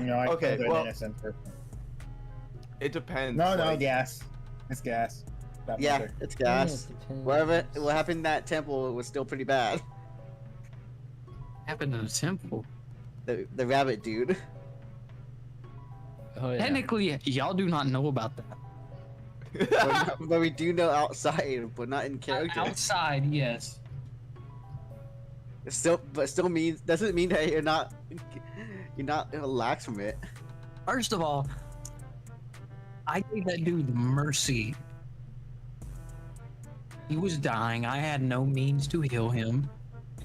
No, I Okay, killed an well, innocent person. it depends. No, like, gas. It's gas. That Yeah, matter. it's gas. it depends. What happened in that temple was still pretty bad. Happened in the temple. The rabbit dude. Oh yeah. Technically, y'all do not know about that. But we do know outside, but not in character. Outside, yes. Still means doesn't mean that you're not relaxed from it. First of all, I gave that dude mercy. He was dying. I had no means to heal him.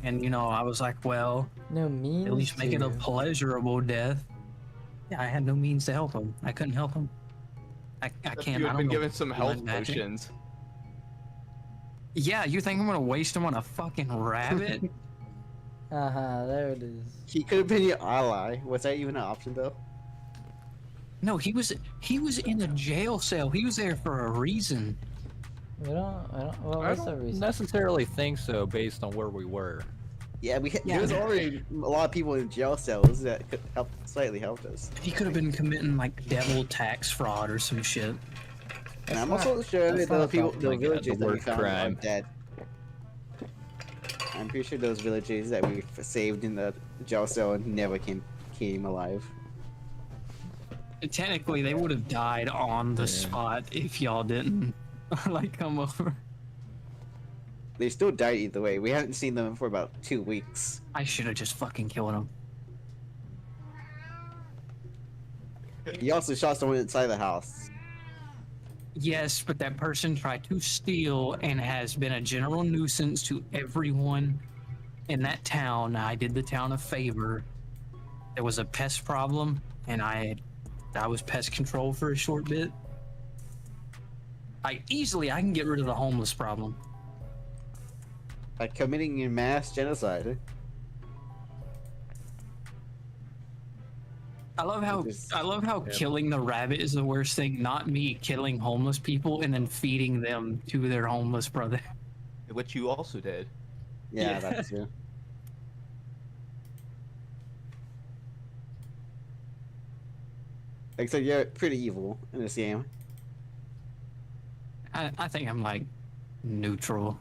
And, you know, I was like, well, No means at least make it a to. pleasurable death. Yeah, I had no means to help him. I couldn't help him. I if can't. you I had don't been know given some health magic. potions. Yeah, you think I'm gonna waste him on a fucking rabbit? There it is. He could have been your ally. Was that even an option though? No, he was in a jail cell. He was there for a reason. I don't. Well, I what's the don't reason? necessarily think so based on where we were. Yeah, Yeah. there was already a lot of people in jail cells that could slightly help us. He could have been committing like devil tax fraud or some shit. And I'm also sure that's that not the a villages that we worst found crime. are dead. I'm pretty sure those villages that we saved in the jail cell never came alive. Technically, they would have died on the spot if y'all didn't like come over. They still died either way. We haven't seen them for about 2 weeks. I should have just fucking killed him. You also shot someone inside the house. Yes, but that person tried to steal and has been a general nuisance to everyone in that town. I did the town a favor. There was a pest problem, and I was pest control for a short bit. I can get rid of the homeless problem. By committing a mass genocide. I love how killing the rabbit is the worst thing, not me killing homeless people and then feeding them to their homeless brother. Which you also did. Yeah, Yeah. that's true. Except you're pretty evil in this game. I think I'm like neutral.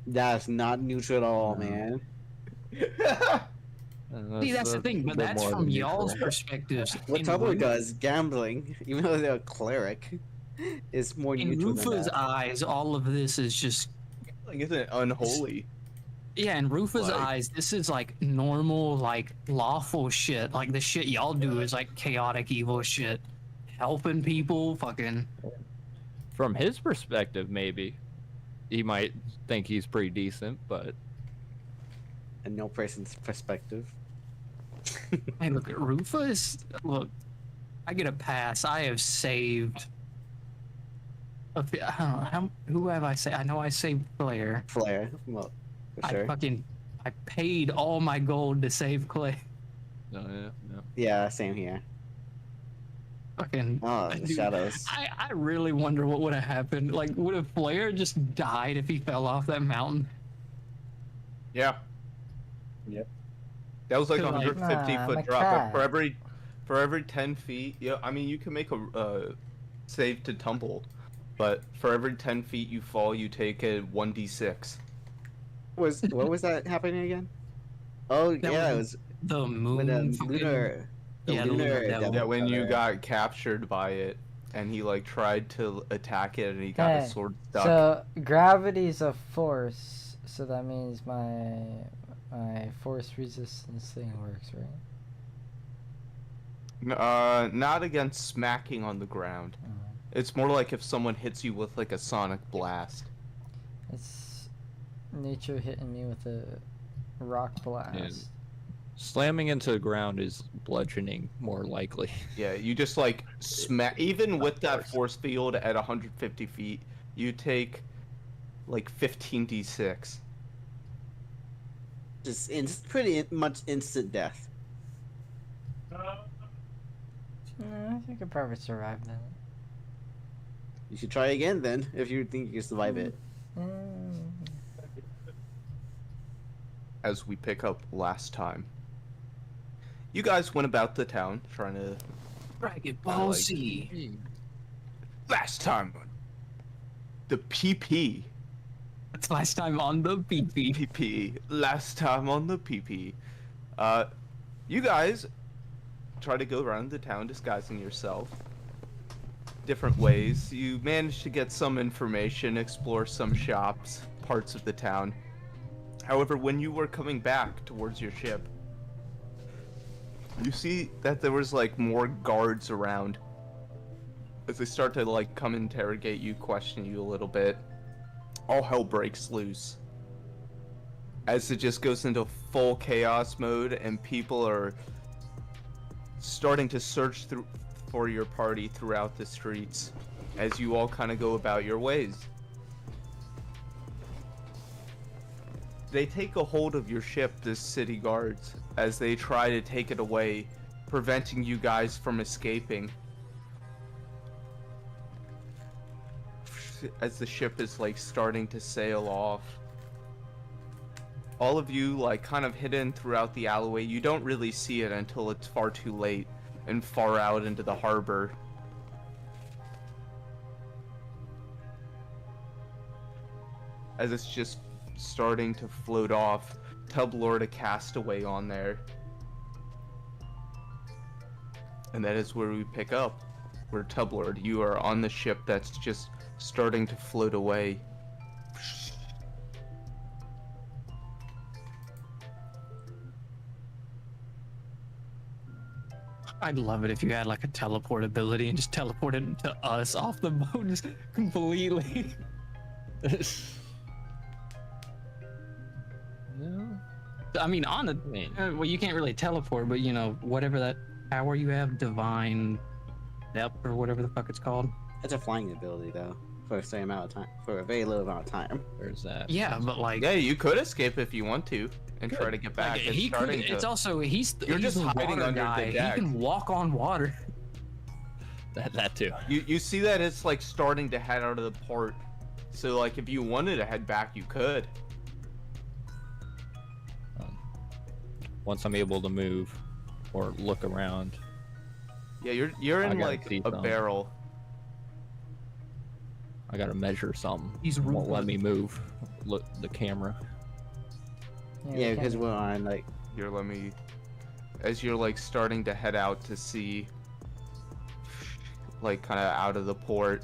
That's not neutral at all, No. man. See, that's the thing, but bit that's more from than y'all's neutral. perspectives. What In Tumblr Ru- does, gambling, even though they're a cleric, is more In neutral than Rufa's that. eyes, all of this is just Like, isn't it unholy? yeah. In Rufa's Like- eyes, this is like normal, like lawful shit. Like the shit y'all do is like chaotic, evil shit. Helping people, fucking. From his perspective, maybe he might think he's pretty decent, but In no person's perspective. Hey, look, Rufa is. Look, I get a pass. I have saved. I don't know who have I saved? I know I saved Claire. Flair, well, for sure. I paid all my gold to save Clay. no. Yeah, same here. Fucking. Oh, the dude, shadows. I really wonder what would have happened. Like, would have Flair just died if he fell off that mountain? Yeah. Yep. That was like a Like- 150 Nah, foot my drop. cat. But for every 10 feet, yeah, I mean you can make a save to tumble, but for every 10 feet you fall, you take a 1d6. What was that happening again? Oh That yeah, it was was The moon. when the fucking- lunar. The yeah, the lunar lunar devil. Yeah, when you got got captured by it, and he like tried to attack it, and he got Hey, his sword stuck. So gravity's a force, so that means my force resistance thing works, right? Not against smacking on the ground. It's more like if someone hits you with like a sonic blast. It's nature hitting me with a rock blast. Slamming into the ground is bludgeoning more likely. Yeah, you just like smack. Even with that force field at 150 feet, you take like 15d6. Just pretty much instant death. I think I could probably survive that. You should try again then, if you think you can survive it. Mm. As we pick up last time. You guys went about the town trying to. Dragon I Ball like- Z. Last time on the PP. That's last time on the BP. PP. Last time on the PP. You guys try to go around the town disguising yourself. Different ways. You managed to get some information, explore some shops, parts of the town. However, when you were coming back towards your ship, you see that there was like more guards around. As they start to like come interrogate you, question you a little bit, all hell breaks loose. As it just goes into full chaos mode and people are starting to search through for your party throughout the streets as you all kind of go about your ways. They take a hold of your ship, the city guards, as they try to take it away, preventing you guys from escaping. As the ship is like starting to sail off. All of you like kind of hidden throughout the alleyway. You don't really see it until it's far too late and far out into the harbor. As it's just starting to float off, Tublord a castaway on there. And that is where we pick up. Where Tublord, you are on the ship that's just starting to float away. I'd love it if you had like a teleport ability and just teleported to us off the boat just completely. No. I mean, on the mean- well, you can't really teleport, but you know, whatever that power you have, divine depth or whatever the fuck it's called. That's a flying ability though, for a certain amount of time, for a very little amount of time. There's that. Yeah, but like, Yeah, you could escape if you want to and try to get back. like, It's he could. starting It's to- also he's You're he's just a hiding water under the guy. He deck. can walk on water. That too. You see that it's like starting to head out of the port. So like if you wanted to head back, you could. Once I'm able to move or look around. Yeah, you're I in gotta like see a something. barrel. I gotta measure something. He's won't let ruthless. me move. Look the camera. Yeah, because we're on like Here, let me. As you're like starting to head out to sea, like kind of out of the port.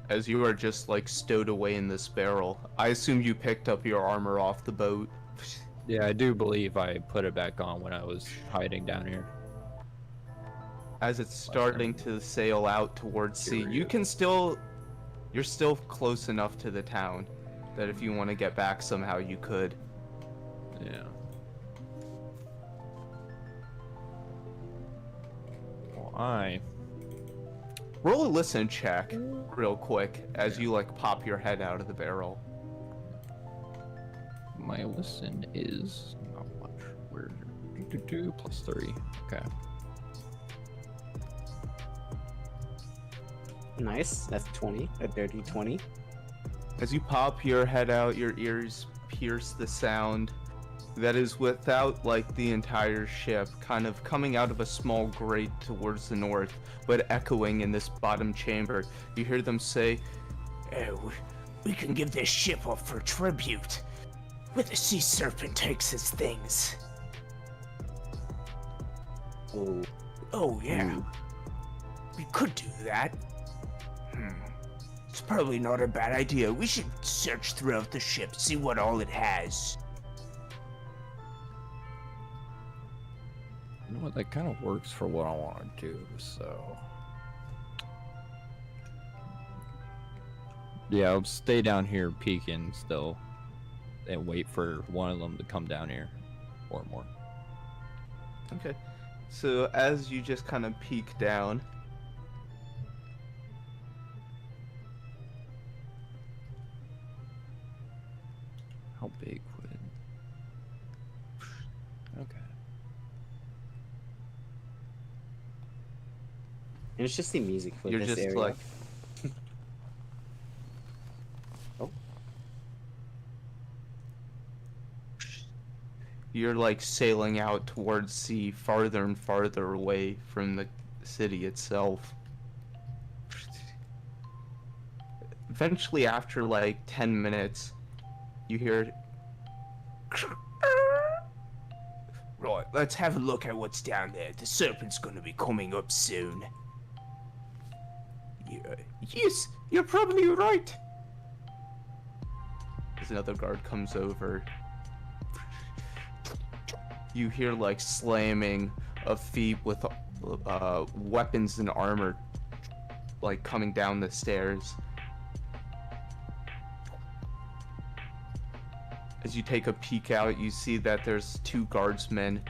As you are just like stowed away in this barrel, I assume you picked up your armor off the boat. Yeah, I do believe I put it back on when I was hiding down here. As it's starting to sail out towards sea, you can still, you're still close enough to the town that if you want to get back somehow, you could. Yeah. Well, Roll a listen check real quick as you like pop your head out of the barrel. my listen is not much. Where plus 3. Okay. nice. That's 20, a dirty 20. As you pop your head out, your ears pierce the sound that is without like the entire ship, kind of coming out of a small grate towards the north, but echoing in this bottom chamber. You hear them say, Oh, we can give this ship up for tribute. Where the sea serpent takes his things. It's probably not a bad idea. We should search throughout the ship, see what all it has. You know what? That kind of works for what I want to do. So. Yeah, I'll stay down here peeking still, and wait for one of them to come down here, or more. Okay. So as you just kind of peek down, How big would? Okay. And it's just the music for you're this just area. like, Oh. you're like sailing out towards sea, farther and farther away from the city itself. Eventually, after like 10 minutes, you hear, Right, let's have a look at what's down there. The serpent's gonna be coming up soon. Yeah, yes, you're probably right. as another guard comes over, you hear like slamming of feet with weapons and armor like coming down the stairs. As you take a peek out, you see that there's two guardsmen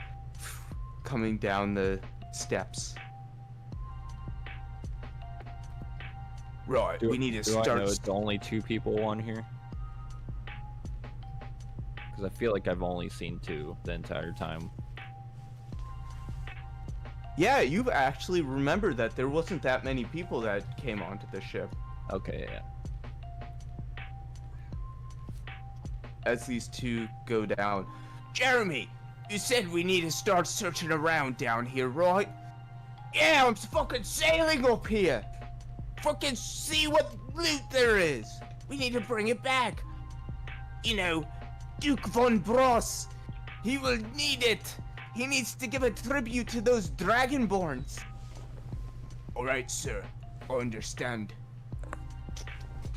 coming down the steps. Right, we need to Do I start. know it's only two people on here? Because I feel like I've only seen two the entire time. Yeah, you've actually remembered that there wasn't that many people that came onto the ship. Okay, yeah. As these two go down, Jeremy, you said we need to start searching around down here, right? Yeah, I'm fucking sailing up here. Fucking see what loot there is. We need to bring it back. You know, Duke von Bross. He will need it. He needs to give a tribute to those Dragonborns. Alright, sir. I understand.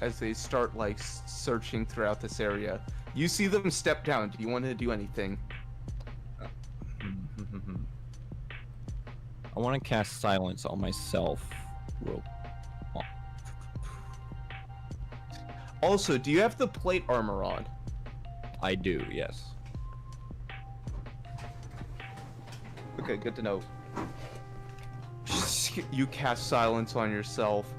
as they start like searching throughout this area, you see them step down. Do you want to do anything? I want to cast silence on myself. Also, do you have the plate armor on? I do, yes. Okay, good to know. You cast silence on yourself.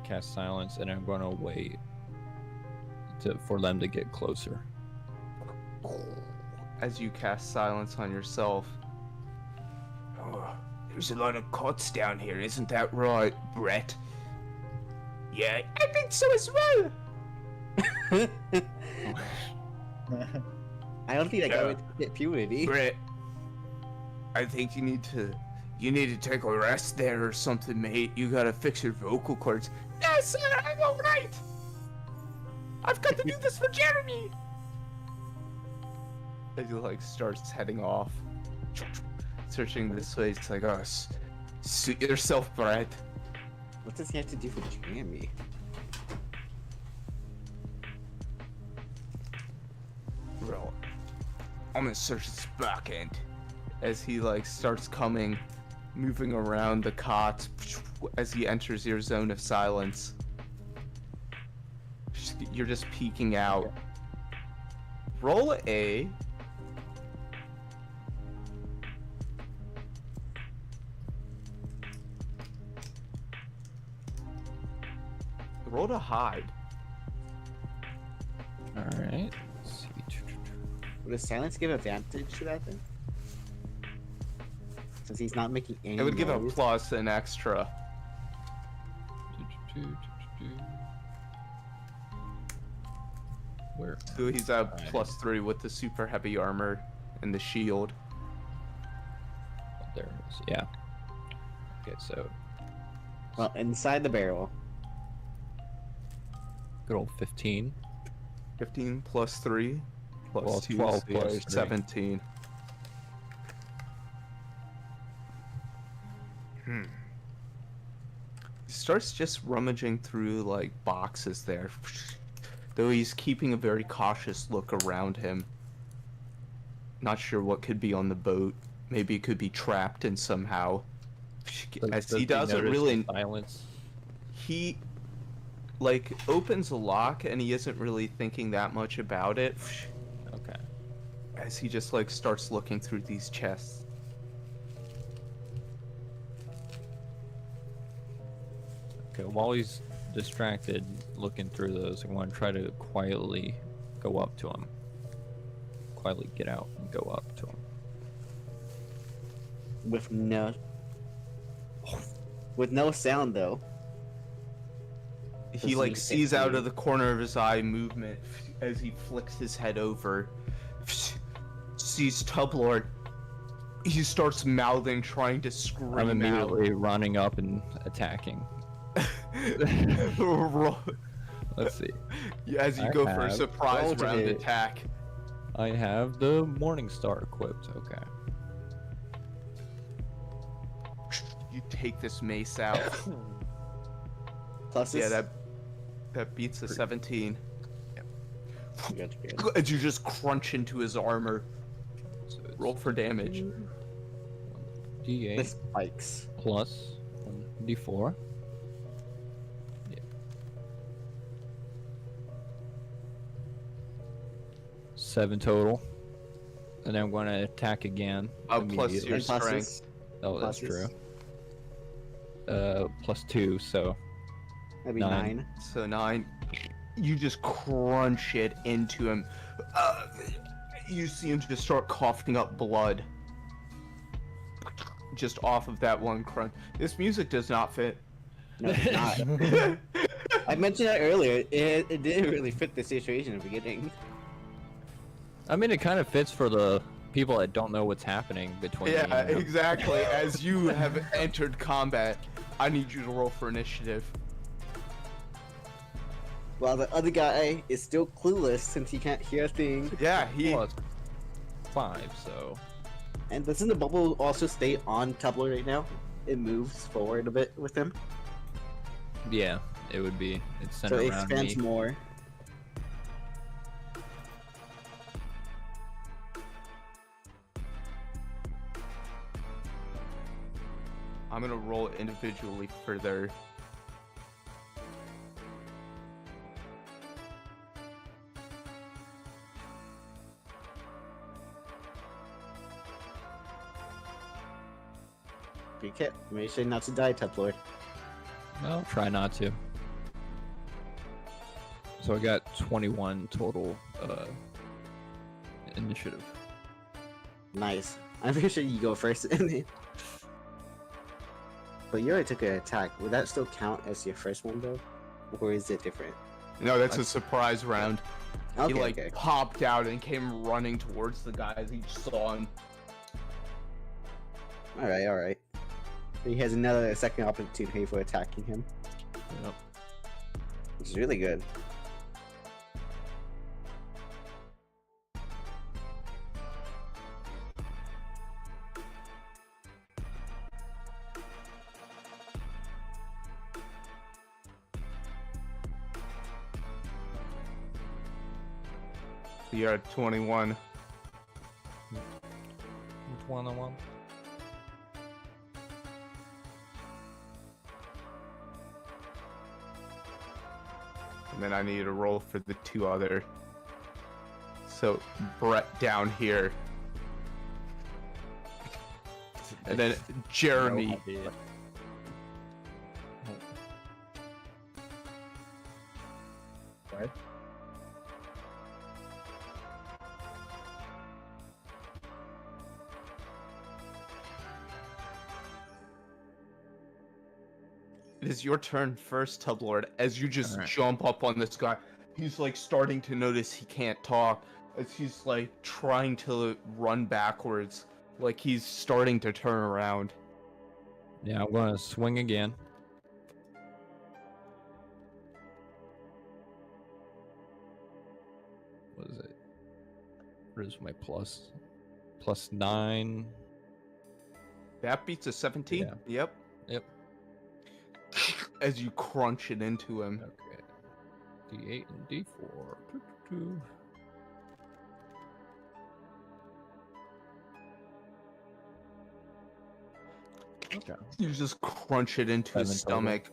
Cast silence, and I'm gonna wait for them to get closer. As you cast silence on yourself. Oh, there's a lot of cots down here, isn't that right, Brett? Yeah, I think so as well. I don't think that guy Yeah. would hit puberty. Brett, I think you need to take a rest there or something, mate. You gotta fix your vocal cords. No, sir, I'm alright. I've got to do this for Jeremy. As he like starts heading off, searching this way. It's like, oh, suit yourself, Brett. What does he have to do for Jeremy? Bro, I'm gonna search this back end. As he like starts coming, moving around the cot, as he enters your zone of silence. You're just peeking out. Roll a roll to hide. Alright. Let's see. Would a silence give advantage to that then? Since he's not making any It would give a noise. plus an extra. Where? So he's at Alright. +3 with the super heavy armor and the shield. There it is. Yeah. Okay, so Well, inside the barrel. good old 15. 15 +3 plus Well, 2 12 so you're plus 3. 17. Hmm. starts just rummaging through like boxes there, though he's keeping a very cautious look around him. Not sure what could be on the boat. Maybe it could be trapped in somehow. As he doesn't notice really. the silence. He like opens a lock and he isn't really thinking that much about it. Okay. As he just like starts looking through these chests. Okay, while he's distracted looking through those, I want to try to quietly go up to him. Quietly get out and go up to him. With no sound though. He Does like he sees out move? of the corner of his eye movement as he flicks his head over. Sees Tublord. He starts mouthing, trying to scream I'm out. immediately running up and attacking. Let's see. As you I go for a have surprise told round you. attack. I have the Morning Star equipped. Okay. You take this mace out. Plus Yeah, that beats a 17. Good, good. As you just crunch into his armor. So it's Roll for damage. D8 The spikes. plus 1d4. Yeah. 7 total. And then I'm going to attack again. Plus immediately. your And pluses. strength. Oh, that's pluses. true. Plus 2, so That'd be 9. 9. So 9. You just crunch it into him. You see him just start coughing up blood. Just off of that one crunch. This music does not fit. No, it's not. I mentioned that earlier. It didn't really fit the situation in the beginning. I mean, it kind of fits for the people that don't know what's happening between. Yeah, me and them. exactly. As you have entered combat, I need you to roll for initiative. While the other guy is still clueless since he can't hear a thing. Yeah, he. Plus 5, so And doesn't the bubble also stay on Tumblr right now? It moves forward a bit with him. yeah, it would be. It's So centered it around expands me. more. I'm gonna roll individually for their. Be careful. Make sure not to die, Tublord. I'll try not to. So I got 21 total initiative. Nice. I'm pretty sure you go first. But you already took an attack. Would that still count as your first one though? Or is it different? No, that's a surprise round. Okay, He like okay. popped out and came running towards the guys. He saw him. Alright, alright. He has another second opportunity for attacking him, Yep. which is really good. You're at 21. Which one I want? And then I need to roll for the 2 other. So Brett down here. And then Jeremy. No idea. Right? It is your turn first, Tublord, as you just Alright. jump up on this guy. He's like starting to notice he can't talk, as he's like trying to run backwards, like he's starting to turn around. Yeah, I'm gonna swing again. What is it? What is my plus? Plus 9. That beats a 17. Yeah. Yep. Yep. as you crunch it into him. Okay. D8 and D4. Doo-doo-doo. Okay. You just crunch it into his 7 total. stomach.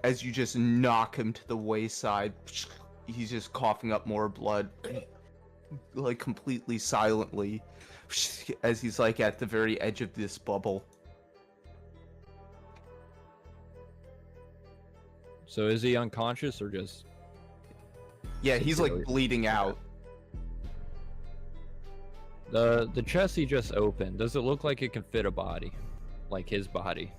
As you just knock him to the wayside, he's just coughing up more blood, like completely silently, as he's like at the very edge of this bubble. So is he unconscious or just? Yeah, he's like Severely. bleeding out. The chest he just opened, does it look like it can fit a body? Like his body?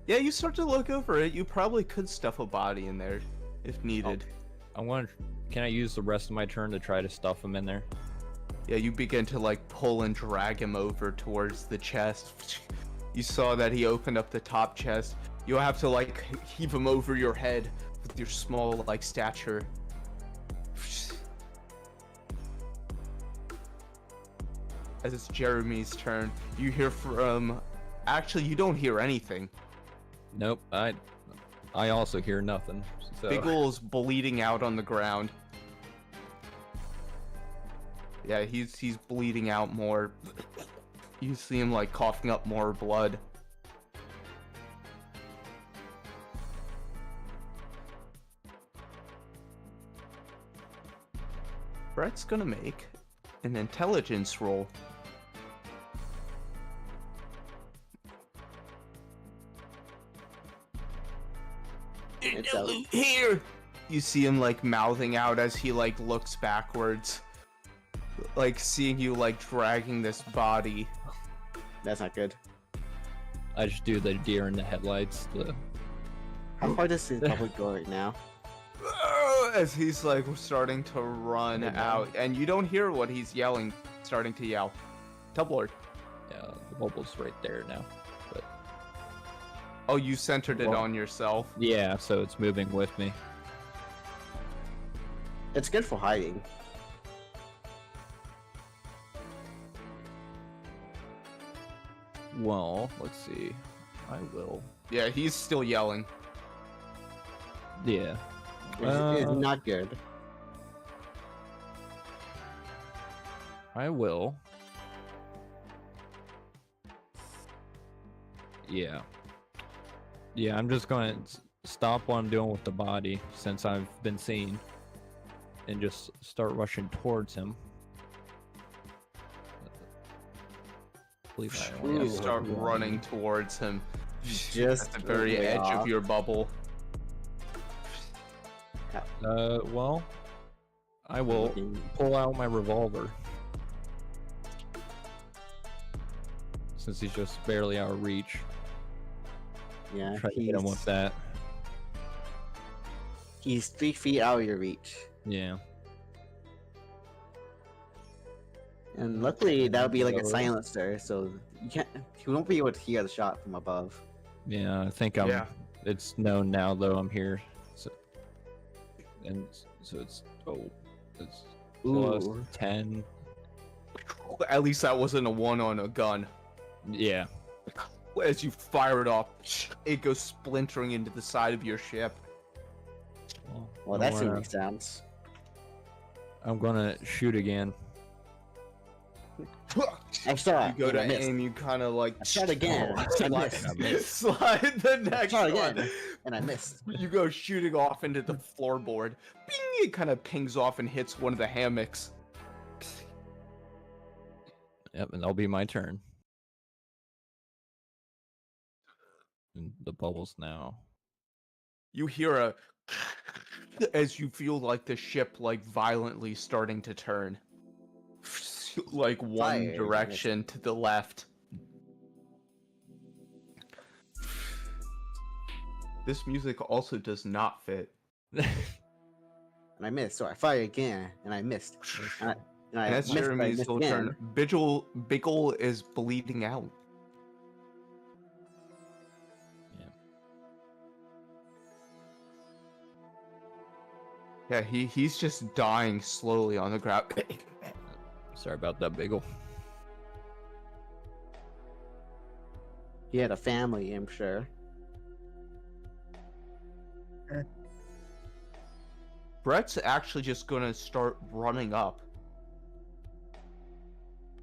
Yeah, you start to look over it. You probably could stuff a body in there if needed. I want. Can I use the rest of my turn to try to stuff him in there? Yeah, you begin to like pull and drag him over towards the chest. You saw that he opened up the top chest. You'll have to like heave him over your head with your small like stature. As it's Jeremy's turn, you hear from. Actually, you don't hear anything. Nope. I also hear nothing. So Biggle's bleeding out on the ground. Yeah, he's bleeding out more. You see him like coughing up more blood. Brett's gonna make an intelligence roll. It's No out. loot here. You see him like mouthing out as he like looks backwards, like seeing you like dragging this body. That's not good. I just do the deer in the headlights. How far does his public go right now? As he's like starting to run out, and you don't hear what he's yelling, starting to yell. Tublord. Yeah, the bubble's right there now. But Oh, you centered it Well- on yourself. yeah, so it's moving with me. It's good for hiding. Well, let's see. I will. Yeah, he's still yelling. Yeah. It's not good. I will. Yeah. Yeah, I'm just gonna stop what I'm doing with the body since I've been seen and just start rushing towards him. I believe I only You have start one. running towards him Just at the very way edge off. of your bubble. Well, I will pull out my revolver. Since he's just barely out of reach. Yeah, Try to hit him with that. he's 3 feet out of your reach. Yeah. And luckily that would be like a Over. silencer, so you won't be able to hear the shot from above. Yeah, I think I'm. Yeah. It's known now, though I'm here. So, and so it's it's plus Ooh. 10. At least that wasn't a one on a gun. Yeah. As you fire it off, it goes splintering into the side of your ship. Well, that seems makes sense. I'm gonna shoot again. I saw You it. go and I to missed. aim, you kind of like I shot again. I missed. slide the next Shot one. again, and I missed. You go shooting off into the floorboard. Bing! It kind of pings off and hits one of the hammocks. Yep, and that'll be my turn. And the bubbles now. You hear a as you feel like the ship like violently starting to turn. Like one Fire. direction to the left. This music also does not fit. And I missed. So I fired again, and I missed. And I That's missed, but I Jeremy's missed little again. turn. Biggle is bleeding out. Yeah, he's just dying slowly on the ground. Sorry about that, Biggle. He had a family, I'm sure. Brett's actually just gonna start running up.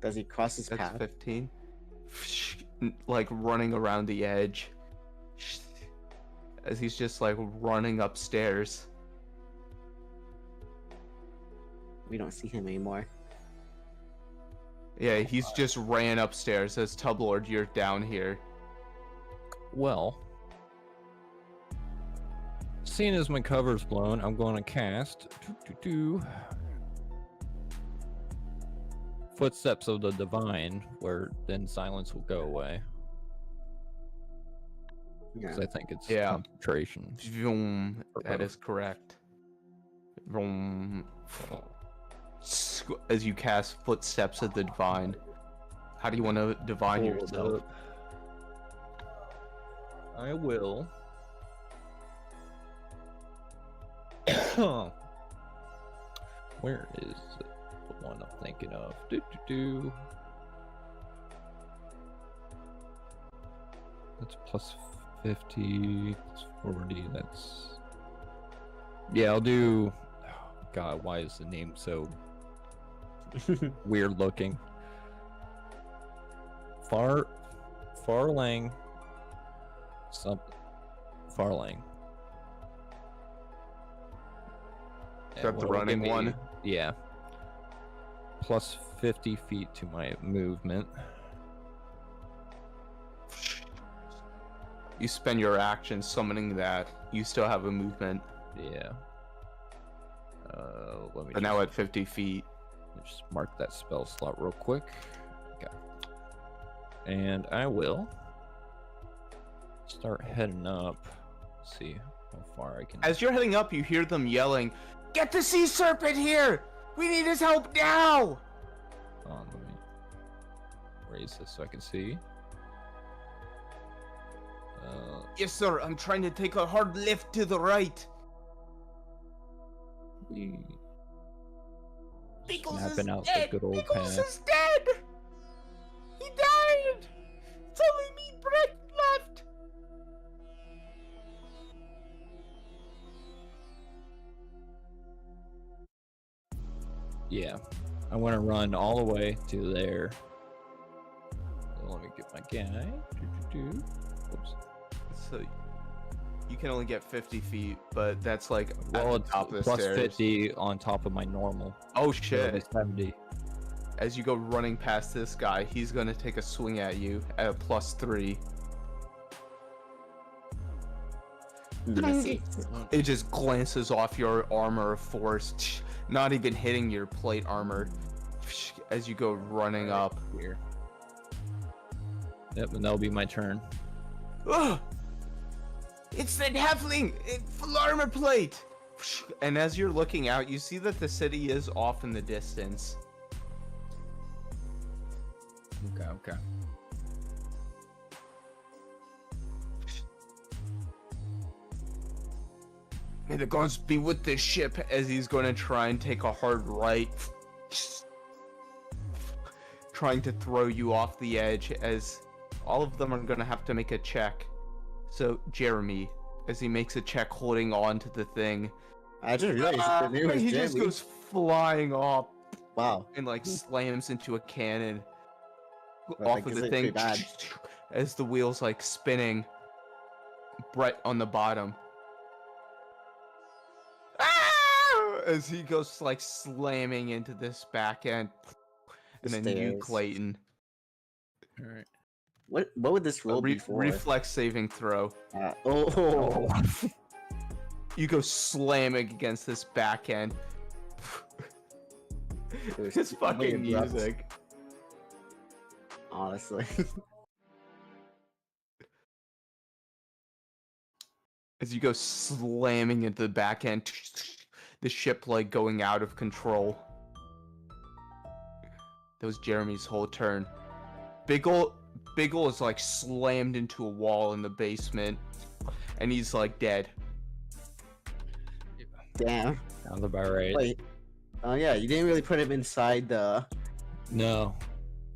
Does he cross his That's path? 15. Like running around the edge. As he's just like running upstairs. We don't see him anymore. Yeah, he's just ran upstairs. As Tublord, you're down here. Well, seeing as my cover's blown, I'm going to cast Footsteps of the Divine, where then silence will go away. Yeah. Because I think it's Yeah. concentration. Vroom. That is correct. Vroom. As you cast Footsteps of the Divine. How do you want to divine Hold yourself? up. I will. Where is the one I'm thinking of? That's plus 50, plus 40, that's... Yeah, I'll do... Oh, God, why is the name so weird looking? Farlang. Farlang. Is that the what'll give running me- one? Yeah. Plus 50 feet to my movement. You spend your action summoning that. You still have a movement. Yeah. Let me But now at 50 feet. just mark that spell slot real quick. Okay. And I will start heading up. See how far I can. As you're heading up, you hear them yelling, Get the sea serpent here! We need his help now! Let me raise this so I can see. Yes, sir. I'm trying to take a hard lift to the right. Pickles Snapping is out dead. the good old Pickles path. is dead. He died. It's only me, Brett, left. Yeah, I want to run all the way to there. So let me get my guy. Oops. so you can only get 50 feet, but that's like Well, at the it's top of the plus stairs. 50 on top of my normal. Oh So shit. it's 70. As you go running past this guy, he's gonna take a swing at you at a +3. Missy. It just glances off your armor of force, not even hitting your plate armor. As you go running up. Here. Yep, and that'll be my turn. Ugh. It's that halfling. Full armor plate. And as you're looking out, you see that the city is off in the distance. Okay. May the gods be with this ship. As he's going to try and take a hard right, trying to throw you off the edge, as all of them are going to have to make a check. So Jeremy, as he makes a check holding on to the thing, I just realized the name was he just Jeremy. goes flying off Wow. and like slams into a cannon Well, off that of the gives it thing pretty bad. as the wheels like spinning. Brett on the bottom. Ah! As he goes like slamming into this back end, and The then you, stairs. Clayton, All right. What would this roll be for? reflex saving throw. Oh. You go slamming against this back end. was It's really fucking abrupt. music. Honestly. As you go slamming into the back end, the ship like going out of control. That was Jeremy's whole turn. Biggle is like slammed into a wall in the basement, and he's like dead. Damn. Sounds about right. Wait. Oh yeah, you didn't really put him inside the. No.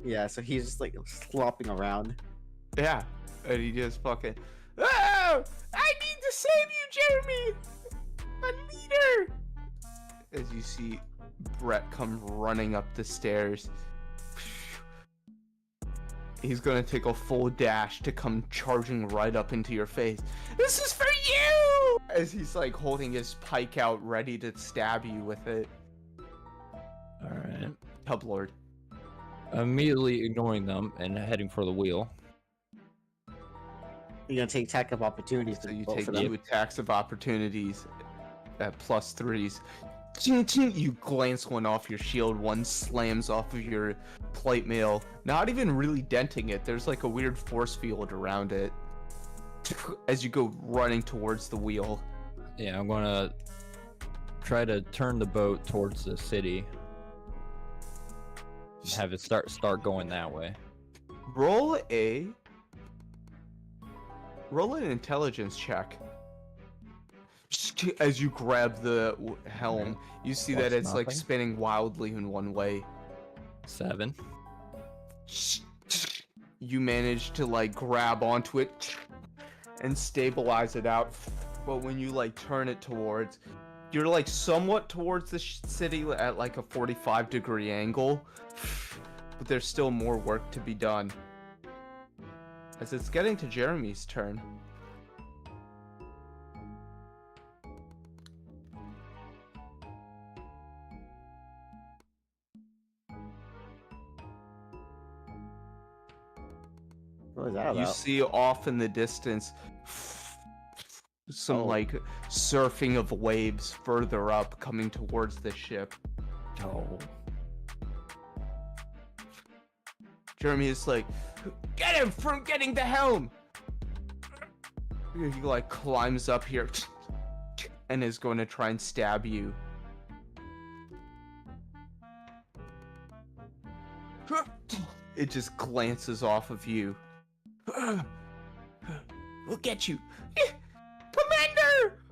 Yeah, so he's just like slopping around. Yeah, And he just fucking, oh, I need to save you, Jeremy, my leader. As you see Brett come running up the stairs. He's gonna take a full dash to come charging right up into your face. This is for you! As he's like holding his pike out ready to stab you with it. Alright. Tub Lord. Immediately ignoring them and heading for the wheel. You're gonna take attack of opportunities So to you vote take for 2 them. attacks of opportunities at +3s. Ching, ching, you glance one off your shield, one slams off of your plate mail, not even really denting it. There's like a weird force field around it as you go running towards the wheel. Yeah, I'm gonna try to turn the boat towards the city. And have it start going that way. Roll an intelligence check. As you grab the helm, you see that Plus it's like nothing. spinning wildly in one way. 7. You manage to like grab onto it and stabilize it out, but when you like turn it towards, you're like somewhat towards the city at like a 45-degree angle, but there's still more work to be done. As it's getting to Jeremy's turn. What was that You about? see off in the distance some Oh. like surfing of waves further up coming towards the ship. Oh. Jeremy is like, get him from getting the helm! He like climbs up here and is going to try and stab you. It just glances off of you. We'll get you.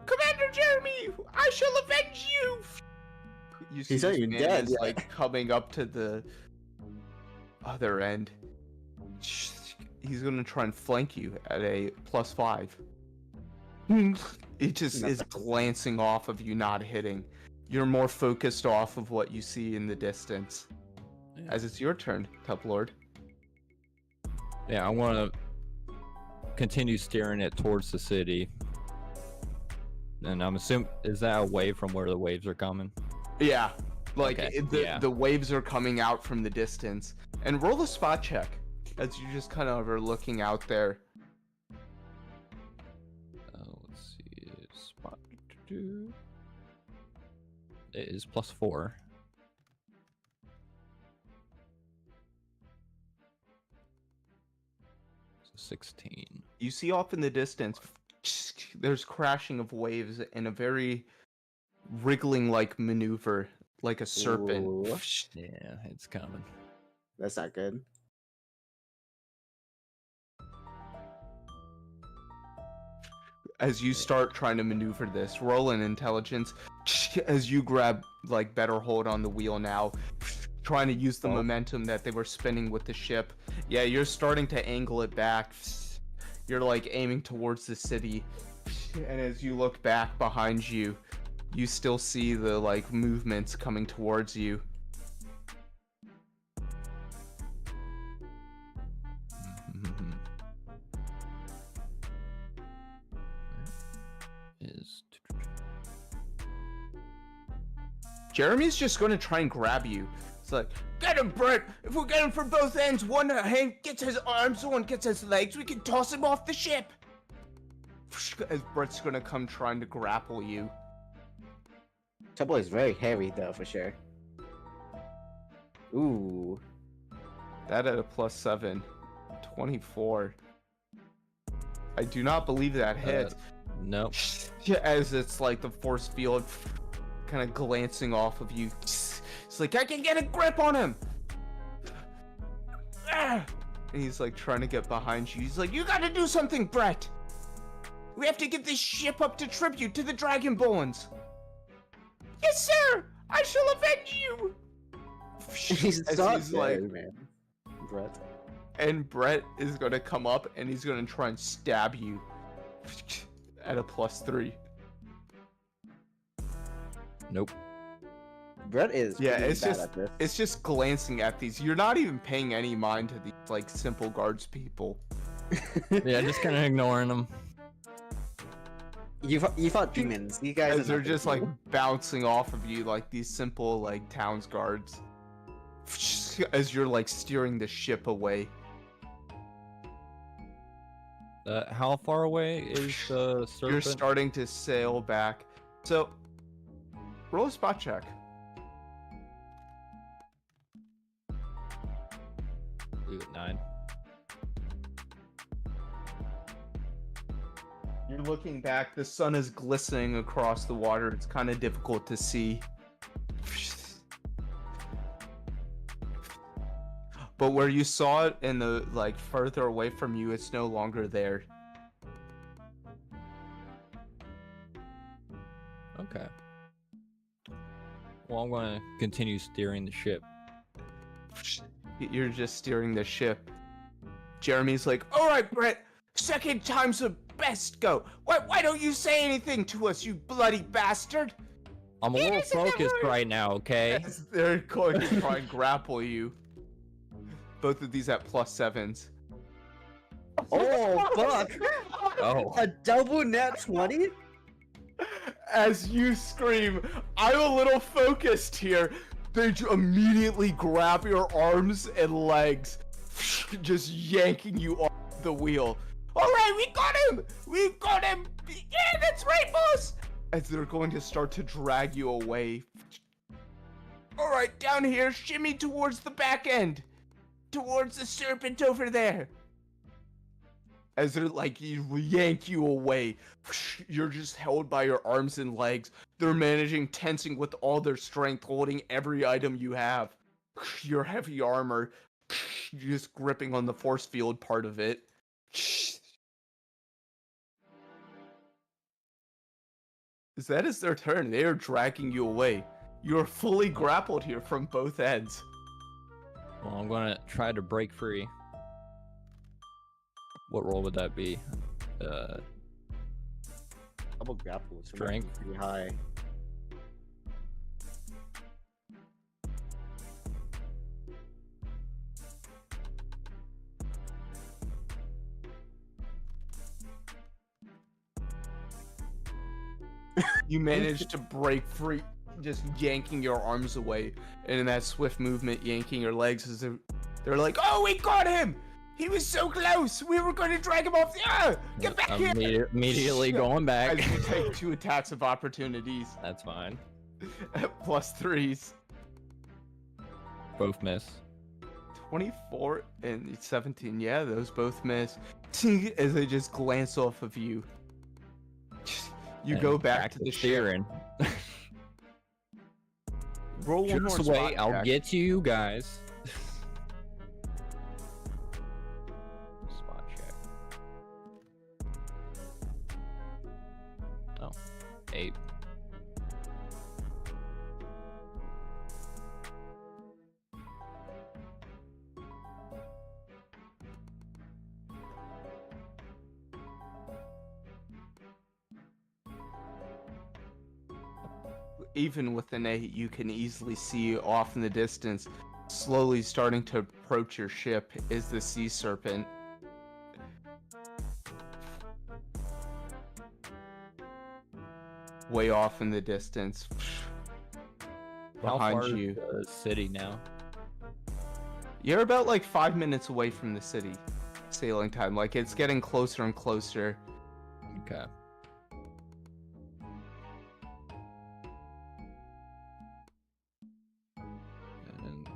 Commander Jeremy! I shall avenge you! You see He's not this even man dead is yet. like coming up to the other end. He's gonna try and flank you at a +5. It just is glancing off of you, not hitting. You're more focused off of what you see in the distance. Yeah. As it's your turn, Tub Lord. Yeah, I want to continue steering it towards the city. And I'm assuming, is that away from where the waves are coming? Yeah, like Okay, the the waves are coming out from the distance. And roll a spot check as you just kind of are looking out there. Let's see. Spot. It is +4. So 16. You see off in the distance, there's crashing of waves and a very wriggling like maneuver, like a serpent. Ooh. Yeah, it's coming. That's not good. As you start trying to maneuver this, roll an intelligence as you grab like better hold on the wheel now, trying to use the Oh. momentum that they were spinning with the ship. Yeah, you're starting to angle it back. You're like aiming towards the city, and as you look back behind you, you still see the like movements coming towards you. Is Jeremy's just going to try and grab you. It's like, Get him, Brett! If we get him from both ends, one hand gets his arms, one gets his legs, we can toss him off the ship! as Brett's going to come trying to grapple you. Trouble is very heavy though, for sure. Ooh. That at a +7. 24. I do not believe that hits. nope. As it's like the force field kind of glancing off of you. It's like, I can get a grip on him! Ah! And he's like trying to get behind you. He's like, You gotta do something, Brett! We have to get this ship up to tribute to the Dragonborns! Yes, sir! I shall avenge you! He's as not he's like, dead, man. Brett. And Brett is gonna come up and he's gonna try and stab you at a +3. Nope. Brett is Yeah, pretty it's bad just at this. it's just glancing at these. You're not even paying any mind to these like simple guards people. Yeah, just kind of ignoring them. You fought demons. You guys. As are they're nothing just to like you. bouncing off of you like these simple like towns guards. As you're like steering the ship away. How far away is the serpent? You're starting to sail back. So roll a spot check. Ooh, 9. You're looking back, the sun is glistening across the water. It's kind of difficult to see. But where you saw it in the like further away from you, it's no longer there. Okay. Well, I'm gonna continue steering the ship. You're just steering the ship. Jeremy's like, "All right, Brett, second time's the best go. Why don't you say anything to us, you bloody bastard?" I'm a little focused right now, okay? As they're going to try and grapple you. Both of these at +7s. Oh fuck! Oh. A double net 20? As you scream, "I'm a little focused here," they immediately grab your arms and legs, just yanking you off the wheel. "All right, we got him! We got him! Yeah, that's right, boss!" As they're going to start to drag you away. "All right, down here, shimmy towards the back end. Towards the serpent over there." As they're like, you yank you away. You're just held by your arms and legs. They're managing, tensing with all their strength, holding every item you have. Your heavy armor, just gripping on the force field part of it. That is their turn. They are dragging you away. You are fully grappled here from both ends. Well, I'm gonna try to break free. What role would that be? Double grapple is Strength. pretty high. You managed to break free, just yanking your arms away, and in that swift movement, yanking your legs as they're like, "Oh, we got him! He was so close! We were going to drag him off the... Get back I'm here!" immediately going back. As you take 2 attacks of opportunities That's fine. at +3s. Both miss. 24 and 17, yeah, those both miss. As they just glance off of you. You And go back to the ship. steering. Roll one more Just spot wait, I'll check. get to you guys. Spot check. Oh, 8. Even with an 8, you can easily see off in the distance, slowly starting to approach your ship, is the sea serpent. Way off in the distance. How Behind far you. is the city now? You're about like 5 minutes away from the city. Sailing time. Like it's getting closer and closer. Okay. And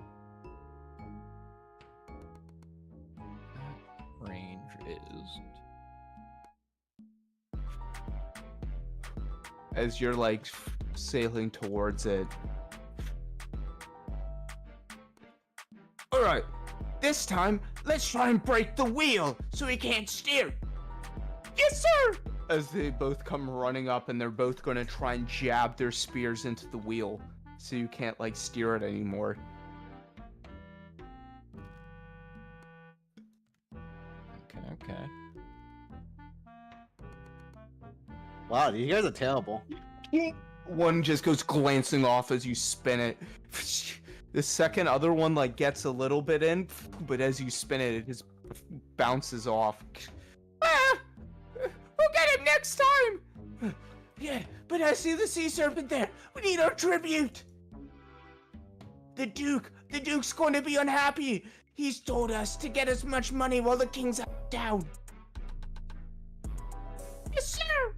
that range is As you're like sailing towards it. Alright, this time, let's try and break the wheel so he can't steer. Yes, sir! As they both come running up and they're both going to try and jab their spears into the wheel so you can't like steer it anymore. Wow, you guys are terrible. One just goes glancing off as you spin it. The second other one like gets a little bit in, but as you spin it, it just bounces off. Ah! We'll get him next time! Yeah, but I see the sea serpent there. We need our tribute! The Duke's going to be unhappy. He's told us to get as much money while the king's down. Yes, sir!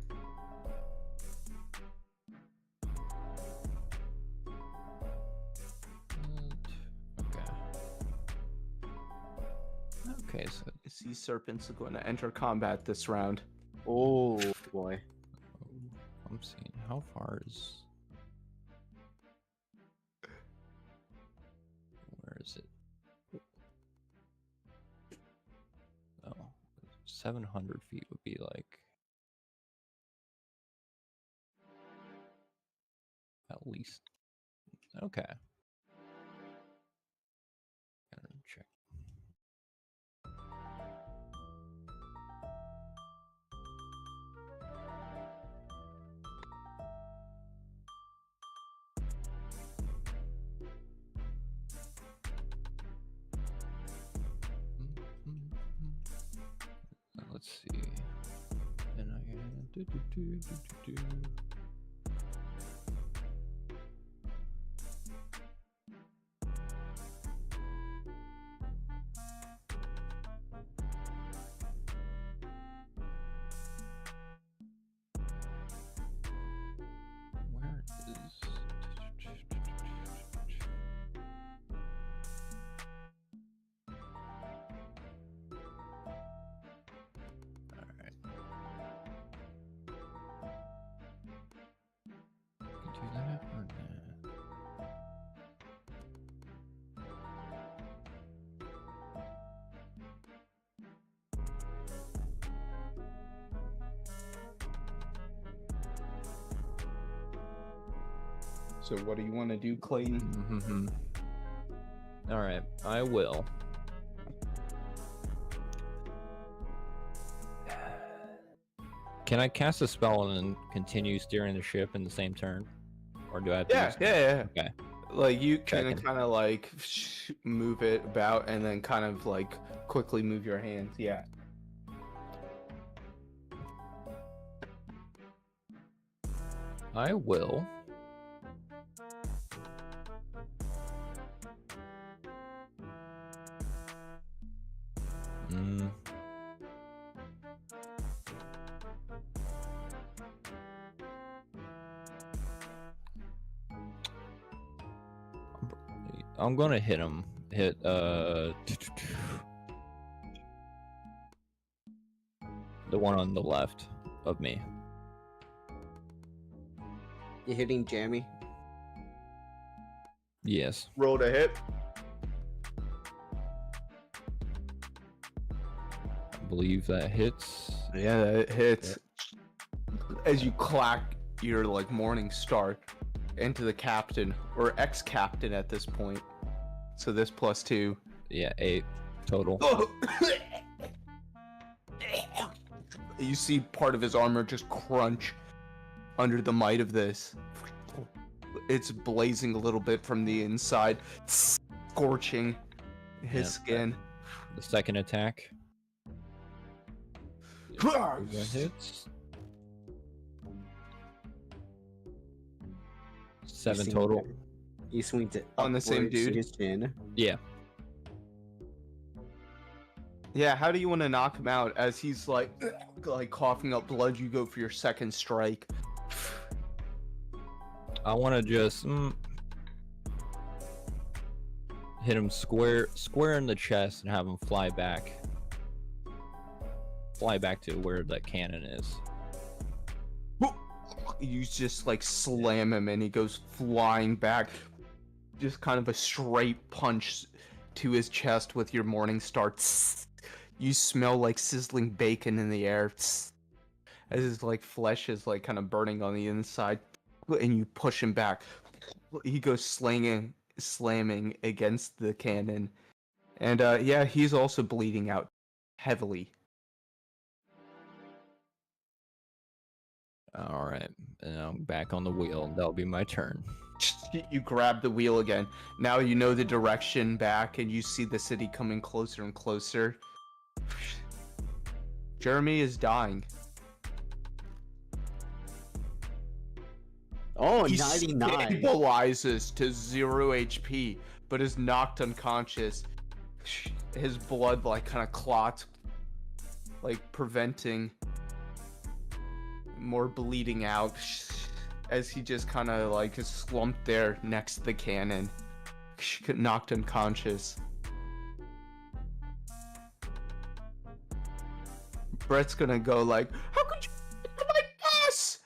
Okay, so The sea serpents are going to enter combat this round. Oh boy. I'm seeing how far is. Where is it? Oh, 700 feet would be like. At least. Okay. Gotta check. Let's see. And I where is Alright. Can do that or nah? So what do you want to do, Clayton? Mm-hmm. Alright, I will. Can I cast a spell and then continue steering the ship in the same turn? Or do I have to Yeah, use- yeah. Okay. Like you can Checking. kind of like move it about and then kind of like quickly move your hands. Yeah. I will. Mm. I'm gonna hit him. Hit the one on the left of me. You're hitting Jamie. Yes. Roll to hit. I believe that hits. Yeah, it hits. As you clack your like morning star into the captain or ex-captain at this point. So this +2. Yeah, 8 total. You see part of his armor just crunch under the might of this. It's blazing a little bit from the inside, scorching his Yeah. skin. The second attack. That hits. 7 total. You swinged it On the same upwards to dude? his chin. Yeah. Yeah, how do you want to knock him out as he's like coughing up blood? You go for your second strike. I want to just hit him square in the chest and have him fly back to where the cannon is. You just like slam him and he goes flying back. Just kind of a straight punch to his chest with your morning star. You smell like sizzling bacon in the air. As his like flesh is like kind of burning on the inside. And you push him back. He goes slamming against the cannon. And yeah, he's also bleeding out heavily. All right, and I'm back on the wheel. That'll be my turn. You grab the wheel again. Now you know the direction back, and you see the city coming closer and closer. Jeremy is dying. Oh, He 99. stabilizes to 0 HP, but is knocked unconscious. His blood like kind of clots, like preventing more bleeding out, as he just kind of like is slumped there next to the cannon, knocked unconscious. Brett's gonna go like, "How could you hit my boss?"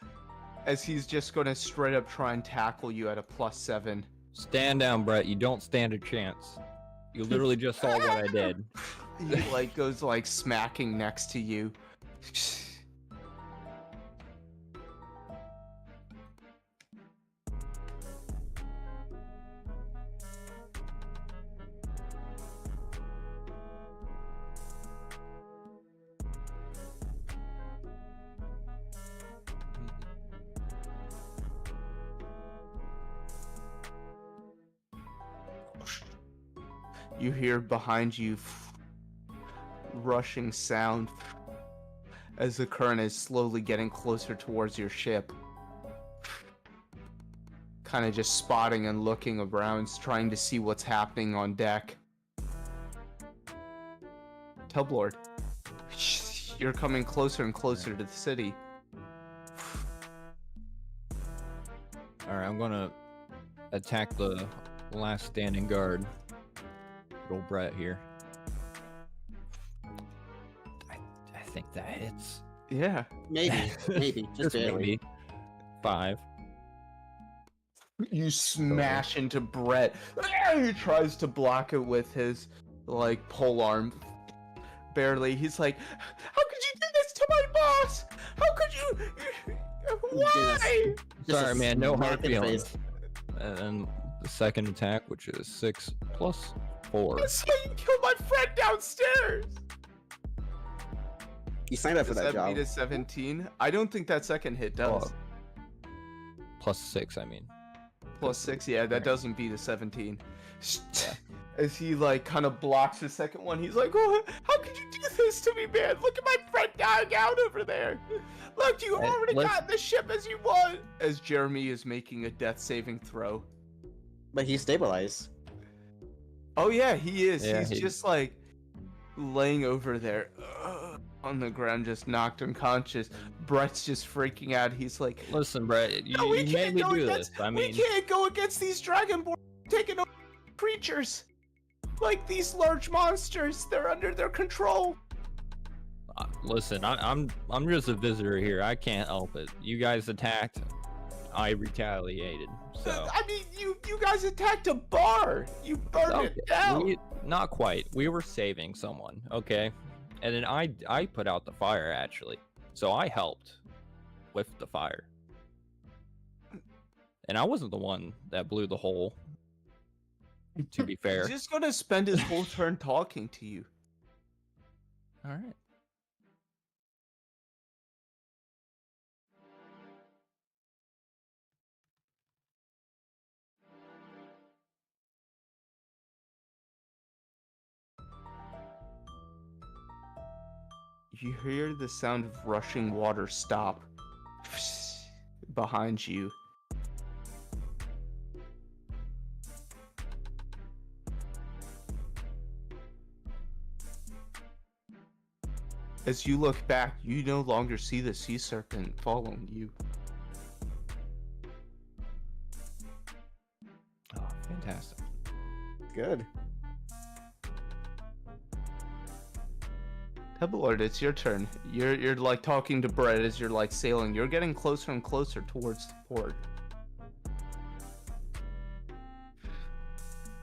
As he's just gonna straight up try and tackle you at a +7. Stand down, Brett. You don't stand a chance. You literally just saw what I did. He like goes like smacking next to you. You hear behind you rushing sound as the current is slowly getting closer towards your ship. Kind of just spotting and looking around, trying to see what's happening on deck. Tublord, you're coming closer and closer to the city. All right, I'm gonna attack the last standing guard. Good old Brett here. I think that hits. Yeah. Maybe, just barely. Maybe 5. You smash into Brett. He tries to block it with his like pole arm. Barely. He's like, "How could you do this to my boss? How could you? Why?" Sorry, man. No hard smack in the feelings. face. And the second attack, which is 6 plus 4. That's how you kill my friend downstairs. You signed up for Does that that job. beat a 17? I don't think that second hit does. Plus 6, I mean. +6, yeah, that doesn't beat a 17. As he like kind of blocks the second one, he's like, "Oh, how could you do this to me, man? Look at my friend dying out over there. Look, you Hey, already let's- got the ship as you want." As Jeremy is making a death saving throw. But he's stabilized. Oh yeah, he is. Yeah, He's he- just like laying over there on the ground, just knocked unconscious. Brett's just freaking out. He's like, Listen, Brett, you, "No, we you made can't me go do against. this. I We mean, can't go against these dragonborn taking over creatures. Like these large monsters, they're under their control." listen, I'm just a visitor here. I can't help it. You guys attacked. I retaliated. So I mean, you guys attacked a bar. You burned it down. not quite. We were saving someone, okay? And then I put out the fire actually. So I helped with the fire. And I wasn't the one that blew the hole. To be fair. He's just gonna spend his whole turn talking to you. All right. You hear the sound of rushing water stop behind you. As you look back, you no longer see the sea serpent following you. Oh, fantastic. Good. Tublord, it's your turn. You're like talking to Brett as you're like sailing. You're getting closer and closer towards the port.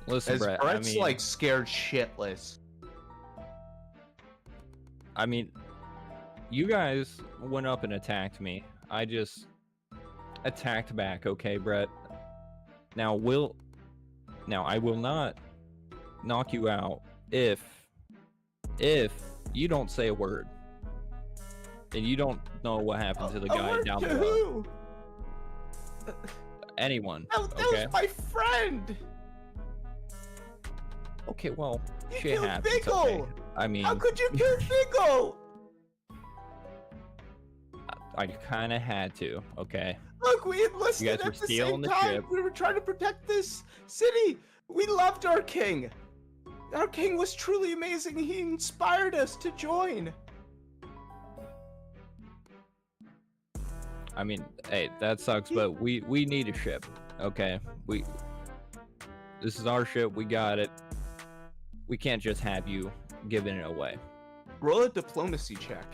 Listen, As Brett, Brett's I mean, like scared shitless. I mean, you guys went up and attacked me. I just attacked back, okay, Brett? Now I will not knock you out if you don't say a word. And you don't know what happened to the guy Alert down to below. who? Anyone. That Okay. was my friend. Okay, well, You shit killed happens. Fingal! Okay. I mean, How could you kill Fingal? I kind of had to. Okay. Look, we enlisted You guys were at the stealing same the time. ship. We were trying to protect this city. We loved our king. Our king was truly amazing. He inspired us to join. I mean, hey, that sucks, but we need a ship. Okay. This is our ship. We got it. We can't just have you giving it away. Roll a diplomacy check.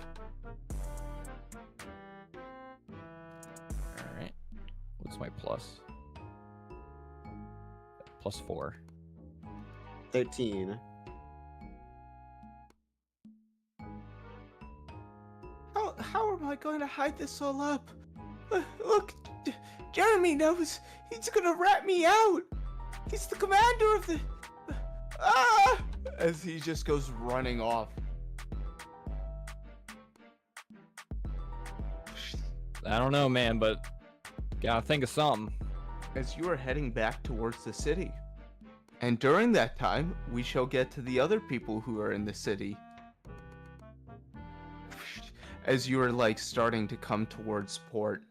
All right. What's my plus? +4. 13. How am I going to hide this all up? Look, Jeremy knows. He's gonna rat me out. He's the commander of the. Ah! As he just goes running off. I don't know, man, but gotta think of something. As you are heading back towards the city. And during that time, we shall get to the other people who are in the city. As you are like starting to come towards port.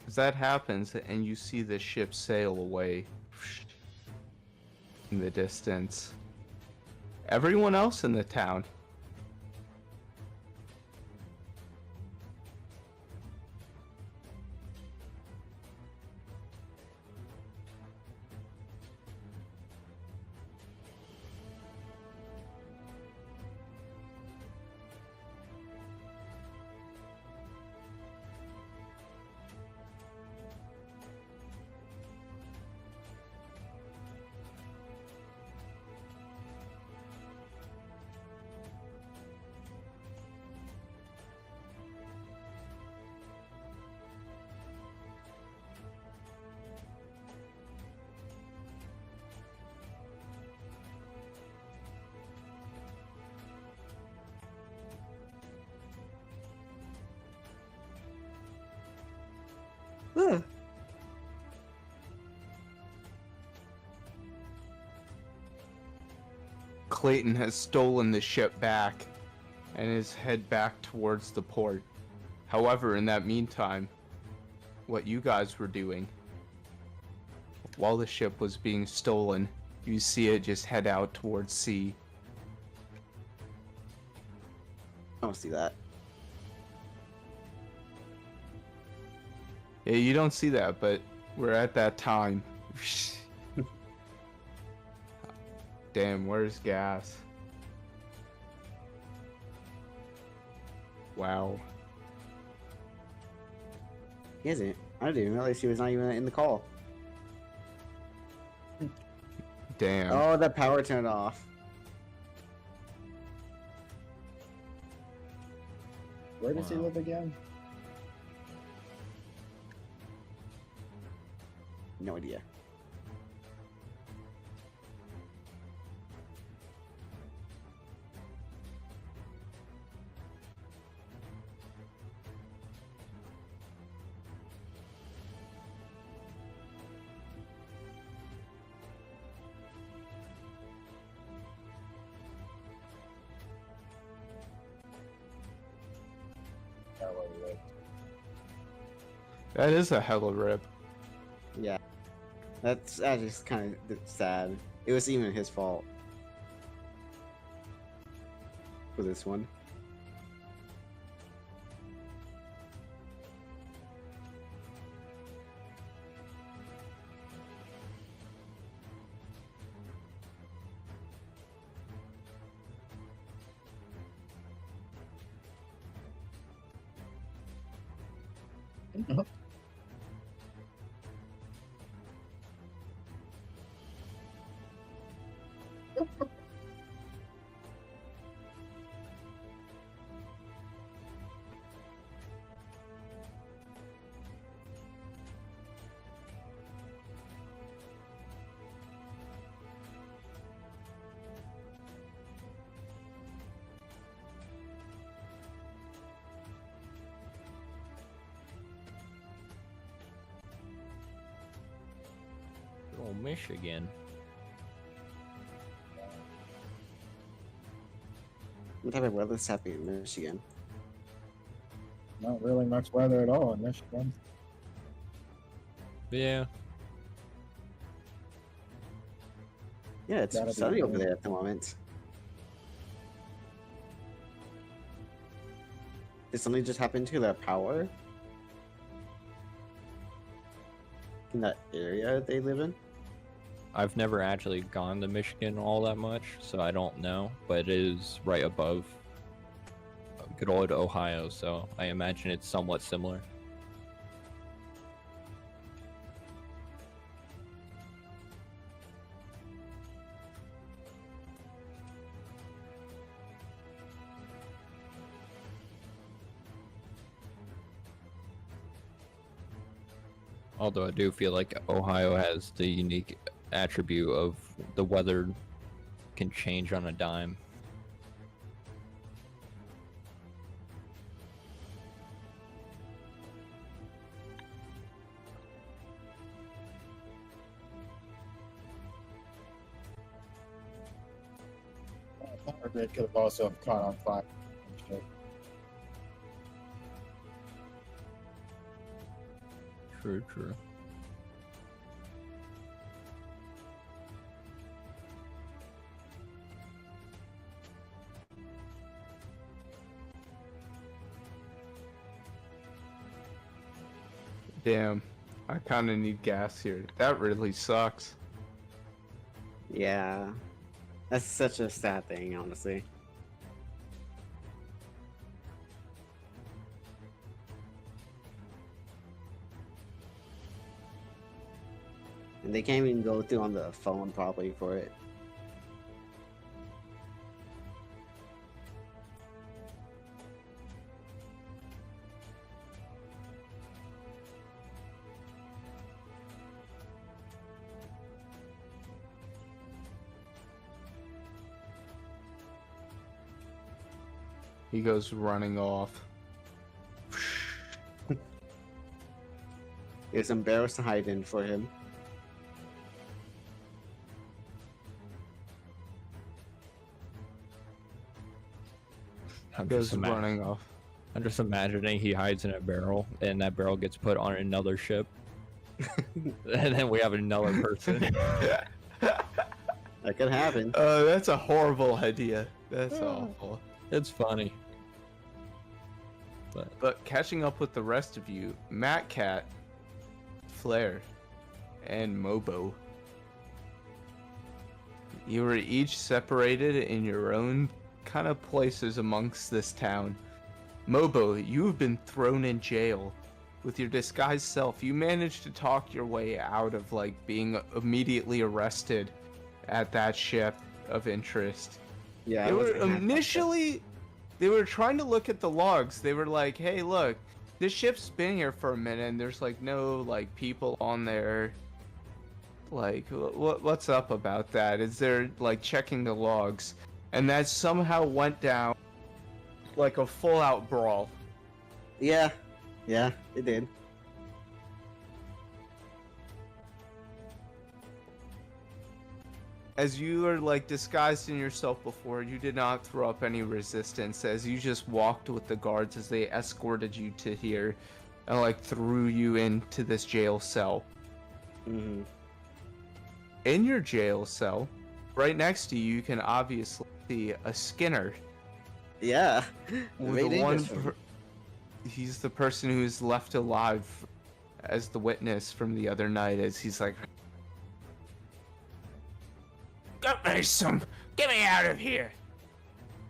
As that happens, and you see the ship sail away in the distance, everyone else in the town. Huh. Clayton has stolen the ship back and is head back towards the port. However, in that meantime, what you guys were doing while the ship was being stolen, you see it just head out towards sea. I don't see that. Yeah, you don't see that, but we're at that time. Damn, where's gas? Wow. He isn't. I didn't even realize he was not even in the call. Damn. Oh, the power turned off. Where does he Wow. live again? No idea. hella ripped. That is a hella rip. Yeah, that's just kind of sad. It was even his fault for this one. Oh, Michigan. What type of weather's happening in Michigan? Not really much weather at all in Michigan. Yeah. Yeah, it's Gotta be sunny over cool. there at the moment. Did something just happen to their power? In that area they live in? I've never actually gone to Michigan all that much, so I don't know. But it is right above good old Ohio, so I imagine it's somewhat similar. Although I do feel like Ohio has the unique attribute of the weather can change on a dime. Or they could have also caught on fire. True, true. Damn. I kind of need gas here. That really sucks. Yeah. That's such a sad thing, honestly. And they can't even go through on the phone probably for it. He goes running off. There's some barrels to hide in for him. I'm Goes just, ima- running off. I'm just imagining he hides in a barrel, and that barrel gets put on another ship, and then we have another person. That could happen. That's a horrible idea. That's awful. It's funny. But catching up with the rest of you, Matt Cat, Flare, and Mobo. You were each separated in your own kind of places amongst this town. Mobo, you have been thrown in jail. With your disguised self, you managed to talk your way out of like being immediately arrested at that ship of interest. Yeah. They I were wasn't half initially, they were trying to look at the logs. They were like, hey, look, this ship's been here for a minute and there's like no like people on there. Like, what's up about that? Is there like checking the logs? And that somehow went down like a full out brawl. Yeah. Yeah, it did. as you were like disguised in yourself before, you did not throw up any resistance as you just walked with the guards as they escorted you to here and like threw you into this jail cell. Mm-hmm. In your jail cell, right next to you, you can obviously see a Skinner. Yeah. With Very the one dangerous. he's the person who's left alive as the witness from the other night, as he's like, Get me some. Get me out of here.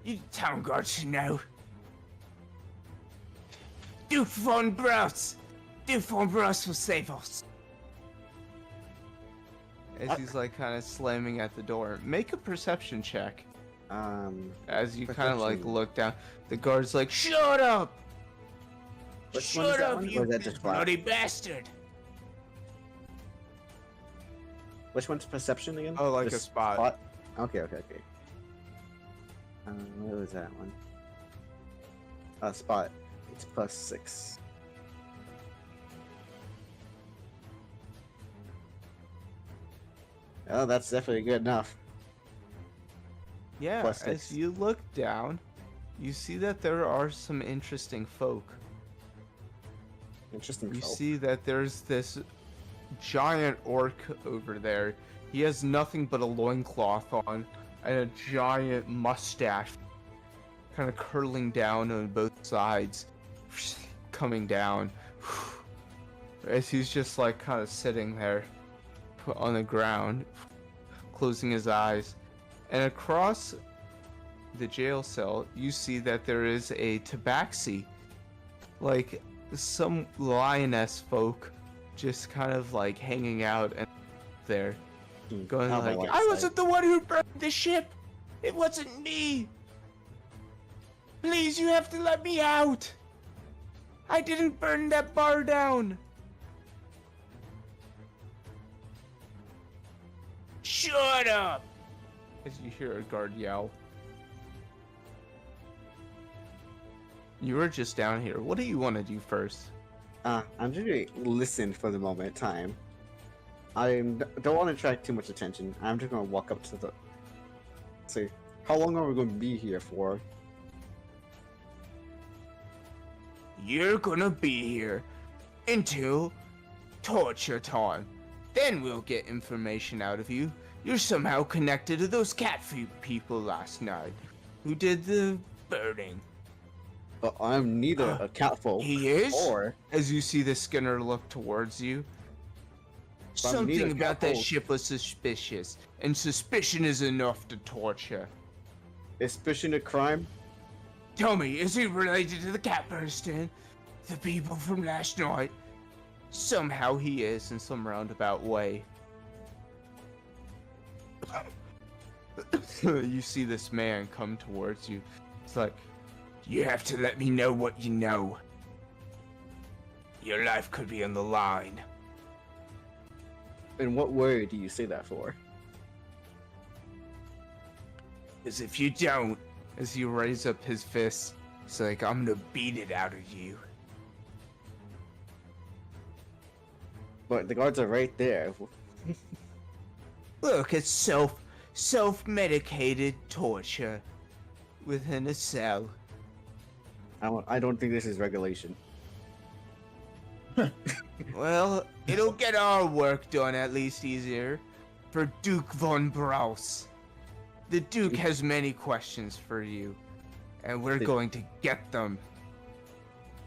You town guard should know. Duke von Braus. Duke von Braus will save us. as he's like kind of slamming at the door. Make a perception check. As you kind of like Perception. look down, the guard's like, "Shut up! Which one is Shut that up, one? you Or is that just flat? bloody bastard! Which one's perception again? Oh, like a Just spot. Okay. What was that one? Spot. It's +6. Oh, that's definitely good enough. Yeah, Plus as 6. you look down, you see that there are some interesting folk. Interesting. You call. see that there's this giant orc over there. He has nothing but a loincloth on and a giant mustache kind of curling down on both sides, coming down. As he's just like kind of sitting there on the ground, closing his eyes. And across the jail cell, you see that there is a tabaxi, like some lioness folk just kind of like hanging out and there going How about like, I wasn't the one who burned the ship. It wasn't me. Please, you have to let me out. I didn't burn that bar down. Shut up. as you hear a guard yell. You were just down here. What do you want to do first? I'm just gonna listen for the moment in time. I don't want to attract too much attention. I'm just gonna walk up to the. Say, how long are we gonna be here for? You're gonna be here until torture time. Then we'll get information out of you. You're somehow connected to those cat food people last night who did the burning. But I'm neither a catfolk He is? or As you see the Skinner look towards you, But I'm neither Something about that catfolk. ship was suspicious, and suspicion is enough to torture. suspicion of crime. Tell me, is he related to the cat bursting? The people from last night? somehow he is in some roundabout way. You see this man come towards you. It's like, You have to let me know what you know. Your life could be on the line. In what way do you say that for? Because if you don't, as he raises up his fist, it's like I'm gonna beat it out of you. But the guards are right there. Look, it's self-medicated torture within a cell. I don't think this is regulation. Well, it'll get our work done at least easier for Duke von Braus. The Duke has many questions for you, and we're going to get them.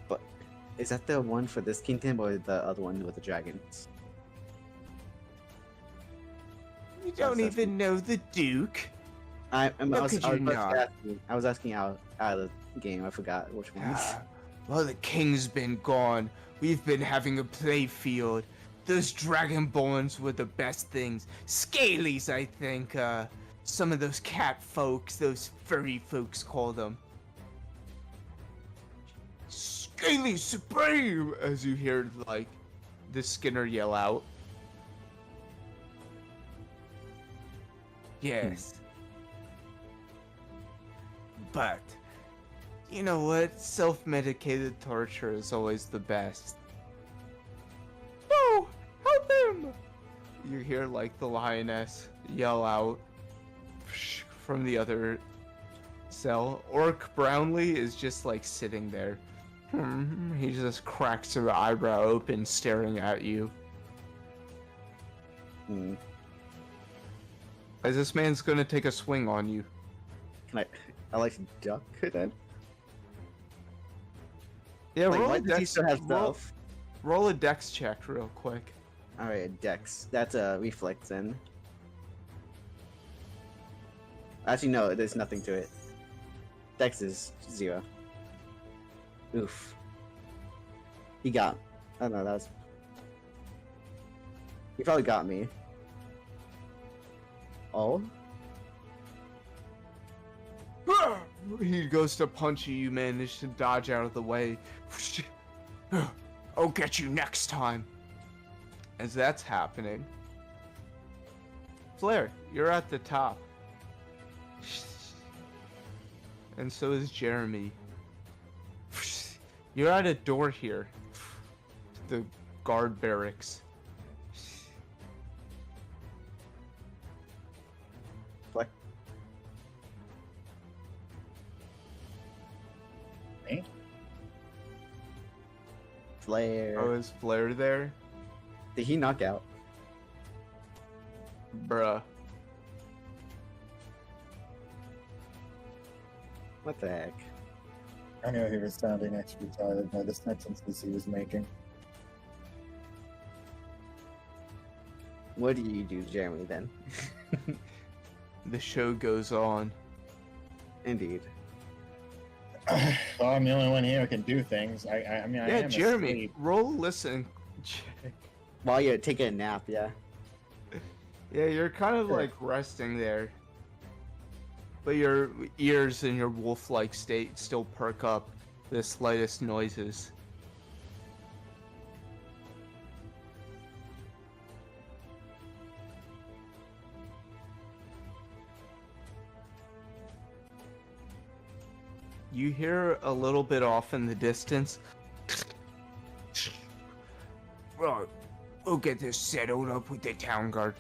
But is that the one for this kingdom or the other one with the dragons? You don't That's even know the Duke. I How could you not? was asking out of the game. I forgot which one. Ah, well, the king's been gone. We've been having a play field. Those dragonborns were the best things. Scalies, I think. Some of those cat folks, those furry folks call them. Scaly Supreme! As you hear, like, the Skinner yell out. Yes. But, You know what? Self-medicated torture is always the best. No! Help him! You hear, like, the lioness yell out from the other cell. Orc Brownlee is just like sitting there. He just cracks her eyebrow open, staring at you. Hmm. As this man's gonna take a swing on you. Can I like to duck then? Yeah, Like, roll why a does he dex. still have Roll, stuff? roll a dex check real quick. Alright, Dex. That's a reflex then. Actually, no, there's nothing to it. Dex is 0. Oof. He got. Oh no, that was. He probably got me. Oh? He goes to punch you. You manage to dodge out of the way. I'll get you next time. As that's happening, Flair, you're at the top. And so is Jeremy. You're at a door here. The guard barracks. Fleck. Me? Flare. Oh, is Flair there? Did he knock out? Bruh. What the heck? I knew he was sounding extra tired by the sentences he was making. What do you do, Jeremy, then? The show goes on. Indeed. Well, I'm the only one here who can do things. I mean, I Yeah, am Jeremy, asleep. roll listen check. While you're taking a nap, yeah. Yeah, you're kind of Sure. like resting there. But your ears in your wolf-like state still perk up the slightest noises. You hear a little bit off in the distance. Right, we'll get this settled up with the town guard.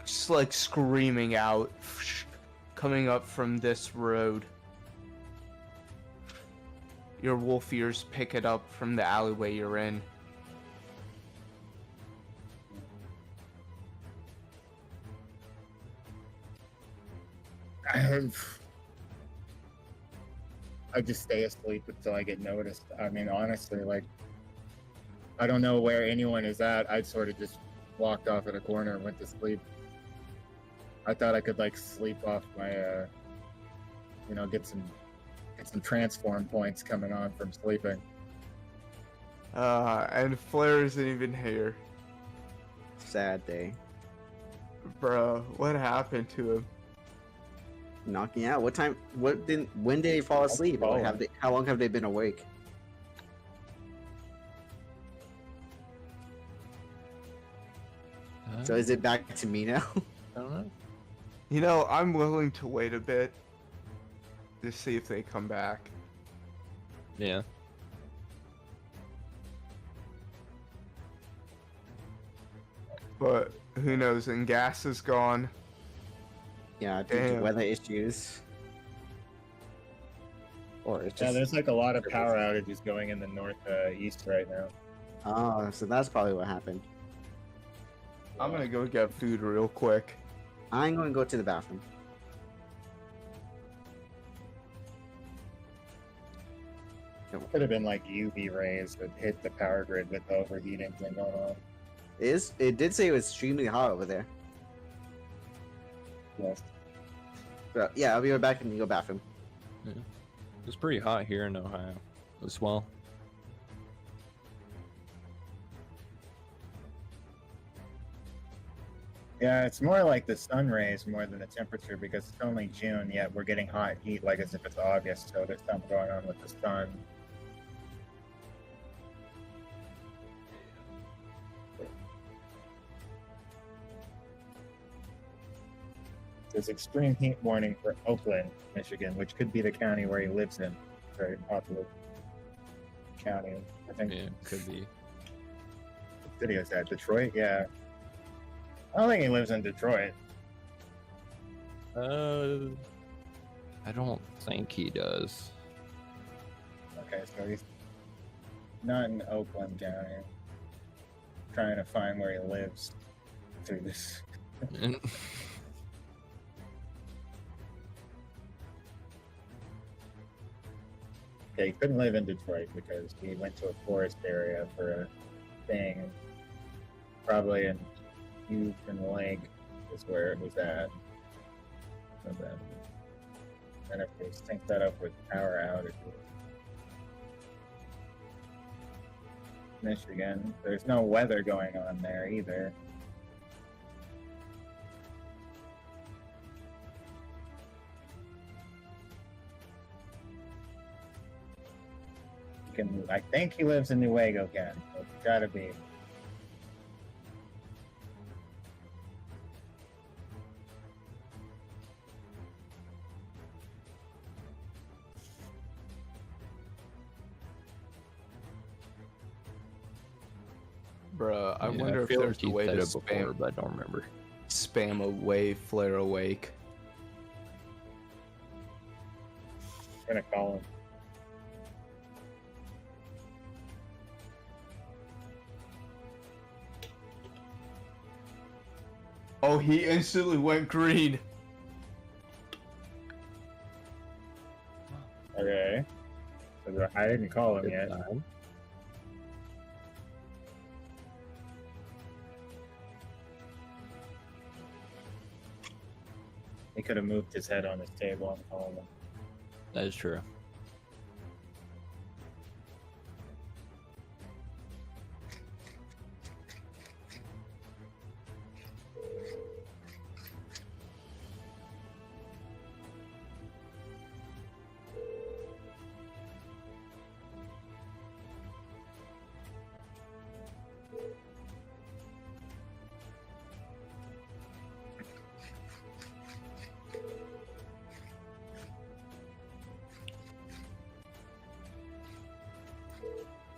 Just like screaming out, coming up from this road. Your wolf ears pick it up from the alleyway you're in. I just stay asleep until I get noticed. I mean, honestly, like, I don't know where anyone is at. I sort of just walked off in a corner and went to sleep. I thought I could like sleep off my, get some transform points coming on from sleeping. And Flair isn't even here. Sad day. Bro, what happened to him? Knocking out. What time? When did they fall asleep? Or fallen. how long have they been awake? So is it back to me now? I don't know. You know, I'm willing to wait a bit to see if they come back. Yeah. But who knows? And gas is gone. Yeah, due to Damn. weather issues. Or it's Yeah, just. there's like a lot of power outages going in the northeast right now. Oh, so that's probably what happened. I'm gonna go get food real quick. I'm going to go to the bathroom. Could have been like UV rays that hit the power grid with the overheating thing going on. It did say it was extremely hot over there. Yes. So, yeah, I'll be right back and you go bathroom. It's pretty hot here in Ohio as well. Yeah, it's more like the sun rays more than the temperature because it's only June, yet we're getting hot heat like as if it's August, so there's something going on with the sun. There's extreme heat warning for Oakland, Michigan, which could be the county where he lives in. Very popular county. I think Yeah, could be. what city is that? Detroit? Yeah. I don't think he lives in Detroit. I don't think he does. Okay, so he's not in Oakland County. Trying to find where he lives through this. Okay, he couldn't live in Detroit because he went to a forest area for a thing. Probably in Houston Lake is where it was at. So then if we sync that up with power outages. Michigan, there's no weather going on there either. I think he lives in Newaygo County. It's gotta be. Bruh, I Yeah, wonder if feel there's like a you way said to it before, spam, but I don't remember. spam away, flare awake. I'm gonna call him. Oh, he instantly went green. Okay. So I didn't call him yet. He could have moved his head on his table and called him. That is true.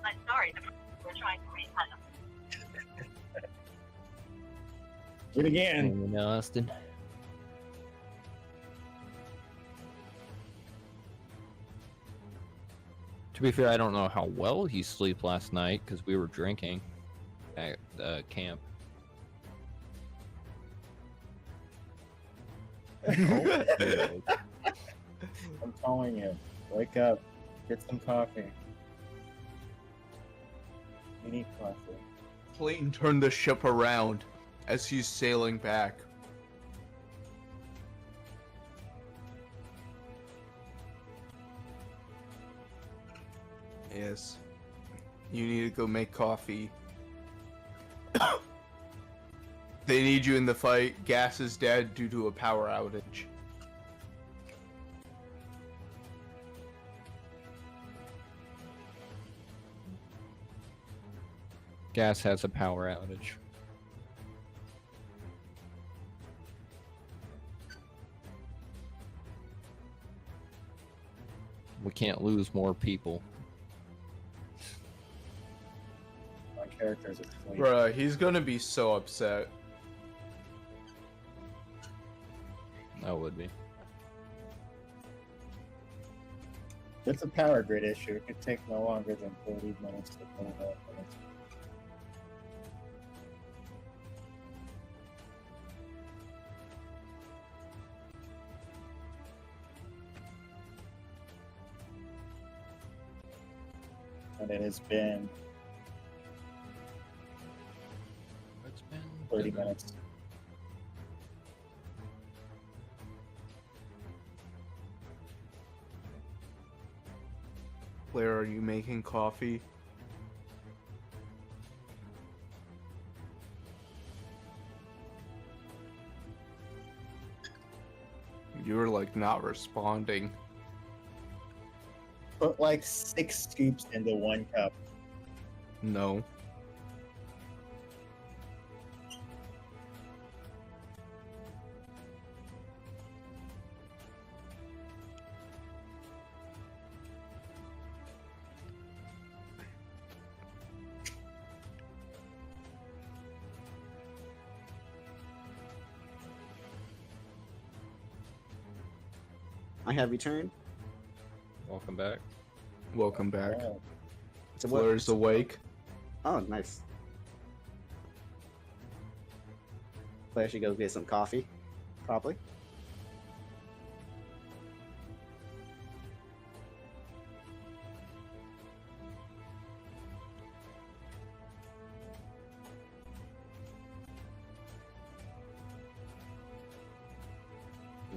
I'm sorry, we're trying to reach out. Do it again. And Austin. To be fair, I don't know how well he slept last night because we were drinking at camp. I'm calling you. Wake up. Get some coffee. You need coffee. Clayton turned the ship around as he's sailing back. Yes. You need to go make coffee. They need you in the fight. Gas is dead due to a power outage. Gas has a power outage. We can't lose more people. My character's asleep. Bruh, he's gonna be so upset. That would be. It's a power grid issue. It could take no longer than 40 minutes to pull it up. And it's and it has been It's been 30 minutes. Claire, are you making coffee? You're like not responding. Put like 6 scoops into 1 cup. No. I have returned. Welcome back. Welcome back. Oh, So what- Flair's awake. Oh, nice. Flair should go get some coffee. Probably.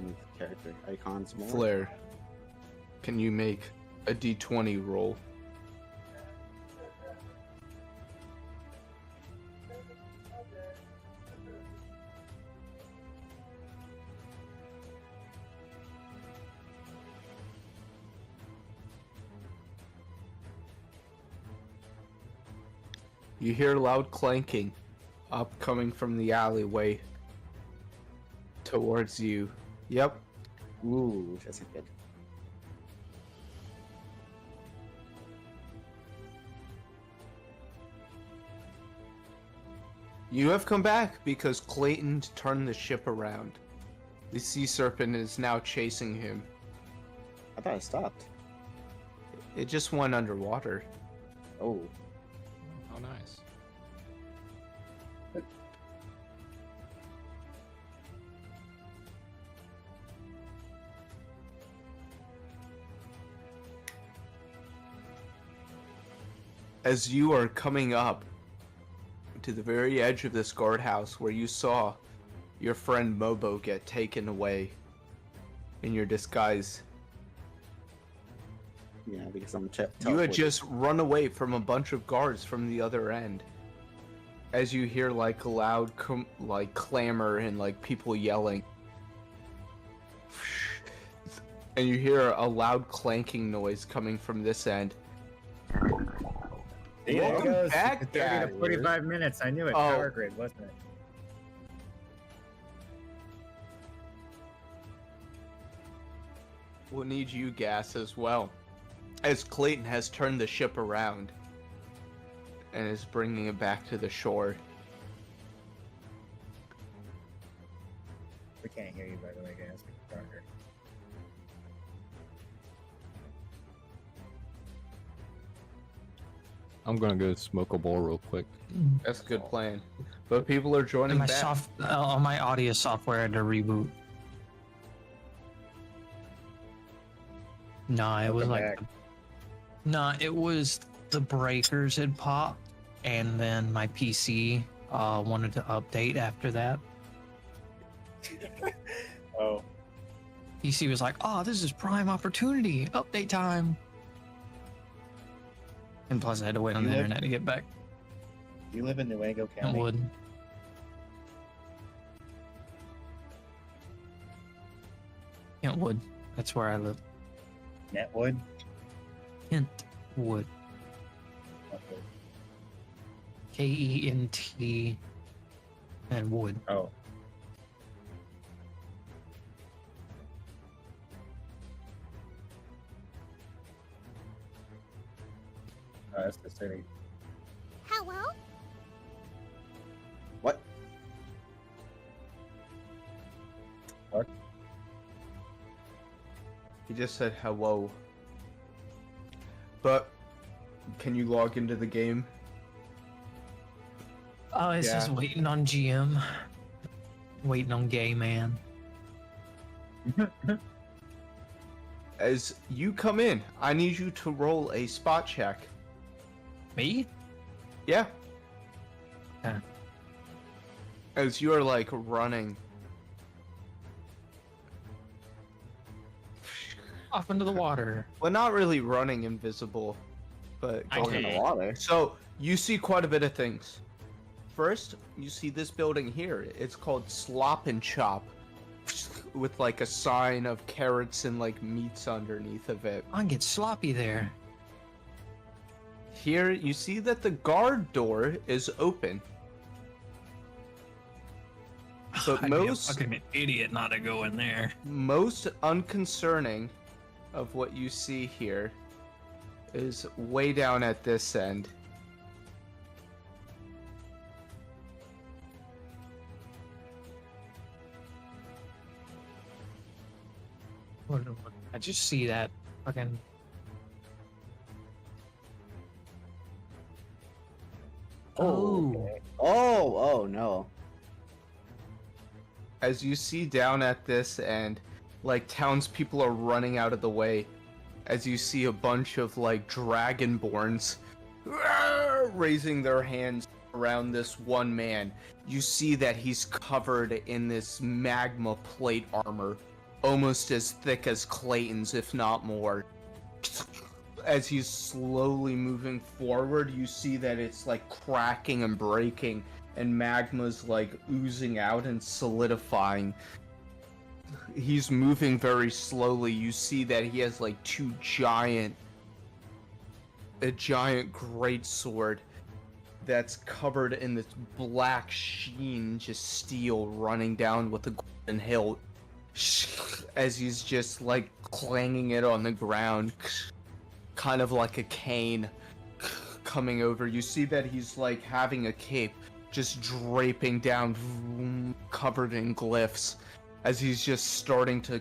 Move character icons more. Flair, can you make a d20 roll? You hear loud clanking up coming from the alleyway towards you. Yep. Ooh, that's not good. You have come back because Clayton turned the ship around. The sea serpent is now chasing him. I thought I stopped. It just went underwater. Oh, Oh, nice. As you are coming up to the very edge of this guardhouse where you saw your friend Mobo get taken away in your disguise, yeah, because I'm you had just run away from a bunch of guards from the other end. As you hear like loud like clamor and like people yelling, and you hear a loud clanking noise coming from this end. there it Welcome goes. back, 30 to guys. 45 minutes. I knew it. Oh. Power grid, wasn't it? We'll need you gas as well, as Clayton has turned the ship around and is bringing it back to the shore. We can't hear you, by the way, guys. Stronger. I'm gonna go smoke a bowl real quick. That's a good plan. But people are joining My back. my audio software had to reboot. Nah, it was Welcome like, back. nah, it was the breakers had popped, and then my PC wanted to update after that. Oh, PC was like, "Oh, this is prime opportunity, update time." And plus, I had to wait on You the live- internet to get back. you live in Nuevo It County. would. Kentwood. That's where I live. Netwood. Kentwood. Okay. Kent and Wood. Oh. Oh, that's the city. Hello? What? He just said hello. But can you log into the game? Oh, it's just Yeah. waiting on GM. Waiting on gay man. As you come in, I need you to roll a spot check. Me? Yeah. Okay. As you are like running. Off into the water. Well, not really running invisible, but I Going in the water. So you see quite a bit of things. First, you see this building here. It's called Slop and Chop, with like a sign of carrots and like meats underneath of it. I can get sloppy there. Here, you see that the guard door is open. But I'd be a most fucking idiot not to go in there. most unconcerning of what you see here is way down at this end. I just see that fucking. Oh. Oh no. As you see down at this end, like townspeople are running out of the way. As you see a bunch of like dragonborns raising their hands around this one man. You see that he's covered in this magma plate armor, almost as thick as Clayton's, if not more. As he's slowly moving forward, you see that it's like cracking and breaking, and magma's like oozing out and solidifying. He's moving very slowly. You see that he has like a giant great sword that's covered in this black sheen, just steel running down with a golden hilt, as he's just like clanging it on the ground, kind of like a cane coming over. You see that he's like having a cape just draping down, covered in glyphs, as he's just starting to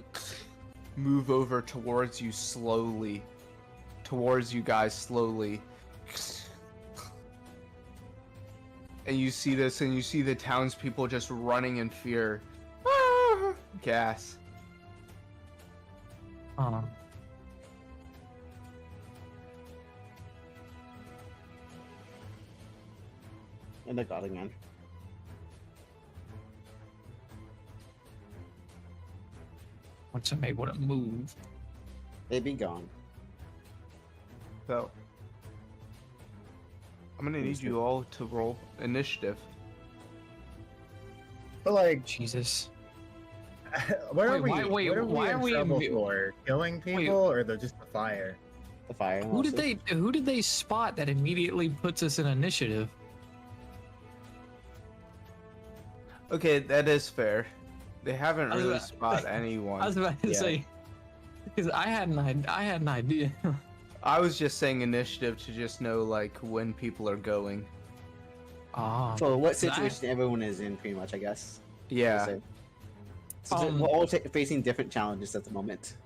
move over towards you slowly, towards you guys slowly. And you see this, and you see the townspeople just running in fear. Gas. And the god again. Once I'm able to move. They be gone. So, I'm gonna need you all to roll initiative. But like, Jesus. what are Wait, we? what are why we are in we trouble in- for? Killing people or just the fire? The fire. Who did they spot that immediately puts us in initiative? Okay, that is fair. They haven't I was really about- spot anyone. I was about to Yeah. say, because I had an idea. I was just saying initiative to just know like when people are going. Ah. So what So I- situation everyone is in, pretty much, I guess. Yeah. So we're all facing different challenges at the moment.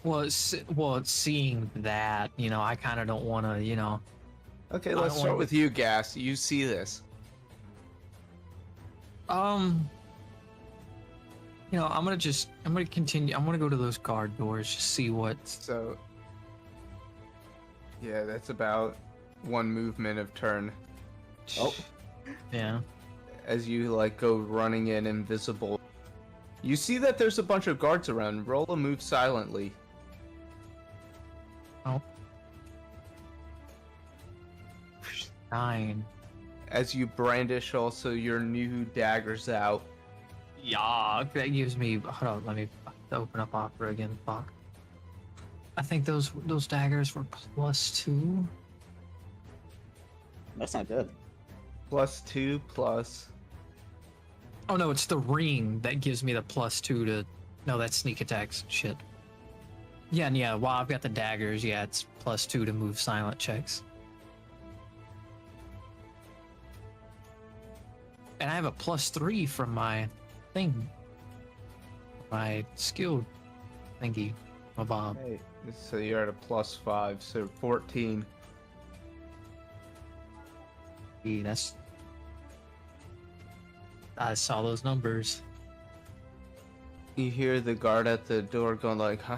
Well, seeing that, I kind of don't want to, Okay, I let's don't start wanna- with you, Gas. You see this. I'm gonna continue. I'm gonna go to those guard doors, just see what's. So, yeah, that's about one movement of turn. Oh. Yeah. As you like go running in invisible, you see that there's a bunch of guards around. Roll a move silently. Oh. 9. As you brandish also your new daggers out. Yeah, that gives me. Hold on, let me open up Opera again. Fuck. I think those daggers were +2. That's not good. +2 plus. Oh no, it's the ring that gives me the +2 to. No, that's sneak attacks. Shit. Yeah, and yeah. While I've got the daggers, yeah, it's +2 to move silent checks. And I have a +3 from my thing. My skill thingy. My Bob. Hey, so you're at a +5, so 14. That's. I saw those numbers. You hear the guard at the door going like, huh?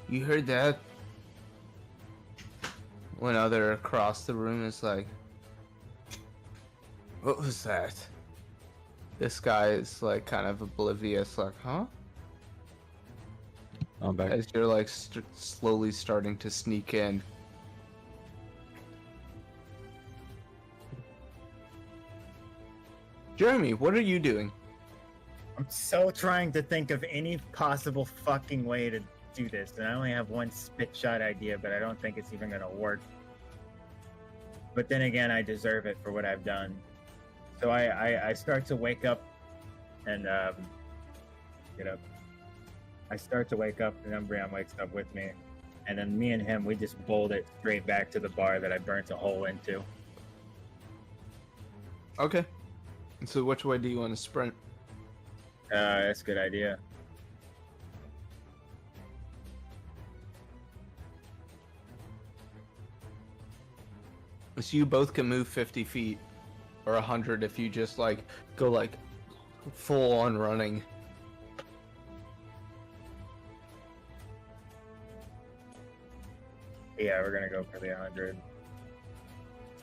You heard that? One other across the room is like, what was that? This guy is like kind of oblivious, like, huh? I'm back. As you're like slowly starting to sneak in. Jeremy, what are you doing? I'm so trying to think of any possible fucking way to do this, and I only have one spit shot idea, but I don't think it's even gonna work. But then again, I deserve it for what I've done. So I start to wake up and get up. I start to wake up, and Umbreon wakes up with me, and then me and him, we just bowled it straight back to the bar that I burnt a hole into. Okay. So which way do you want to sprint? That's a good idea. So you both can move 50 feet, or 100 if you just like go like full on running. Yeah, we're gonna go for the 100.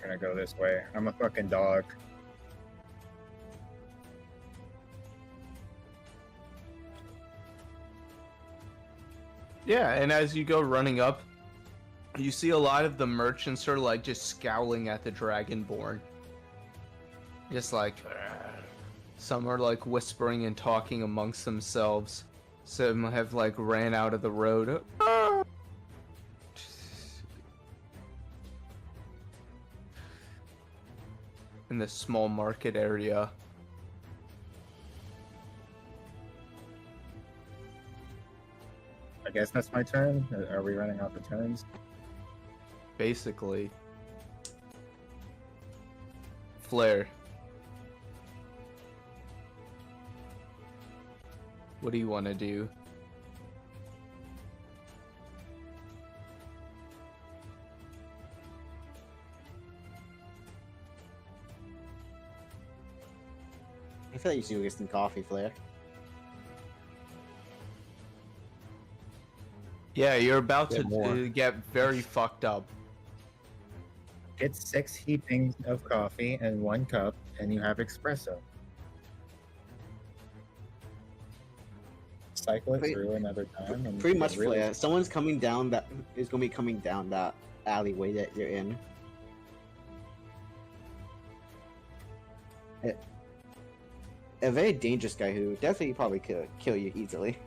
Gonna go this way. I'm a fucking dog. Yeah, and as you go running up, you see a lot of the merchants are like just scowling at the Dragonborn. Just like, some are like whispering and talking amongst themselves. Some have like ran out of the road. In the small market area. I guess that's my turn. Are we running out of turns? Basically. Flare. What do you want to do? I feel like you should get some coffee, Flair. Yeah, you're about Get more. to get very fucked up. Get 6 heapings of coffee and 1 cup, and you have espresso. Cycle it Pretty- through another time. And Pretty get much, really- Flair. Someone's coming down that is gonna be coming down that alleyway that you're in. A very dangerous guy who definitely probably could kill you easily.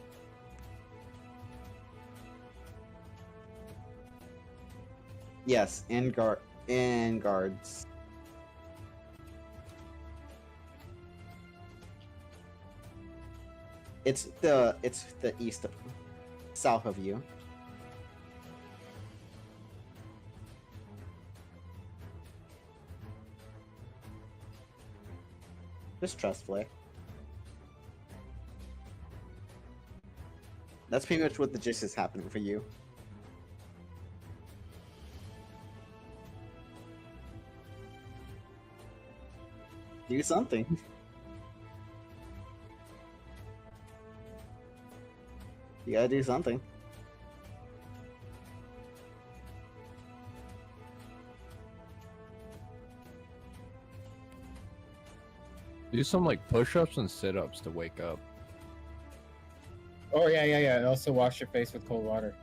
Yes, and guards. It's the east of, south of you. Just trust Flare. That's pretty much what the gist is happening for you. Do something. You gotta do something. Do some like push-ups and sit-ups to wake up. Oh, yeah. And also wash your face with cold water.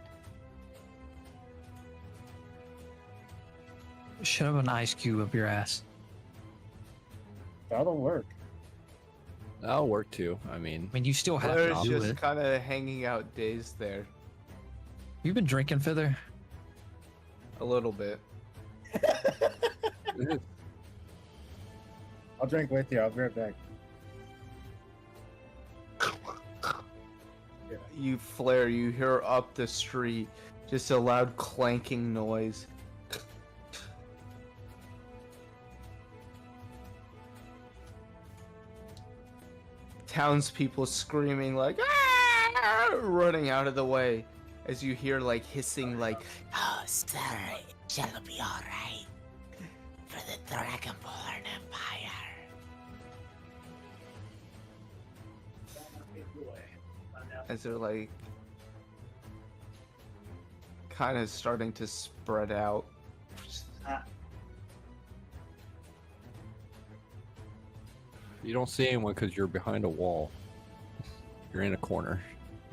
Shove an ice cube up your ass. That'll work. That'll work too. I mean, I mean, you still have Flare's to do just it. kind of hanging out dazed there. You've been drinking, Feather? A little bit. I'll drink with you. I'll be right back. You flare, you hear up the street just a loud clanking noise. Townspeople screaming like, "Ah!" running out of the way as you hear like hissing like, Oh, sir, it shall be alright for the Dragonborn Empire. as they're like kind of starting to spread out. you don't see anyone because you're behind a wall. You're in a corner.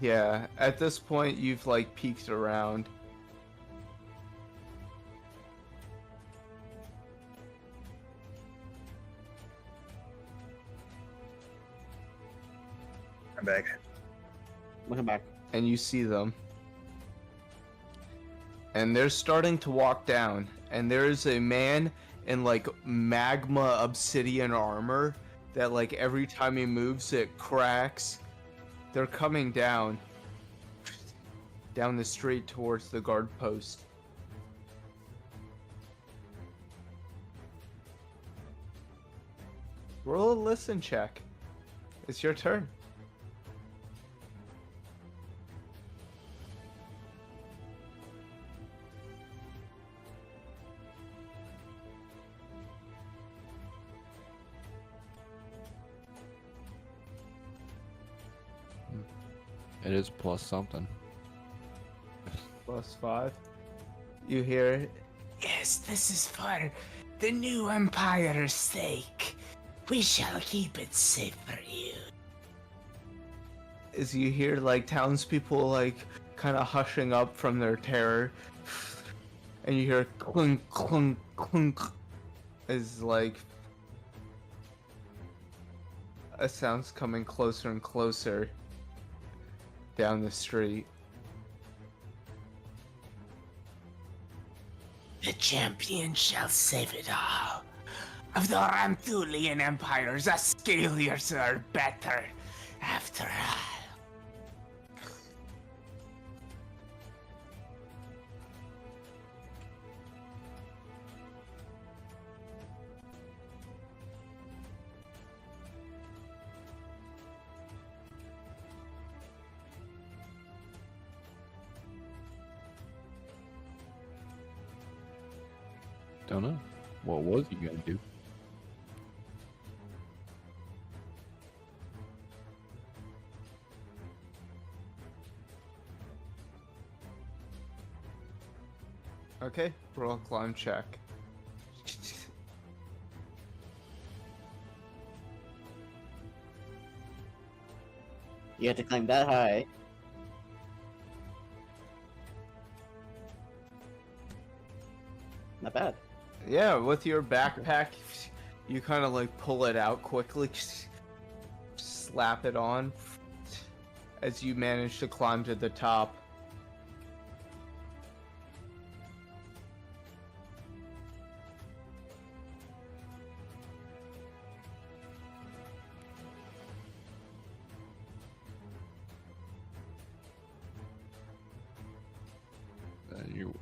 Yeah, at this point you've like peeked around. I'm back. Looking back. And you see them. And they're starting to walk down. And there's a man in like magma obsidian armor that like every time he moves it cracks. They're coming down the street towards the guard post. Roll a listen check. It's your turn. It is plus something. +5. You hear, Yes, this is for the new Empire's sake. We shall keep it safe for you. as you hear like townspeople like kind of hushing up from their terror, and you hear clunk clunk clunk as like a sound's coming closer and closer down the street. The champion shall save it all. Of the Ramthulian Empires, the Scaliers are better, after all. Don't know. What was he gonna do? Okay, roll a climb check. You have to climb that high. Not bad. Yeah, with your backpack, you kind of like pull it out quickly, slap it on, as you manage to climb to the top.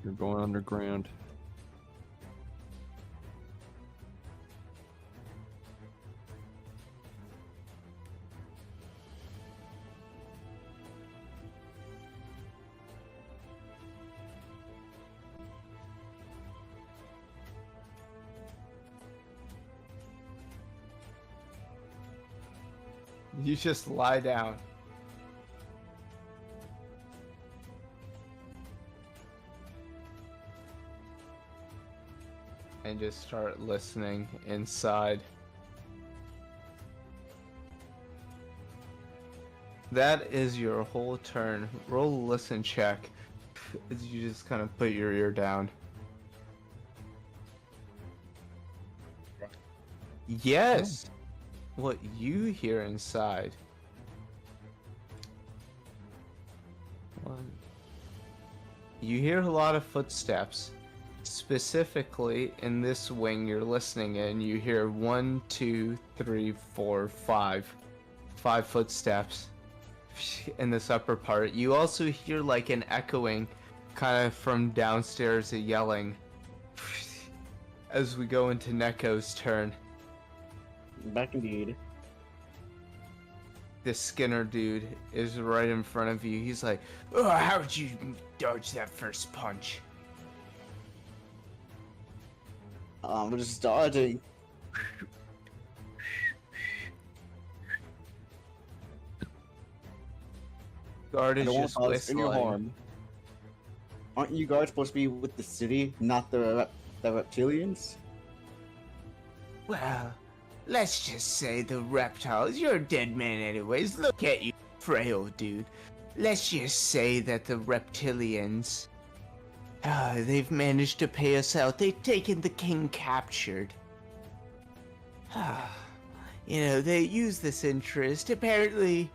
You're going underground. You just lie down. And just start listening inside. That is your whole turn. Roll a listen check as you just kind of put your ear down. Yes! What you hear inside. You hear a lot of footsteps. Specifically, in this wing you're listening in, you hear 1, 2, 3, 4, 5. 5 footsteps in this upper part. You also hear like an echoing kind of from downstairs, a yelling. As we go into Neko's turn. Back indeed. This Skinner dude is right in front of you. He's like, "Oh, how'd you dodge that first punch?" I'm just dodging. Guard I is don't want just to cause any whistling. harm. Aren't you guards supposed to be with the city, not the reptilians? Well, let's just say the reptiles. You're a dead man anyways. Look at you, frail dude. Let's just say that the reptilians, they've managed to pay us out. They've taken the king captured. You know, they used this interest. Apparently,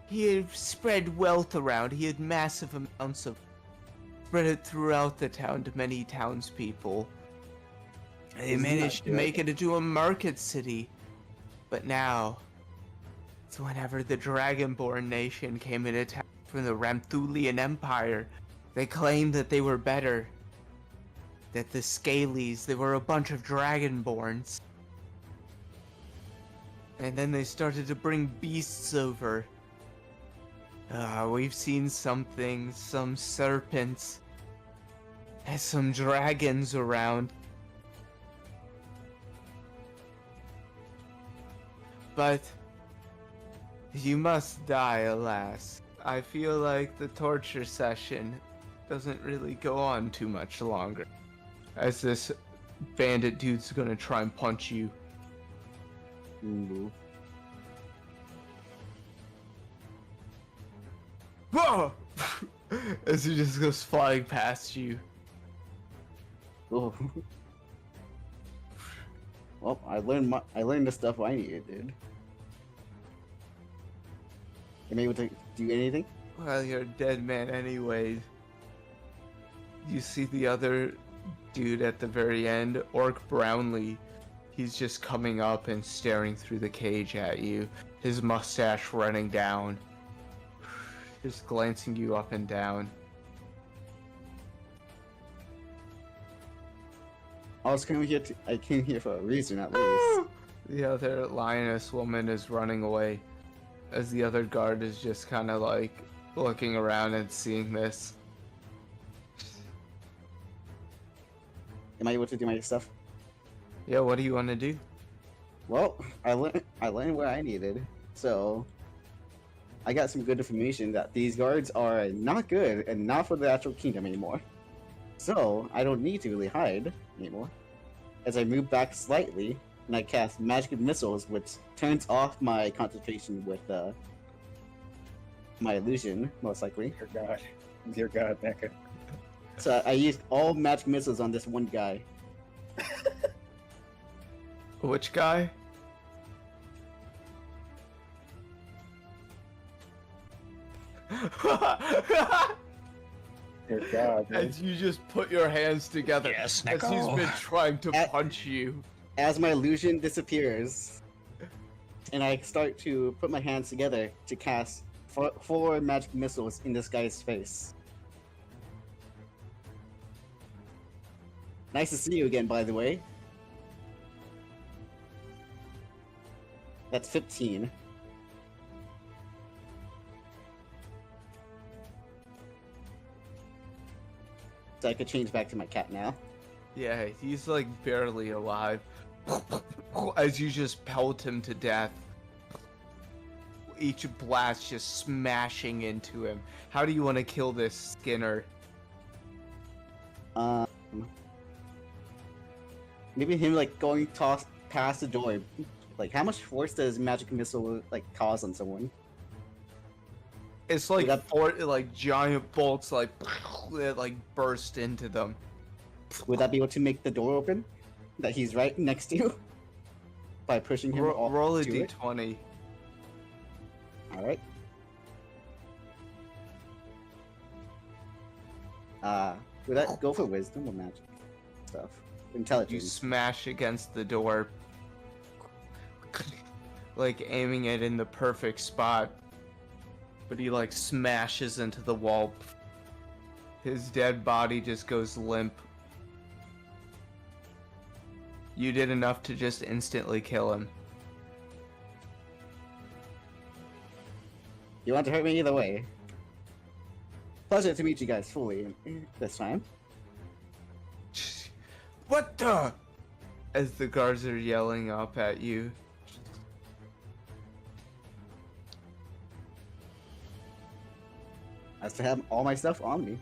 he had spread wealth around. He had massive amounts of spread it throughout the town to many townspeople. They Isn't that managed to good? make it into a market city. But now, it's whenever the Dragonborn nation came into town from the Ramthulian Empire, they claimed that they were better. That the Scalies, they were a bunch of Dragonborns. And then they started to bring beasts over. We've seen some things, some serpents, and some dragons around. But you must die, alas. I feel like the torture session doesn't really go on too much longer. As this bandit dude's gonna try and punch you. Ooh. Whoa! As he just goes flying past you. Oh. Well, I learned the stuff I needed, dude. Am I able to do anything? Well, you're a dead man anyway. You see the other dude at the very end, Orc Brownlee. He's just coming up and staring through the cage at you, his mustache running down, just glancing you up and down. I came here for a reason, at least. The other lioness woman is running away, as the other guard is just kind of like looking around and seeing this. Am I able to do my stuff? Yeah, what do you want to do? Well, I learned what I needed, so I got some good information that these guards are not good and not for the actual kingdom anymore. So I don't need to really hide anymore. As I move back slightly, and I cast magic missiles, which turns off my concentration with my illusion, most likely. Dear God, Mecha. So I used all magic missiles on this one guy. Which guy? Dear God, man. As you just put your hands together, Yes, as he's Nico. been trying to At- punch you. As my illusion disappears, and I start to put my hands together to cast four magic missiles in this guy's face. Nice to see you again, by the way. That's 15. So I could change back to my cat now. Yeah, he's like barely alive. As you just pelt him to death. Each blast just smashing into him. How do you want to kill this Skinner? Maybe him like going past the door. Like, how much force does magic missile like cause on someone? It's like That- four like giant bolts like that like burst into them. Would that be able to make the door open? That he's right next to you? By pushing him off Roll a to it? d20. Alright. Would that go for wisdom or magic stuff? You Intelligence. smash against the door, like aiming it in the perfect spot, but he like smashes into the wall. His dead body just goes limp. You did enough to just instantly kill him. You want to hurt me either way. Pleasure to meet you guys fully this time. What the? As the guards are yelling up at you. I still have all my stuff on me.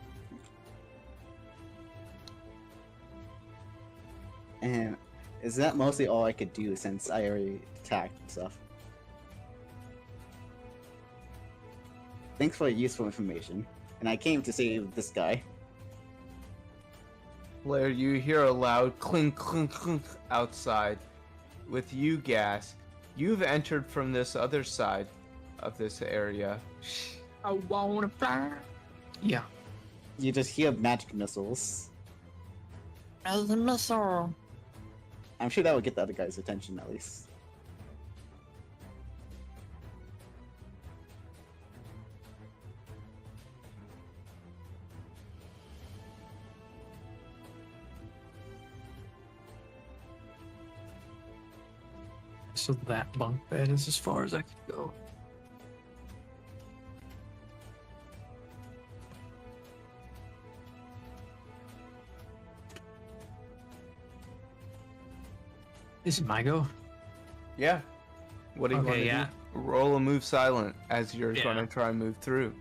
And is that mostly all I could do since I already attacked and stuff? Thanks for the useful information. And I came to save this guy. Blair, you hear a loud clink, clink, clink outside. With you, Gas, you've entered from this other side of this area. I wanna fly. Yeah. You just hear magic missiles. As a missile. I'm sure that would get the other guy's attention at least. So that bunk bed is as far as I could go. Is it my go? Yeah. What do you want Okay, to yeah. do? Roll a move silent as you're Yeah. going to try and move through.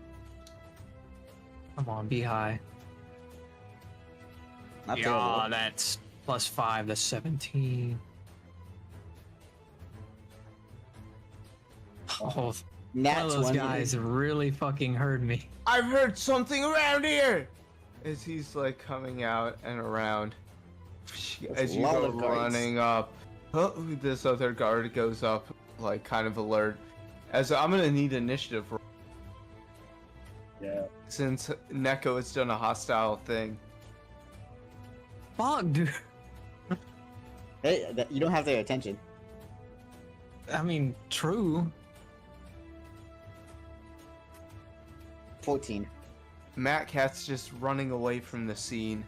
Come on, be high. Not Yeah, terrible. that's +5. That's 17. Oh, Nat one of those 20. guys really fucking heard me. I've heard something around here. As he's like coming out and around, as a you lot go of guards. running up, this other guard goes up, like kind of alert. As I'm gonna need initiative Yeah. since Neko has done a hostile thing. Fuck, dude. Hey, you don't have their attention. I mean, true. 14. Matt Cat's just running away from the scene.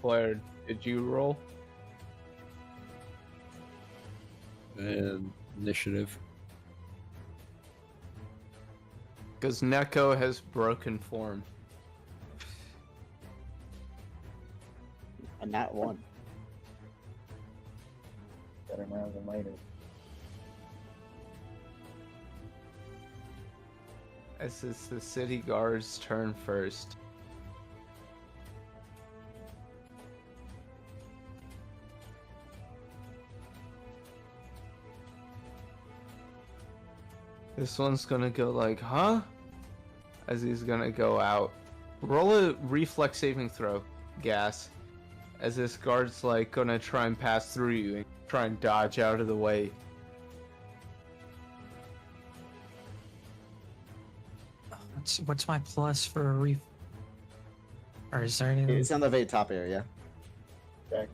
Blair, did you roll? And initiative. Because Neko has broken form. A nat 1. Better now than later. As it's the city guard's turn first. This one's gonna go like, huh? As he's gonna go out. Roll a reflex saving throw, Gas. As this guard's like gonna try and pass through you and try and dodge out of the way. What's my plus for a reef? Or is there anything? It's on the very top area. Dex.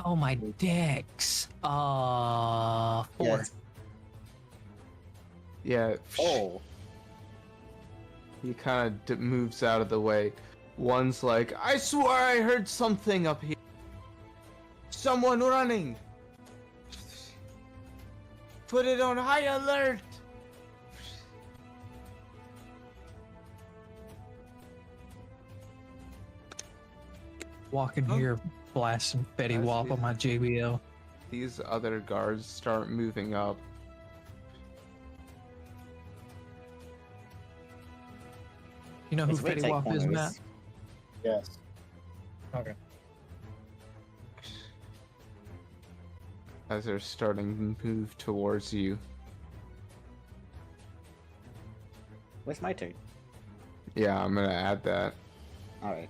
Oh, my dex. 4. Yes. Yeah. Oh. He kind of moves out of the way. One's like, I swear I heard something up here. Someone running. Put it on high alert. Walking here, blasting Betty That's Wap it. on my JBL. These other guards start moving up. You know who It's way Betty tight Wap is, corners. Matt? Yes. Okay. As they're starting to move towards you. What's my turn? Yeah, I'm gonna add that. Alright.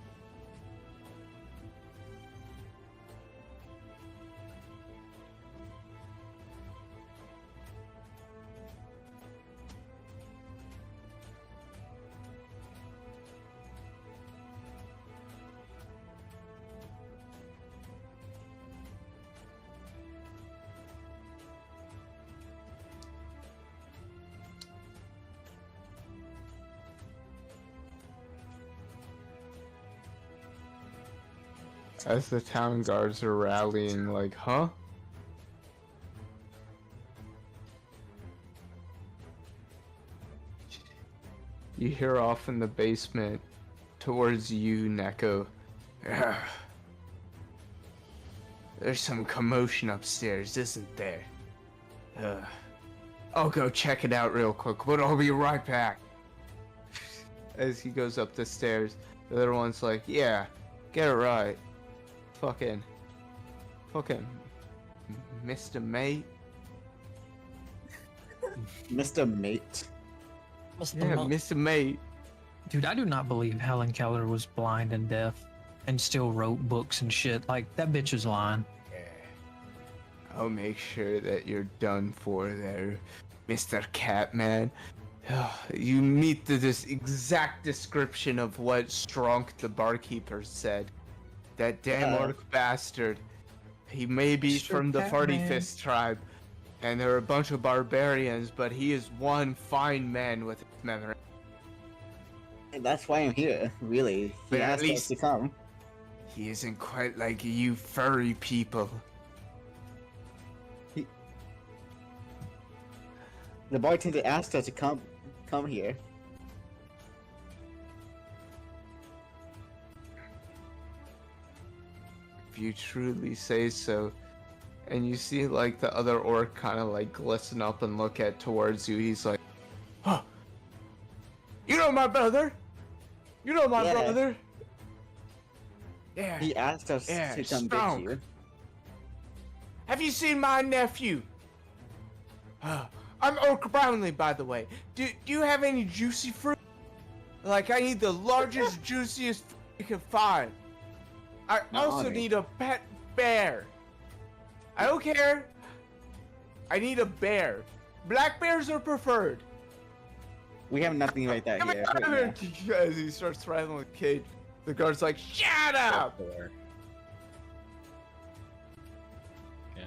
As the town guards are rallying, like, huh? You hear off in the basement towards you, Neko. "Ugh. There's some commotion upstairs, isn't there? I'll go check it out real quick, but I'll be right back." As he goes up the stairs, the other one's like, "Yeah, get it right. Fucking Mr. Mate." Mr. Mate. Yeah, Mr. Mate. Dude, I do not believe Helen Keller was blind and deaf and still wrote books and shit. Like, that bitch is lying. Yeah. I'll make sure that you're done for there, Mr. Catman. You meet this exact description of what Strunk the barkeeper said. That damn orc bastard. He may be Mr. from the Farty Catman. Fist tribe, and they're a bunch of barbarians, but he is one fine man with his memory. And that's why I'm here, really. He But at asked us least- to come. He isn't quite like you furry people. The bartender asked us to come here. If you truly say so. And you see like the other orc kind of like glisten up and look at towards you. He's like, "Huh, you know my brother? You know my Yeah. brother?" Yeah. He asked us Yeah, to come strong. get you. Have you seen my nephew? I'm Orc Brownlee, by the way. Do you have any juicy fruit? Like, I need the largest, juiciest fruit you can find. I Not also honored. need a pet bear. I don't care. I need a bear. Black bears are preferred. We have nothing like that Come here. here, right come now. here. As he starts rattling the cage, the guard's like, "Shut up!" Yeah.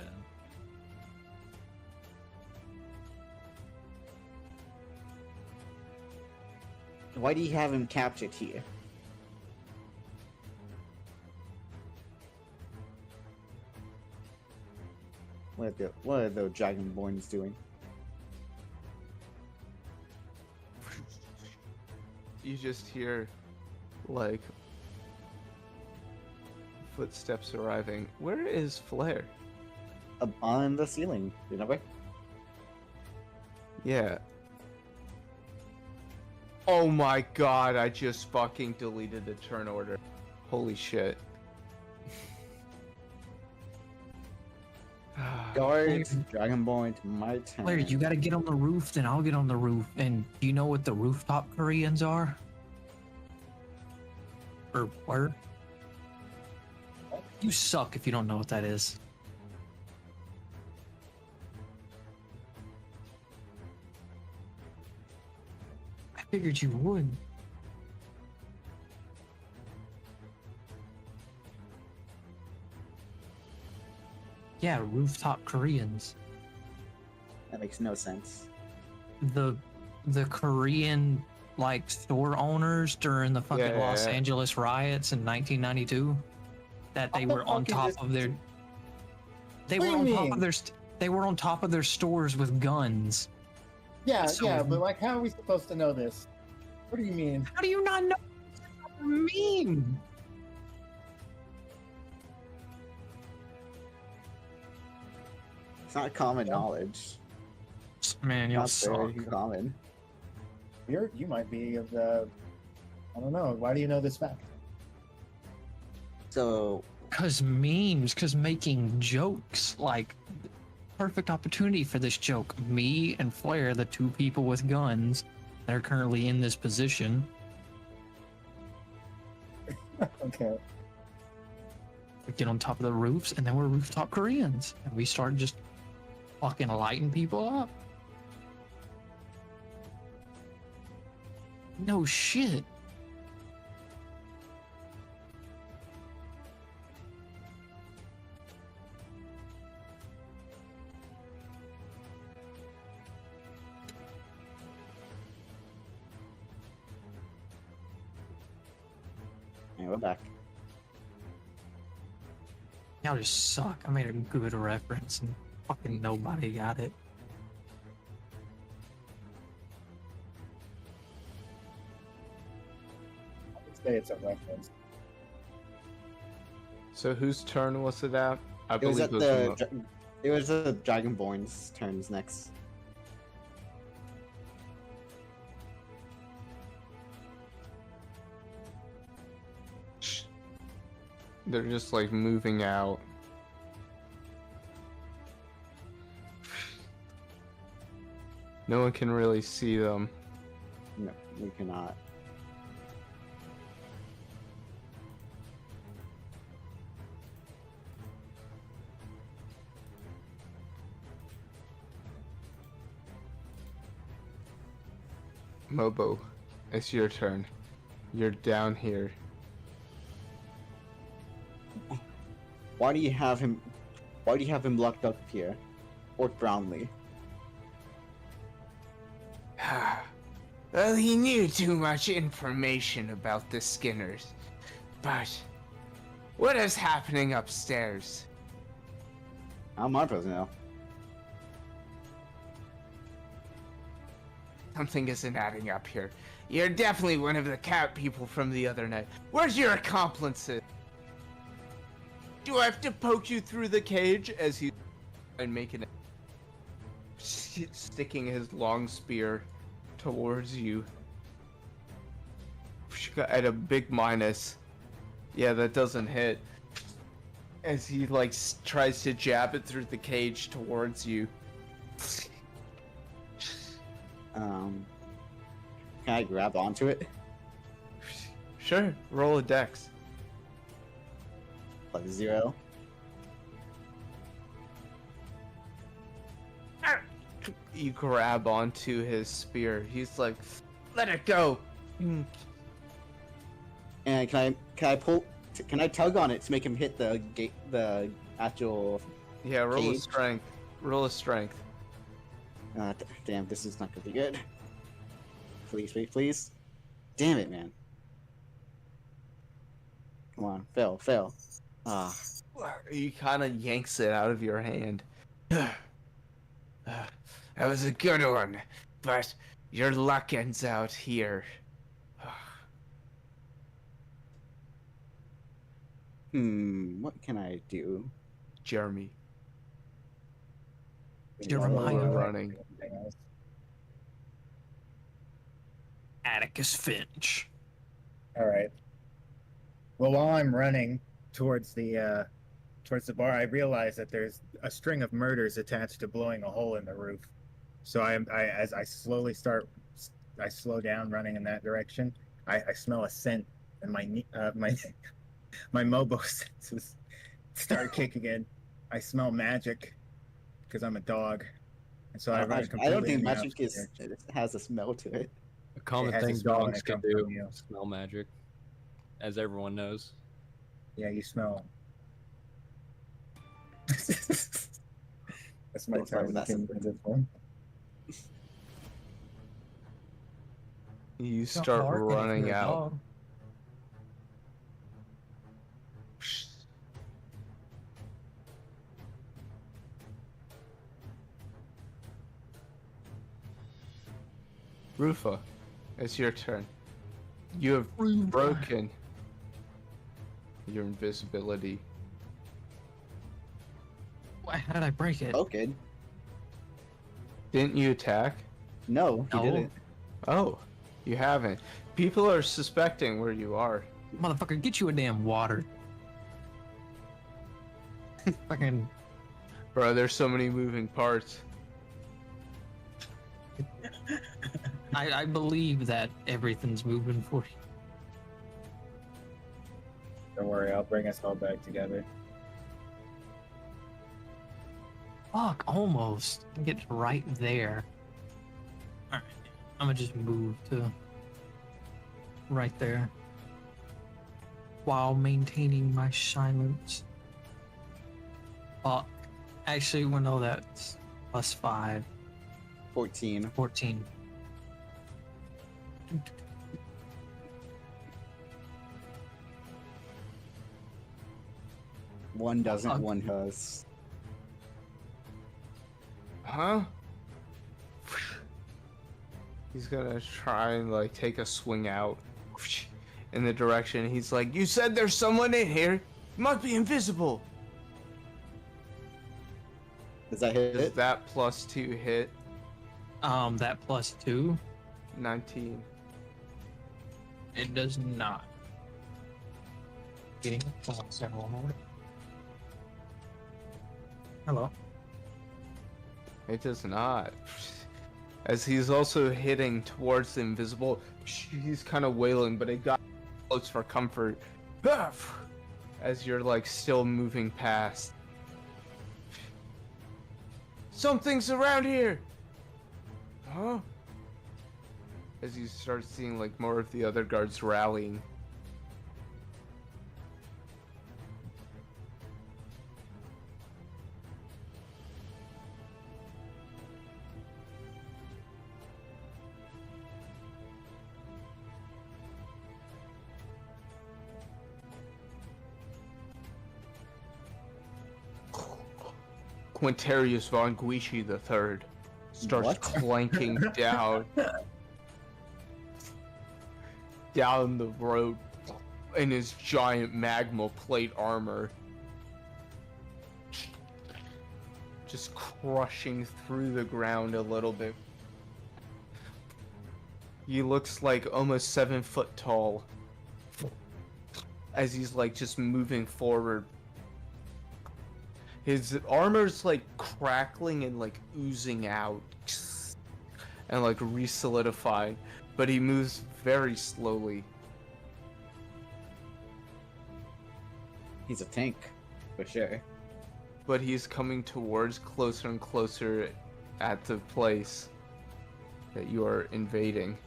Why do you have him captured here? What are the Dragonborns doing? You just hear, like, footsteps arriving. Where is Flair? Up on the ceiling, remember? Yeah. Oh my god, I just fucking deleted the turn order. Holy shit. Guards, Dragonborn, my turn. Blair, you gotta get on the roof, then I'll get on the roof. And do you know what the rooftop Koreans are? Or where? You suck if you don't know what that is. I figured you would. Yeah, rooftop Koreans. That makes no sense. The Korean like store owners during the fucking Yeah, Los yeah. Angeles riots in 1992 that they What the were on fuck is top this? of their they What were do on you top mean? of their they were on top of their stores with guns. Yeah, So- yeah, but like, how are we supposed to know this? What do you mean? How do you not know what I mean? It's not common knowledge. Man, y'all Not suck. very common. You might be of the. I don't know. Why do you know this fact? So, Cause memes, cause making jokes, like perfect opportunity for this joke. Me and Flair, the two people with guns that are currently in this position. Okay. We get on top of the roofs, and then we're rooftop Koreans, and we start just fucking lighting people up. No shit. and we're back. Y'all just suck. I made a good reference, and fucking nobody got it. say it's a reference. So whose turn was it at? I It was believe at it was the. Mo- It was the Dragonborn's turns next. They're just like moving out. No one can really see them. No, we cannot. Mobo, it's your turn. You're down here. Why do you have him? Why do you have him locked up here, Fort Brownlee? Well, he knew too much information about the Skinners. But what is happening upstairs? How am I supposed to know? Something isn't adding up here. You're definitely one of the cat people from the other night. Where's your accomplices? Do I have to poke you through the cage as he and making it sticking his long spear towards you? At a big minus. Yeah, that doesn't hit. As he like tries to jab it through the cage towards you. Can I grab onto it? Sure, roll a dex. Like 0. You grab onto his spear. He's like, let it go. And can I pull? Can I tug on it to make him hit the gate? The actual. Yeah, roll a Cage. strength. Roll a strength. Damn, this is not gonna be good. Please, please, please. Damn it, man. Come on, fail. Ah, He kind of yanks it out of your hand. That was a good one, but your luck ends out here. what can I do? Jeremy. Jeremiah. Running. Atticus Finch. All right. Well, while I'm running towards the bar, I realize that there's a string of murders attached to blowing a hole in the roof. So as I slowly I slow down running in that direction. I smell a scent, and my Mobo senses start kicking in. I smell magic because I'm a dog, and so I run completely. I don't think in the magic opposite has a smell to it. A common has a thing smell when dogs it can comes do. from you. Smell magic, as everyone knows. Yeah, you smell. That's my Oh, sorry, turn. that's Can- something. is it fun? You start running out. Rufa, it's your turn. You have broken your invisibility. Why, how did I break it? Okay. Didn't you attack? No, he No. didn't. Oh, you haven't. People are suspecting where you are. Motherfucker, get you a damn water. Fucking. Bro, there's so many moving parts. I believe that everything's moving for you. Don't worry, I'll bring us all back together. Fuck, almost. Get right there. Alright, I'm gonna just move to right there while maintaining my silence. Fuck. Actually, well, no, that's +5, 14. 14. One doesn't, Fuck. one does. Huh? He's gonna try and like take a swing out. in the direction. He's like, "You said there's someone in here. Must be invisible." Does that hit Is it? that +2 hit? That +2, 19. it does not. Getting several more. Hello. It does not. As he's also hitting towards the invisible, he's kind of wailing, but it got close for comfort. As you're like still moving past. Something's around here! Huh? As you start seeing like more of the other guards rallying. Quintarius von Guici III starts What? clanking down the road in his giant magma plate armor, just crushing through the ground a little bit. He looks like almost 7 foot tall as he's like just moving forward. His armor's like crackling and like oozing out and like re-solidifying, but he moves very slowly. He's a tank, for sure. But he's coming towards closer and closer at the place that you are invading.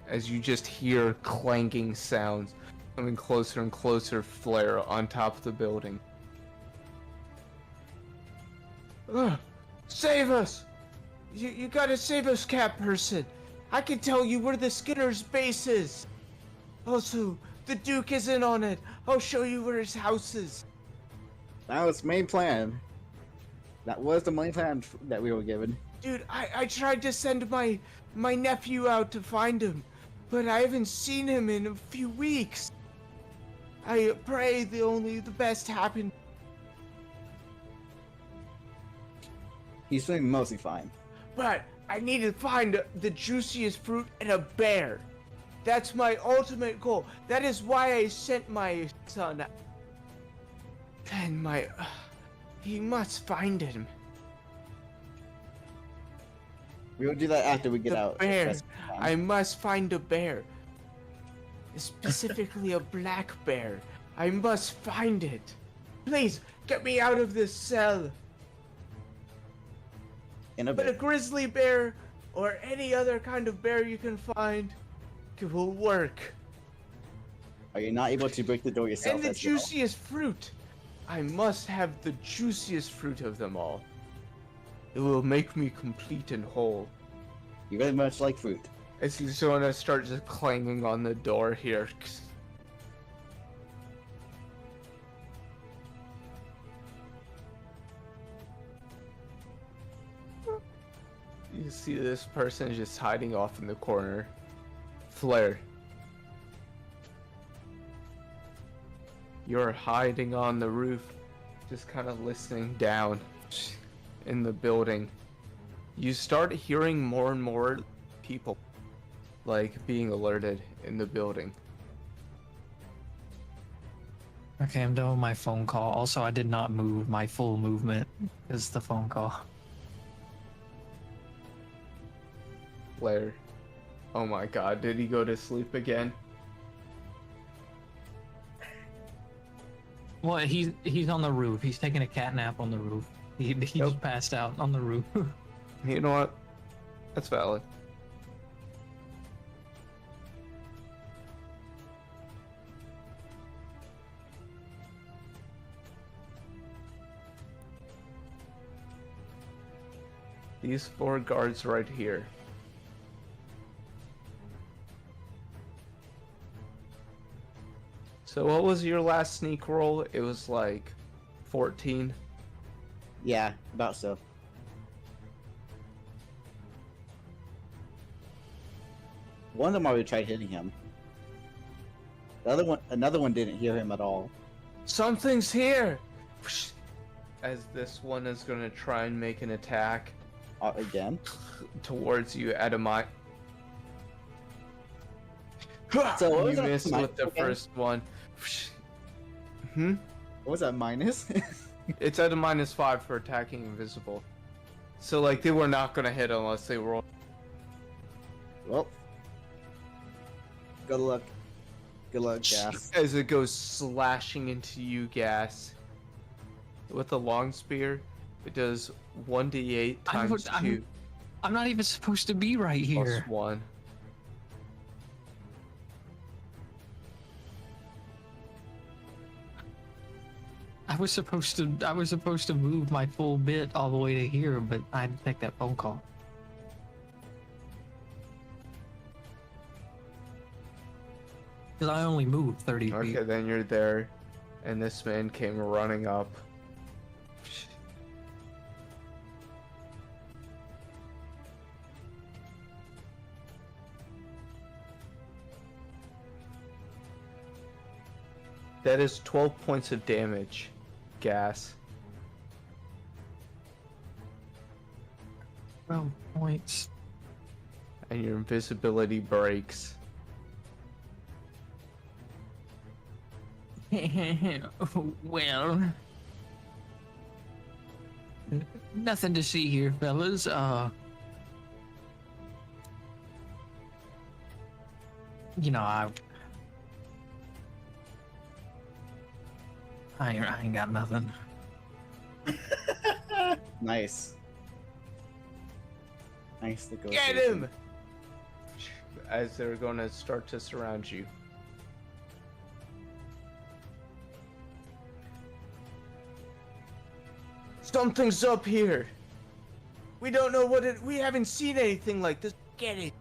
As you just hear clanking sounds coming closer and closer, flare on top of the building. Ugh, save us! You gotta save us, cat person! I can tell you where the Skinner's base is! Also, the Duke is in on it! I'll show you where his house is! That was main plan. That was the main plan that we were given. Dude, I tried to send my nephew out to find him, but I haven't seen him in a few weeks. I pray the best happen. He's doing mostly fine. But I need to find the juiciest fruit and a bear. That's my ultimate goal. That is why I sent my son. And he must find him. We will do that after we get The out. bear. That's I must find a bear. Specifically a black bear. I must find it. Please, get me out of this cell. in a But a bit. grizzly bear or any other kind of bear you can find will work. Are you not able to break the door yourself? And the as well? juiciest fruit. I must have the juiciest fruit of them all. It will make me complete and whole. You very much like fruit. As he's gonna start just clanging on the door here. You see this person just hiding off in the corner. Flare. You're hiding on the roof, just kind of listening down in the building. You start hearing more and more people, like, being alerted in the building. Okay, I'm done with my phone call. Also, I did not move my full movement because the phone call. Flare. Oh my god, did he go to sleep again? Well, he's on the roof. He's taking a cat nap on the roof. He just passed out on the roof. You know what? That's valid. These 4 guards right here. So what was your last sneak roll? It was like 14. Yeah, about so. One of them already tried hitting him. Another one didn't hear him at all. Something's here! As this one is gonna try and make an attack Again. towards you, Adamite. So what You was that missed minus with the again? first one. Hmm? What was that minus? It's at a -5 for attacking invisible. So like they were not gonna hit unless they roll. Well, good luck. Good luck, Gas. As it goes slashing into you, Gas. With a long spear, it does 1d8 times 2 I'm not even supposed to be right plus here. 1. I was supposed to move my full bit all the way to here, but I had to take that phone call. Because I only moved 30 feet. Okay, then you're there, and this man came running up. That is 12 points of damage, Gas. 12 points. And your invisibility breaks. Well, nothing to see here, fellas. You know, I ain't got nothing. Nice. Nice to go. Get him! As they're gonna start to surround you. Something's up here. We don't know what it. We haven't seen anything like this. Get it?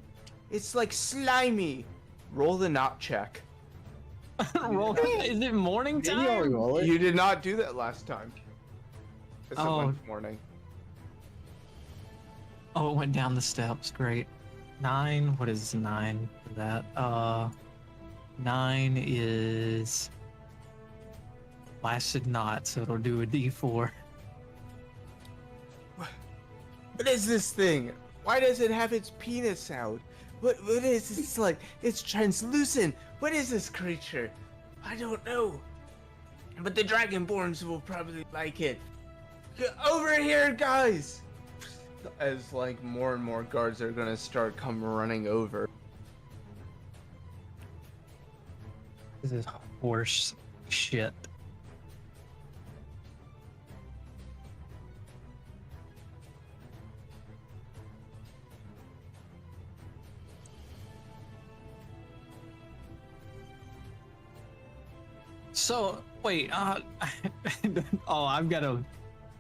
It's like slimy. Roll the knot check. Is it morning Didn't you already time? roll it? You did not do that last time. It's Oh. a Wednesday morning. Oh, it went down the steps. Great. 9. What is 9 for that? 9 is lasted knot, so it'll do a D4. What is this thing? Why does it have its penis out? What is this? It's like it's translucent. What is this creature? I don't know. But the Dragonborns will probably like it. Get over here, guys! As like more and more guards are gonna start come running over. This is horse shit. So, wait, oh, I've got a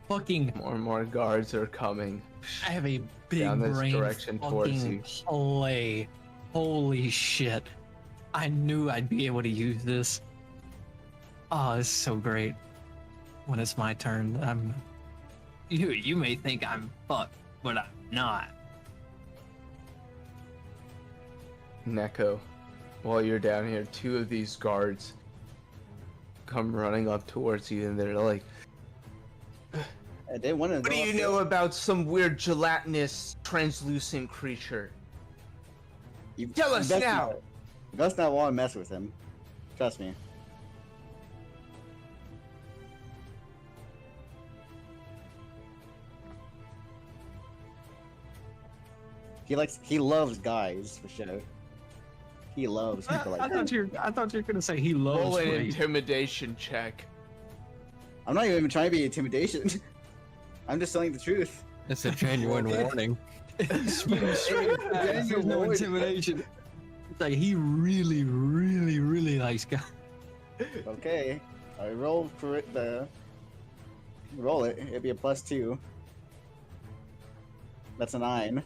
fucking, More and more guards are coming. I have a big Down this brain direction towards fucking you. play. Holy shit. I knew I'd be able to use this. Oh, this is so great. When it's my turn, you may think I'm fucked, but I'm not. Neko, while you're down here, 2 of these guards come running up towards you, and they're like, I did one of "What do you know about some weird gelatinous, translucent creature?" Tell us now. You best not want to mess with him. Trust me. He loves guys for sure. He loves people like I that. thought you were gonna say he loves Roll an rape. intimidation check. I'm not even trying to be intimidation. I'm just telling the truth. It's a genuine warning. There's no intimidation. It's like he really, really, really likes guys. Okay. I roll for it. Roll it. It'd be a +2. That's a 9.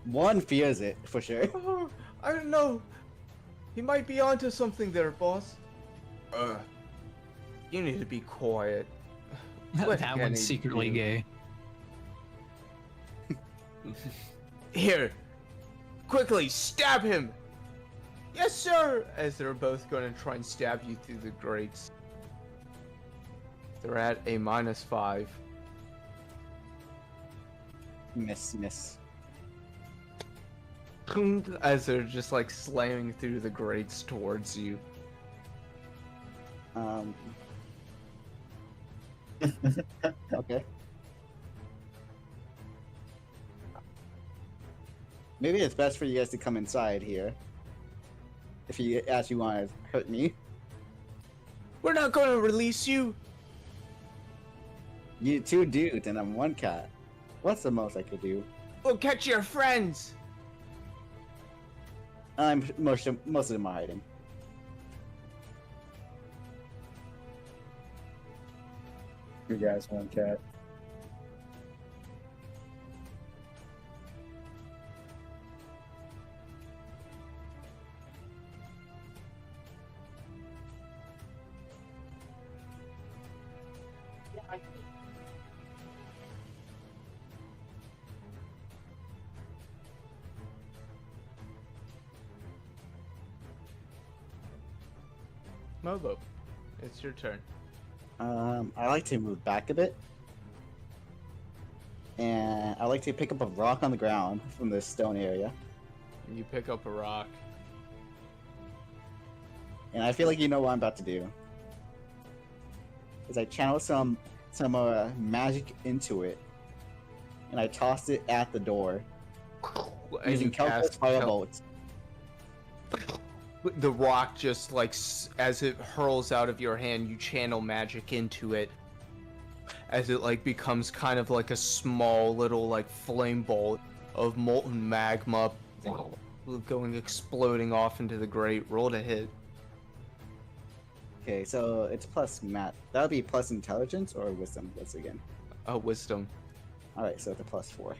One fears it for sure. Oh, I don't know. He might be onto something there, boss. You need to be quiet. What That can one's he secretly do? gay. Here, Quickly, stab him! Yes, sir! As they're both going to try and stab you through the grates. They're at a -5. Miss. As they're just like slamming through the grates towards you. Okay. Maybe it's best for you guys to come inside here. If you actually want to hurt me. We're not going to release you! You 2 dudes and I'm 1 cat. What's the most I could do? We'll catch your friends! Most of them are hiding. You guys, 1 cat. Mobo, it's your turn. I like to move back a bit. And I like to pick up a rock on the ground from this stone area. You pick up a rock. And I feel like you know what I'm about to do. Is I channel some magic into it. And I toss it at the door. And Using you cast Firebolt. The rock just like as it hurls out of your hand, you channel magic into it as it like becomes kind of like a small little like flame bolt of molten magma going exploding off into the grate. Roll to hit. Okay, so it's plus math. That would be plus intelligence or wisdom. What's it again? Wisdom. Alright, so it's a +4.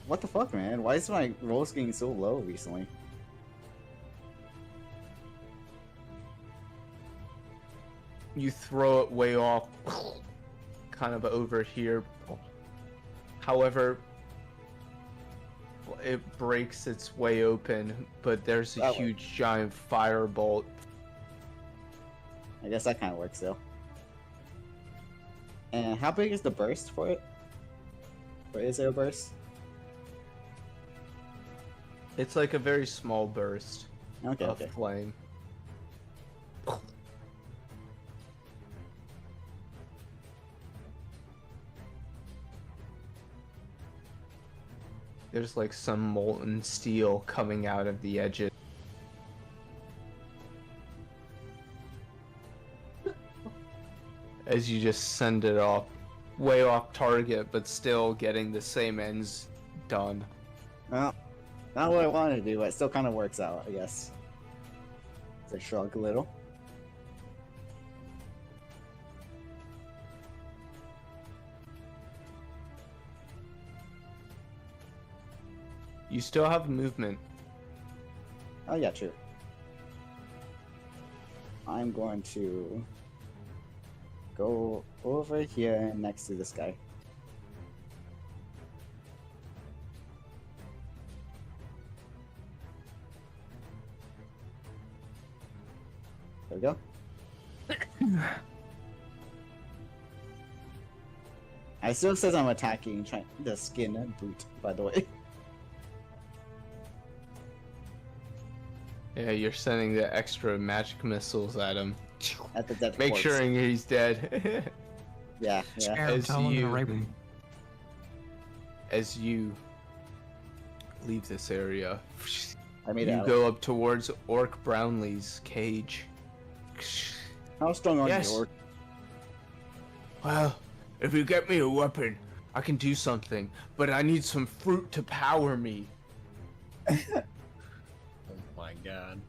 What the fuck, man? Why is my rolls getting so low recently? You throw it way off, kind of over here. However, it breaks its way open, but there's a That way. huge giant firebolt. I guess that kind of works though. And how big is the burst for it? Or is there a burst? It's like a very small burst Okay, of okay. flame. There's like some molten steel coming out of the edges. As you just send it off, way off target, but still getting the same ends done. Well, not what I wanted to do, but it still kind of works out, I guess. So I shrug a little. You still have movement. Oh yeah, true. I'm going to go over here next to this guy. There we go. I still says I'm attacking the skin boot, by the way. Yeah, you're sending the extra magic missiles at him. At the dead Make corpse. sure he's dead. Yeah, yeah. Scare him, As tell him to you- rape him. As you leave this area, I made it you out. go up towards Orc Brownlee's cage. How strong are Yes. you? Orc? Well, if you get me a weapon, I can do something, but I need some fruit to power me. Oh my god.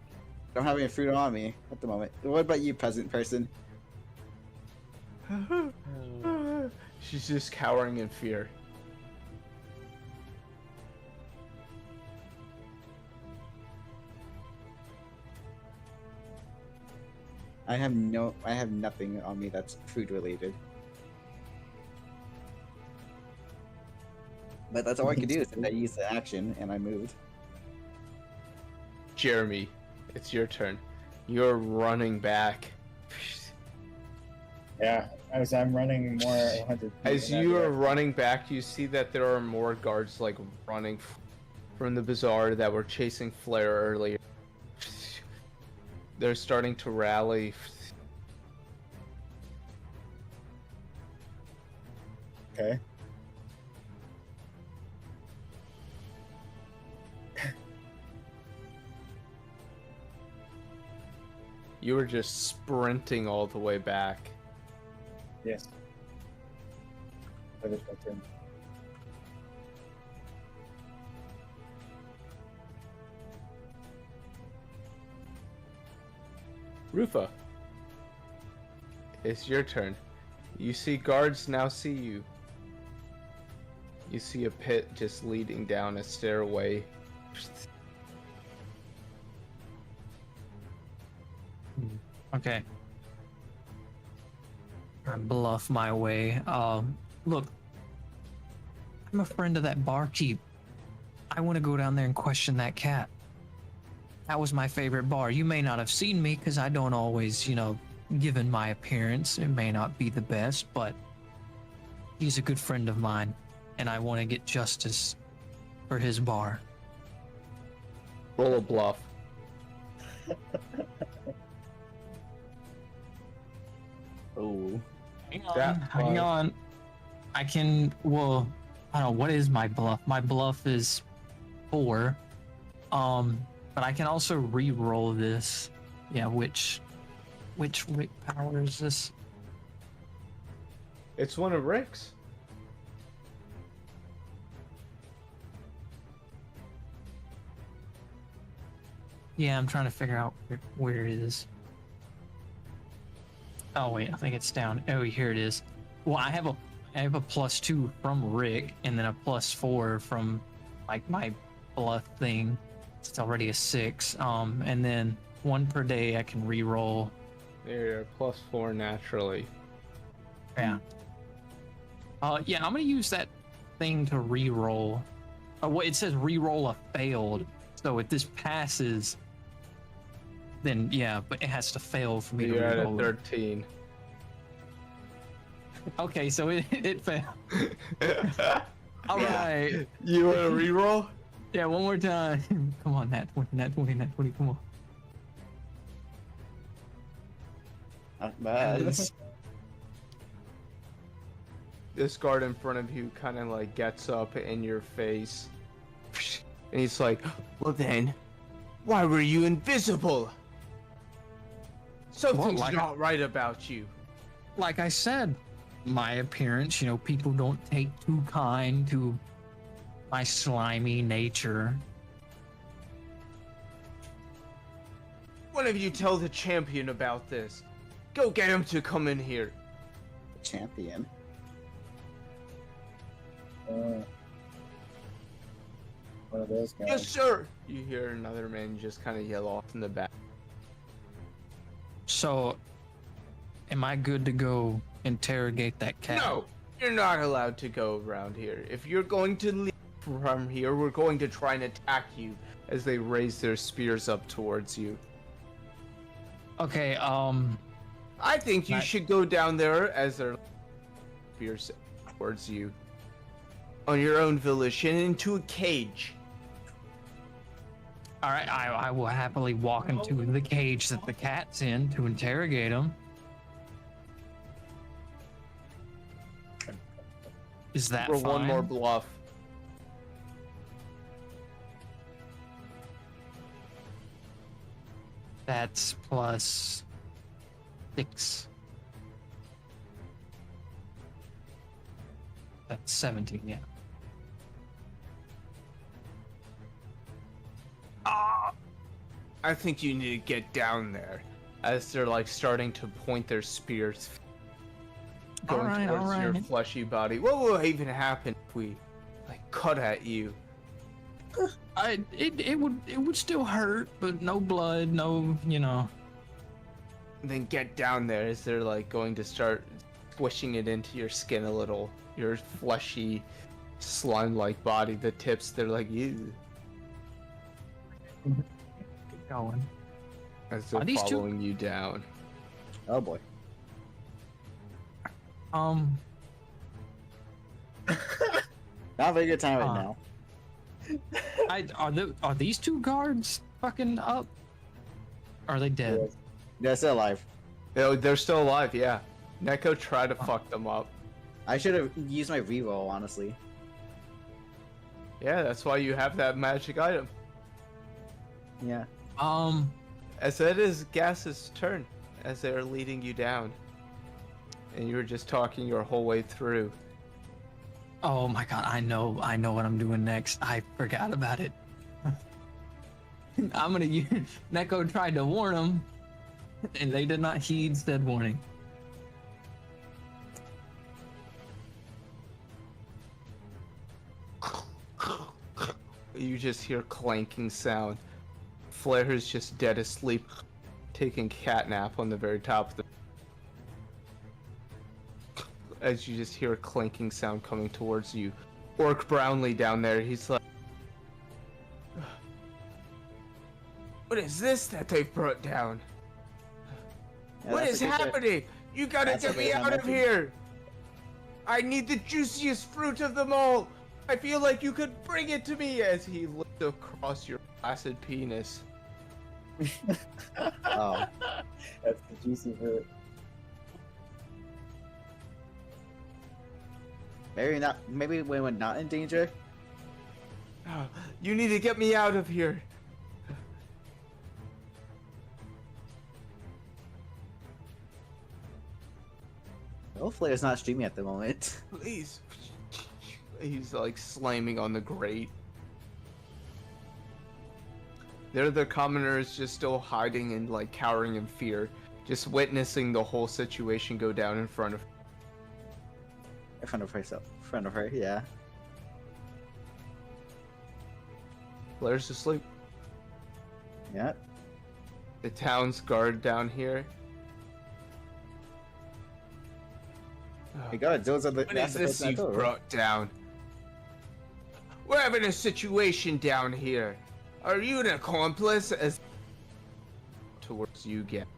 Don't have any fruit on me at the moment. What about you, peasant person? She's just cowering in fear. I have nothing on me that's food related. But that's all I could do. Is I used the action and I moved. Jeremy, it's your turn. You're running back. Yeah, as I'm running more 100 feet As in that you are direction. running back, you see that there are more guards like running from the bazaar that were chasing Flare earlier. They're starting to rally. Okay. You were just sprinting all the way back. Yes. That is my turn. Rufa, it's your turn. You see guards now see you. You see a pit just leading down a stairway. Okay. I bluff my way. Look, I'm a friend of that barkeep. I want to go down there and question that cat. That was my favorite bar. You may not have seen me because I don't always, given my appearance, it may not be the best, but he's a good friend of mine, and I want to get justice for his bar. Roll a bluff. Oh. Hang on. I can, I don't know, what is my bluff? My bluff is 4. But I can also re-roll this. Yeah, which power is this? It's one of Rick's. Yeah, I'm trying to figure out where it is. Oh wait, I think it's down. Oh, here it is. Well, I have a +2 from Rick, and then a +4 from like my bluff thing. It's already a 6. And then 1 per day I can re-roll. There, +4 naturally. Yeah. Yeah, I'm gonna use that thing to re-roll. Well, it says re-roll a failed. So if this passes, then yeah, but it has to fail for me You're to at a re-roll. 13. Okay, so it failed. All right. You want to re-roll? Yeah, one more time. Come on, Nat 20, Nat 20, Nat 20, come on. Not bad. This guard in front of you kind of like gets up in your face. And he's like, Well then, why were you invisible? Something's like not right about you. Like I said, my appearance, people don't take too kind to my slimy nature. One of you tell the champion about this. Go get him to come in here. Champion. One of those guys. Yes, sir. you hear another man just kind of yell off in the back. So, am I good to go interrogate that cat? No, you're not allowed to go around here. If you're going to leave from here, we're going to try and attack you as they raise their spears up towards you. Okay, I think you Nice. should go down there as their spears towards you. On your own volition into a cage. all right, I will happily walk into the cage that the cat's in to interrogate him. Is that For fine? one more bluff. That's +6. That's 17, yeah. I think you need to get down there. As they're like starting to point their spears going Alright, towards your alright. fleshy body. What will even happen if we like cut at you? It would still hurt, but no blood, no, And then get down there as they're like going to start squishing it into your skin a little. Your fleshy slime-like body, the tips, they're like, ew. Keep going. As they're Are these two- following you down. Oh boy. Not a very good time right Uh, now. Are these two guards fucking up? Are they dead? They're still alive. They're still alive, yeah. Neko tried to fuck them up. I should have used my reroll, honestly. Yeah, that's why you have that magic item. Yeah. As it is Gas's turn, as they're leading you down. And you were just talking your whole way through. Oh my god, I know what I'm doing next. I forgot about it. I'm gonna use Neko tried to warn them, and they did not heed said warning. You just hear clanking sound. Flair is just dead asleep, taking catnap on the very top of the... As you just hear a clanking sound coming towards you. Orc Brownlee down there, he's like... What is this that they've brought down? Yeah, What that's is a good bit. happening? You gotta That's a get me good out of time, here! I need the juiciest fruit of them all! I feel like you could bring it to me as he looks across your flaccid penis. Oh. That's the juicy fruit. Maybe when we're not in danger. You need to get me out of here. Hopefully it's not streaming at the moment. Please. He's like slamming on the grate. They're the commoners just still hiding and like cowering in fear, just witnessing the whole situation go down in front of. In front of herself. In front of her, yeah. Blair's asleep. Yeah. The town's guard down here. Hey God, those are the What that's is the this person I you've told, right? brought down? We're having a situation down here. Are you an accomplice? As towards you get.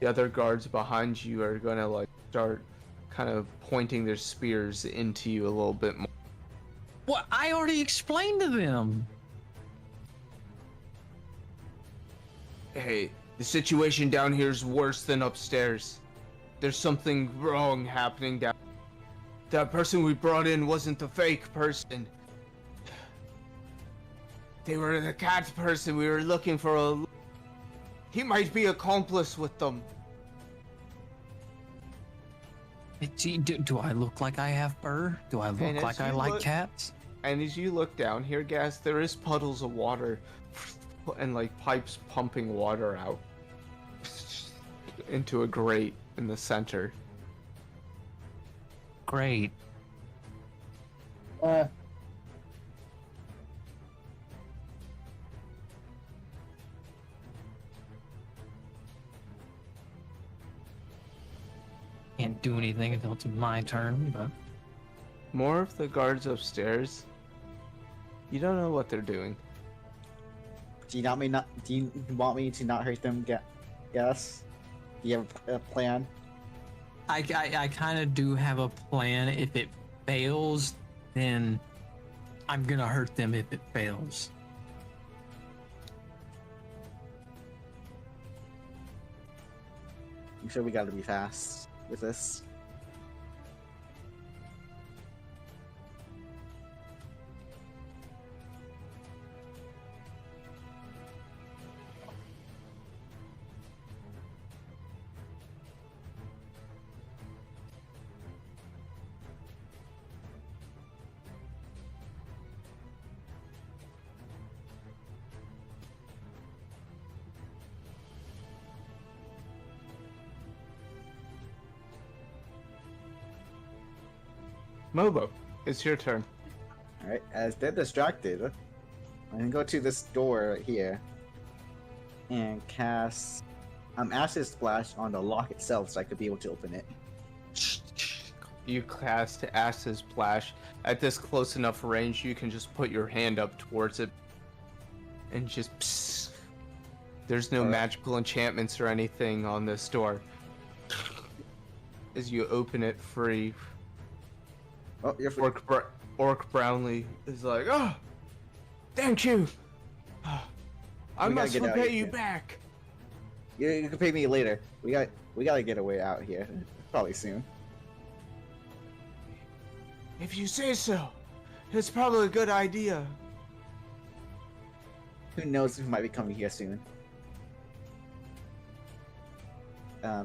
The other guards behind you are gonna like start kind of pointing their spears into you a little bit more. What? I already explained to them. Hey, the situation down here is worse than upstairs. There's something wrong happening down. That person we brought in wasn't the fake person. They were the cat person we were looking for. He might be accomplice with them. Do I look like I have fur? Do I look And as like I you like look- cats? And as you look down here, Gas, there is puddles of water and like pipes pumping water out into a grate in the center. Great. Can't do anything until it's my turn, but More of the guards upstairs. You don't know what they're doing. Do you want me to not hurt them? Yes. Do you have a plan? I kind of do have a plan. If it fails, then I'm gonna hurt them if it fails. I'm sure we gotta be fast with this. Mobo, it's your turn. Alright, as they're distracted, I'm gonna go to this door right here and cast Acid Splash on the lock itself so I could be able to open it. You cast Acid Splash. At this close enough range, you can just put your hand up towards it and just psst. There's no magical enchantments or anything on this door. As you open it free, Oh, you're free. Orc Brownlee is like, oh, thank you. I We gotta must get out repay of you here. back. You can pay me later. We gotta get away out here. Probably soon. If you say so, it's probably a good idea. Who knows who might be coming here soon? I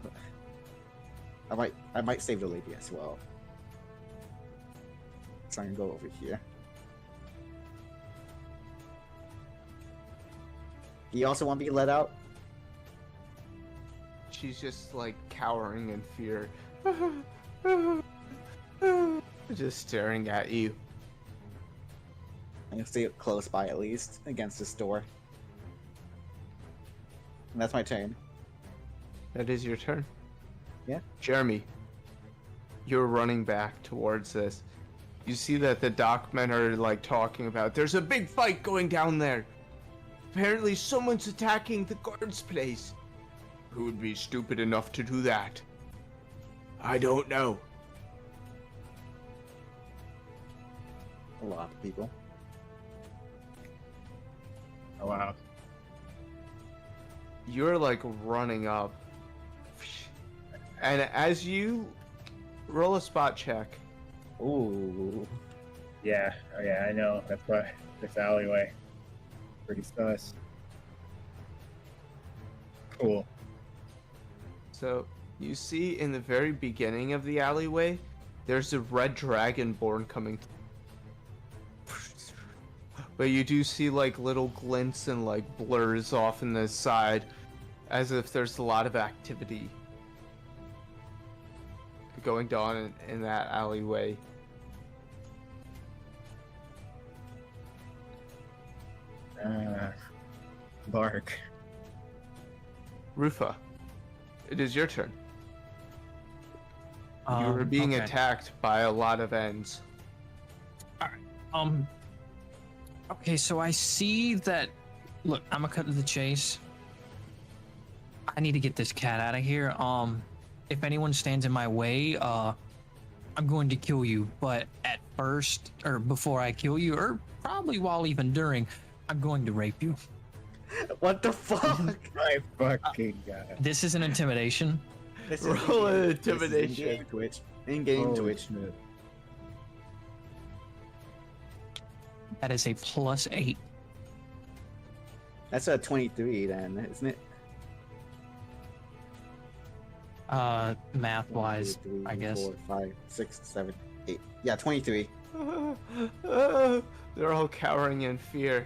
might save the lady as well. So I can go over here. Do you also want to be let out? She's just like cowering in fear. Just staring at you. I'm gonna stay close by at least against this door. And that's my turn. That is your turn. Yeah. Jeremy, you're running back towards this. You see that the dockmen are like talking about, there's a big fight going down there. Apparently someone's attacking the guard's place. Who would be stupid enough to do that? I don't know. A lot of people. Oh wow. You're like running up. And as you roll a spot check, Ooh. Yeah. Oh yeah. I know. That's why this alleyway. Pretty sus. Cool. so you see in the very beginning of the alleyway, there's a red dragonborn coming. But you do see like little glints and like blurs off in the side, as if there's a lot of activity going on in that alleyway. Bark. Rufa, it is your turn. You are being okay. attacked by a lot of ends. Okay, so I see that. Look, I'm gonna cut to the chase. I need to get this cat out of here. If anyone stands in my way, I'm going to kill you. But at first, or before I kill you, or probably while even during, I'm going to rape you. What the fuck? My fucking god. This is an intimidation. This is Roll an in-game- this is intimidation. In-game Twitch. In-game Holy Twitch. shit. That is a +8. That's a 23 then, isn't it? Math wise, 1, 2, 3, I guess. 4, 5, 6, 7, 8. Yeah, 23. They're all cowering in fear.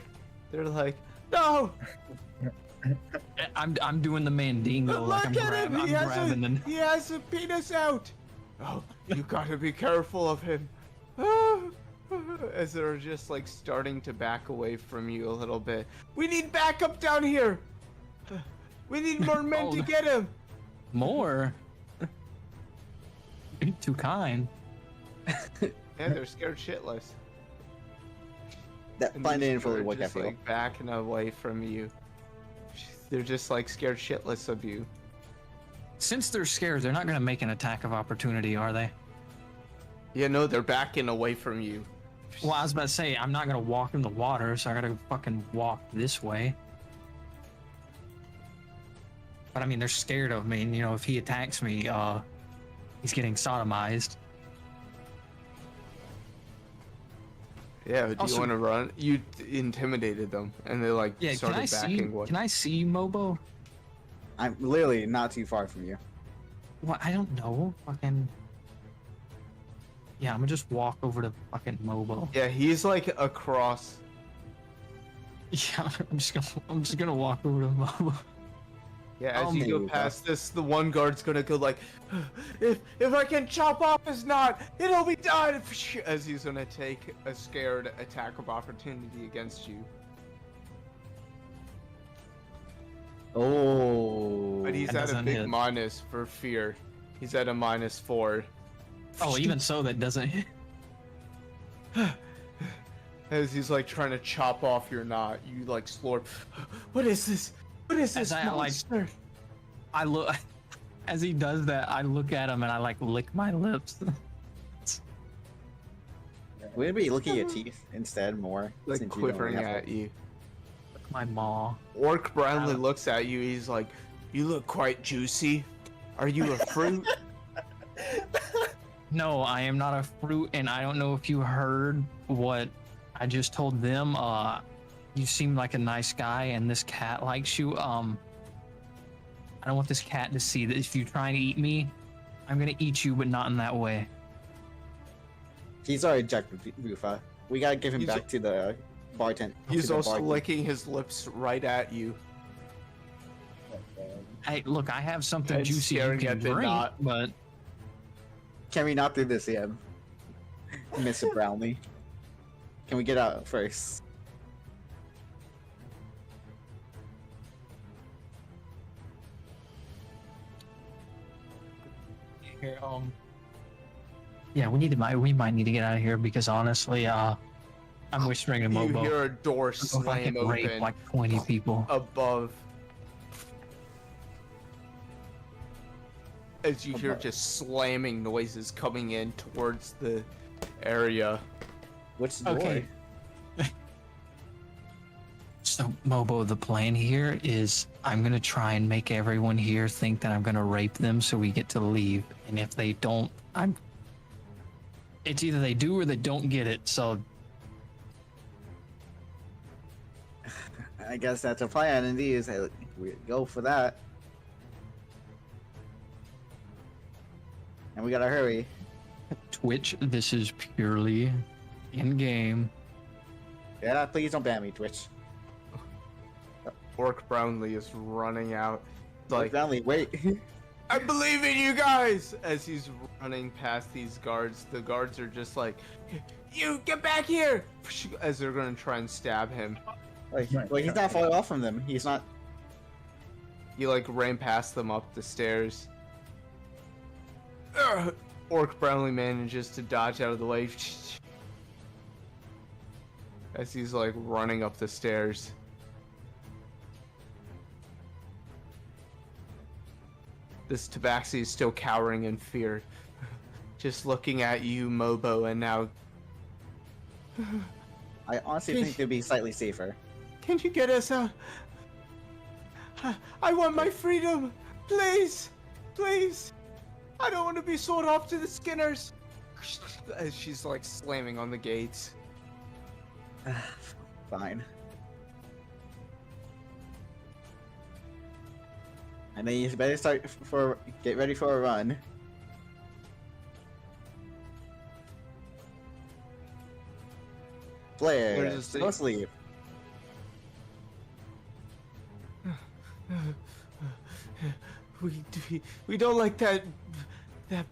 They're like, no! I'm doing the Mandingo. Like I'm, Look at him! I'm grabbing the. He has a penis out! Oh, you gotta be careful of him. As they're just like starting to back away from you a little bit. We need backup down here! We need more men Oh, to get him! More. You're too kind. Yeah, they're scared shitless. That And find these it in for two the are work I just feel. like backing away from you. They're just like scared shitless of you. Since they're scared, they're not gonna make an attack of opportunity, are they? Yeah, no, they're backing away from you. Well, I was about to say, I'm not gonna walk in the water, so I gotta fucking walk this way. But I mean, they're scared of me, and you know, if he attacks me, he's getting sodomized. Yeah, do Also- you want to run? You intimidated them, and they like Yeah, can started I see? backing. What? Can I see Mobo? I'm literally not too far from you. What? I don't know. Fucking. Yeah, I'm gonna just walk over to fucking Mobo. Yeah, he's like across. Yeah, I'm just gonna walk over to Mobo. Yeah, as Oh, you there go you go. past this, the one guard's gonna go like, if I can chop off his knot, it'll be done. As he's gonna take a scared attack of opportunity against you. Oh. But he's That at a doesn't big hit. minus for fear. He's at a -4. Oh, even so, that doesn't. As he's like trying to chop off your knot, you like slurp. What is this? What is this As I, like, monster? I look as he does that. I look at him and I like lick my lips. We'd be looking at teeth instead more. Like since you don't quivering have at it. you. My maw. Orc Brownlee looks at you. He's like, "You look quite juicy. Are you a fruit?" No, I am not a fruit, and I don't know if you heard what I just told them. You seem like a nice guy, and this cat likes you. I don't want this cat to see that if you try to eat me, I'm gonna eat you, but not in that way. He's already jacked Rufa. We gotta give him He's- back to the bartender. He's also licking his lips right at you. Hey, look, I have something And juicy you staring can at the drink, knot. but Can we not do this yet, Mr. Brownlee? Can we get out first? here, yeah, we might need to get out of here because honestly, I'm whispering to You Mobo. hear a door If I slam can rape open like 20 people. above. As you hear just slamming noises coming in towards the area. Which door? Okay. So, Mobo, the plan here is I'm gonna try and make everyone here think that I'm gonna rape them so we get to leave. And if they don't, it's either they do or they don't get it. So, I guess that's a plan indeed. So we go for that. And we gotta hurry. Twitch, this is purely in game. Yeah, please don't ban me, Twitch. Orc Brownlee is running out. Like, Brownlee, wait. I believe in you guys! As he's running past these guards, the guards are just like, "You get back here!" As they're gonna try and stab him. Like, well, he's not far off from them. He's not. He like ran past them up the stairs. Orc Brownlee manages to dodge out of the way. As he's like running up the stairs. This Tabaxi is still cowering in fear. Just looking at you, Mobo, and now... I honestly think they'd be slightly safer. Can you get us out? I want my freedom! Please! Please! I don't want to be sold off to the Skinners! As she's like slamming on the gates. Fine. And then you better get ready for a run. Blair, There's a no sleep. We don't like that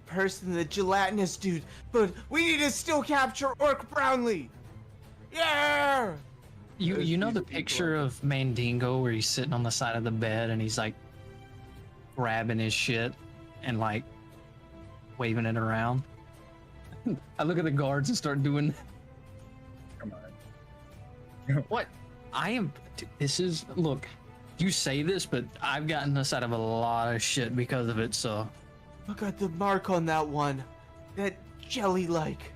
person, the gelatinous dude, but we need to still capture Orc Brownlee. Yeah. You know the picture of Mandingo where he's sitting on the side of the bed and he's like grabbing his shit and like waving it around. I look at the guards and start doing. Come on. What? I am. This is. Look, you say this, but I've gotten us out of a lot of shit because of it, so. Look at the mark on that one. That jelly-like.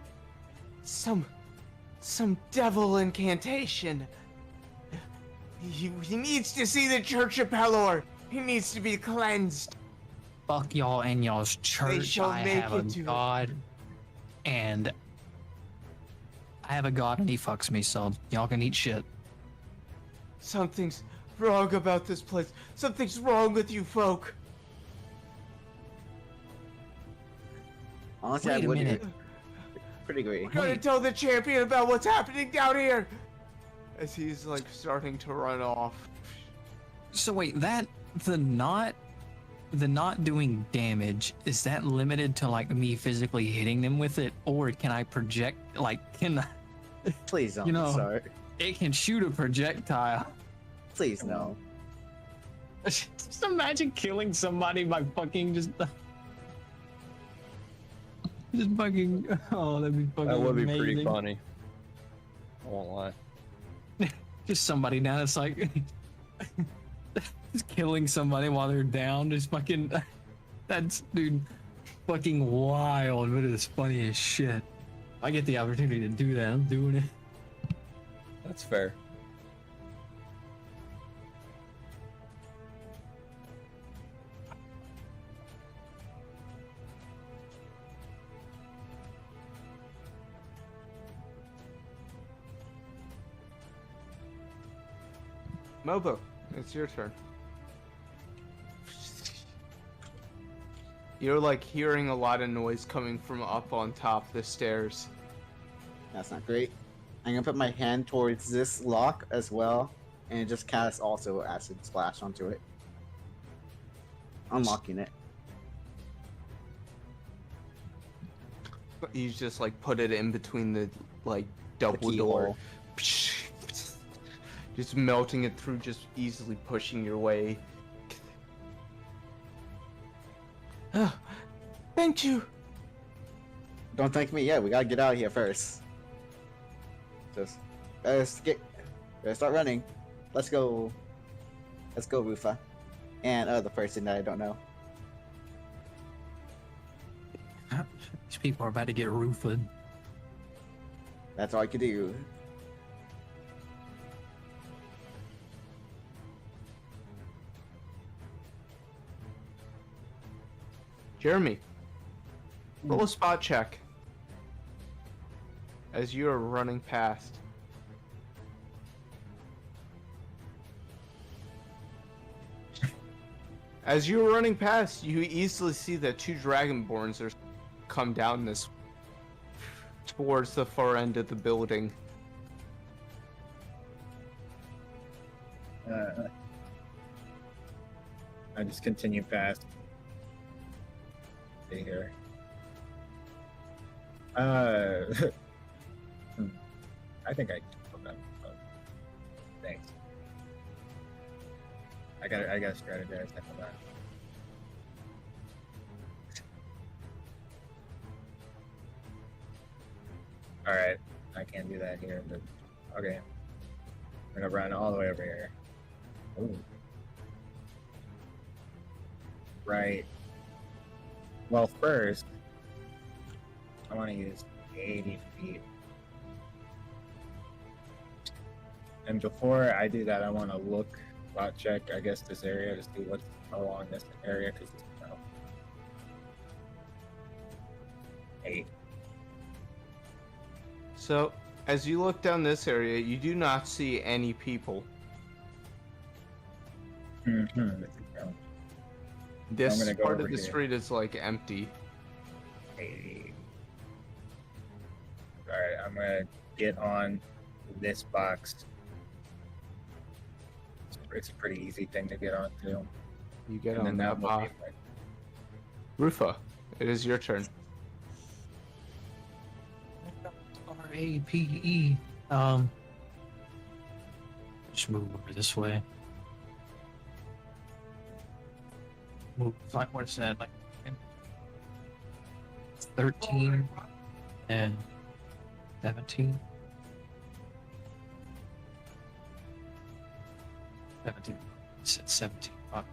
Some devil incantation. He needs to see the Church of Pelor. He needs to be cleansed. Fuck y'all and y'all's church. shall I make have a it to it. god. And I have a god and he fucks me, so y'all can eat shit. Something's wrong about this place. Something's wrong with you folk. Honestly, Wait I a wouldn't. minute. Pretty great. We're gonna tell the champion about what's happening down here. As he's like starting to run off. So wait, the knot doing damage, is that limited to like me physically hitting them with it, or can I project Please don't You know- start. it can shoot a projectile? Please no. Just imagine killing somebody by fucking just Just fucking. Oh, that'd be fucking. That would be amazing. pretty funny. I won't lie. Just somebody down. It's like just killing somebody while they're down. Just fucking. That's dude, fucking wild, but it's funny as shit. If I get the opportunity to do that, I'm doing it. That's fair. Mobo, it's your turn. You're like hearing a lot of noise coming from up on top the stairs. That's not great. I'm gonna put my hand towards this lock as well, and just cast also acid splash onto it, unlocking it. You just like put it in between the like double The door. keyhole. Just melting it through, just easily pushing your way. Oh, thank you. Don't thank me yet. We gotta get out of here first. Just let's start running. Let's go. Let's go, Rufa, and the person that I don't know. These people are about to get roofed. That's all I can do. Jeremy, roll a spot check. As you are running past. As you are running past, you easily see that two Dragonborns are come down this towards the far end of the building. I just continue past. Stay here. I think I can put that. Thanks. I got strategize after that. All right, I can't do that here, but okay. I'm gonna run all the way over here. Ooh. Right. Well, first, I want to use 80 feet. And before I do that, I want to look, spot check, I guess, this area to see what's along this area, because it's, you know, 8. So, as you look down this area, you do not see any people. Mm-hmm. This gonna go part of over the here. street is like empty. 80. Alright, I'm gonna get on this box. It's a pretty easy thing to get onto. You get And on then that will be box. like- Rufa, it is your turn. RAPE. Just move over this way. Move like what's that? Like 13 and 17. 17. It's at 17. Fuck.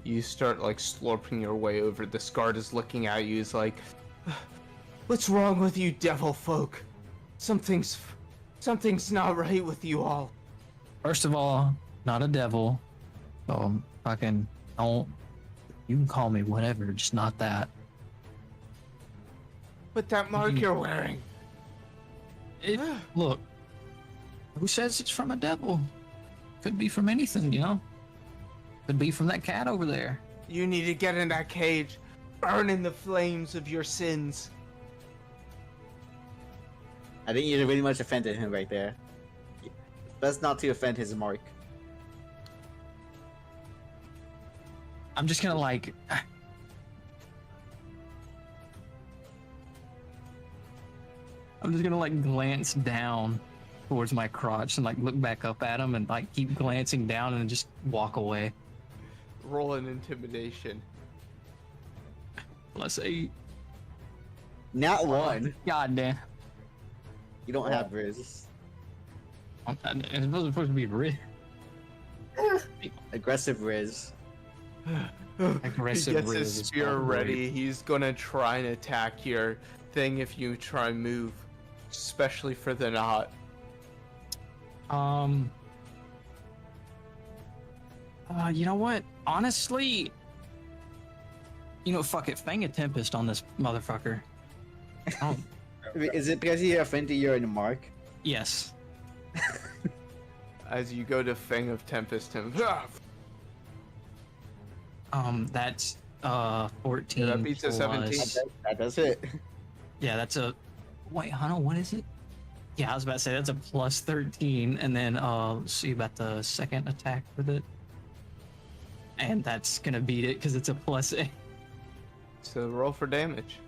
You start like slurping your way over. This guard is looking at you. He's like, What's wrong with you, devil folk? Something's not right with you all. First of all, not a devil. So fucking don't. You can call me whatever, just not that. But that mark you're wearing. Look, who says it's from a devil? Could be from anything, you know? Could be from that cat over there. You need to get in that cage, burn in the flames of your sins. I think you really much offended him right there. Best not to offend his mark. I'm just gonna like. I'm just gonna like glance down towards my crotch and like look back up at him and like keep glancing down and just walk away. roll an intimidation. +8. Not one. God damn. You don't have Riz. It's supposed to be red. Aggressive Riz. Aggressive He gets Riz his is spear called ready. He's gonna try and attack your thing if you try and move, especially for the knot. You know what? Honestly, fuck it. Fang a Tempest on this motherfucker. Oh, Is it because you're offended you're in the mark? yes. As you go to Fang of Tempest him. That's 14. Yeah, that beats a 17. plus- That does it. Yeah, that's a. Wait, hold on. What is it? Yeah, I was about to say that's a +13, and then let's see about the second attack with it, and that's gonna beat it because it's a +8. So roll for damage.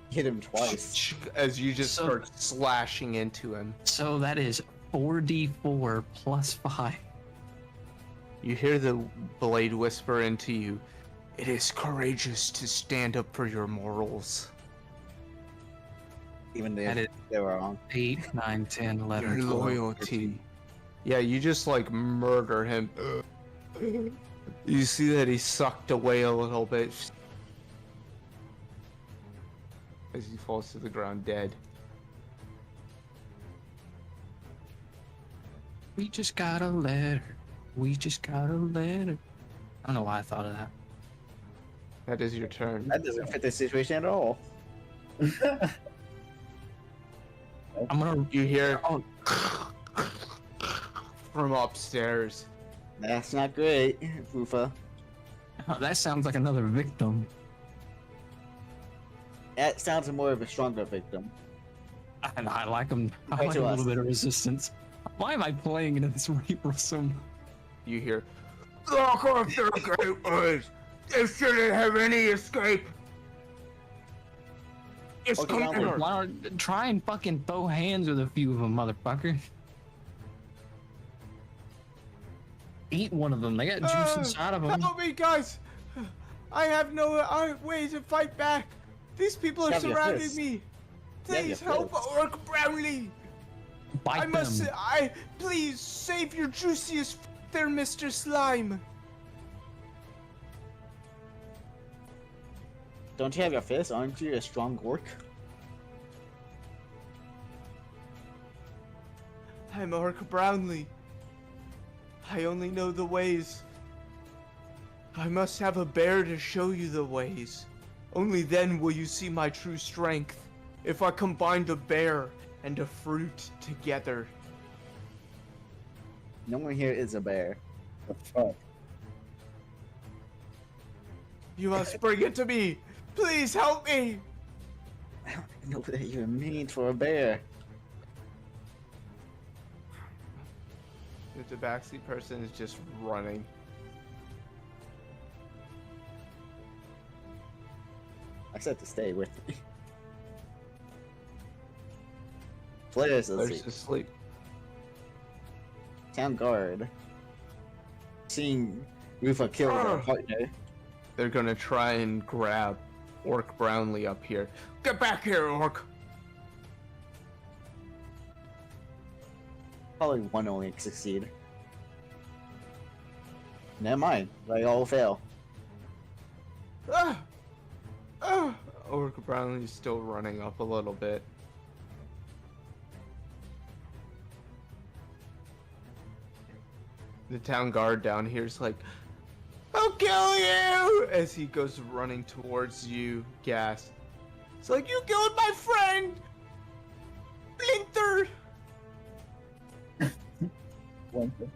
Hit him twice. As you just So- start slashing into him. So that is 4d4 +5. You hear the blade whisper into you. It is courageous to stand up for your morals. Even That if is they were wrong. 8, 9, 10, 11, Your 12, loyalty. Yeah, you just like murder him. You see that he's sucked away a little bit as he falls to the ground dead. We just got a letter. We just got a letter. I don't know why I thought of that. That is your turn. That doesn't fit the situation at all. I'm gonna. You hear Oh, from upstairs. That's not great, Fufa. that sounds like another victim. That sounds more of a stronger victim. And I like them. I Right like to a little us. bit of resistance. Why am I playing into this Reaper so much? You hear Lock off their gateways. They shouldn't have any escape. It's Okay, now coming. Why don't try and fucking throw hands with a few of them, motherfucker? Eat one of them. They got juice inside of them. Help me, guys! I have no way to fight back. These people are Have your surrounding fist. me. Have your Please help fist. Orc Brownlee. Bite I must. them. Please save your juiciest there, Mr. Slime. Don't you have your fist? Aren't you a strong orc? I'm Orc Brownlee. I only know the ways. I must have a bear to show you the ways. Only then will you see my true strength. If I combine a bear and a fruit together. No one here is a bear. The fuck? You must bring it to me. Please help me. I don't know what that even means for a bear. The tabaxi person is just running. I said to stay with me. Players, let's There's see. asleep. Town guard. Seeing Rufa kill their partner. They're gonna try and grab Orc Brownlee up here. Get back here, Orc! Probably one only succeed. Never mind. They all fail. Ah! Ah! Orc Brownlee's still running up a little bit. The town guard down here is like, I'll kill you! As he goes running towards you, Gas. It's like, you killed my friend! Splinter! One thing.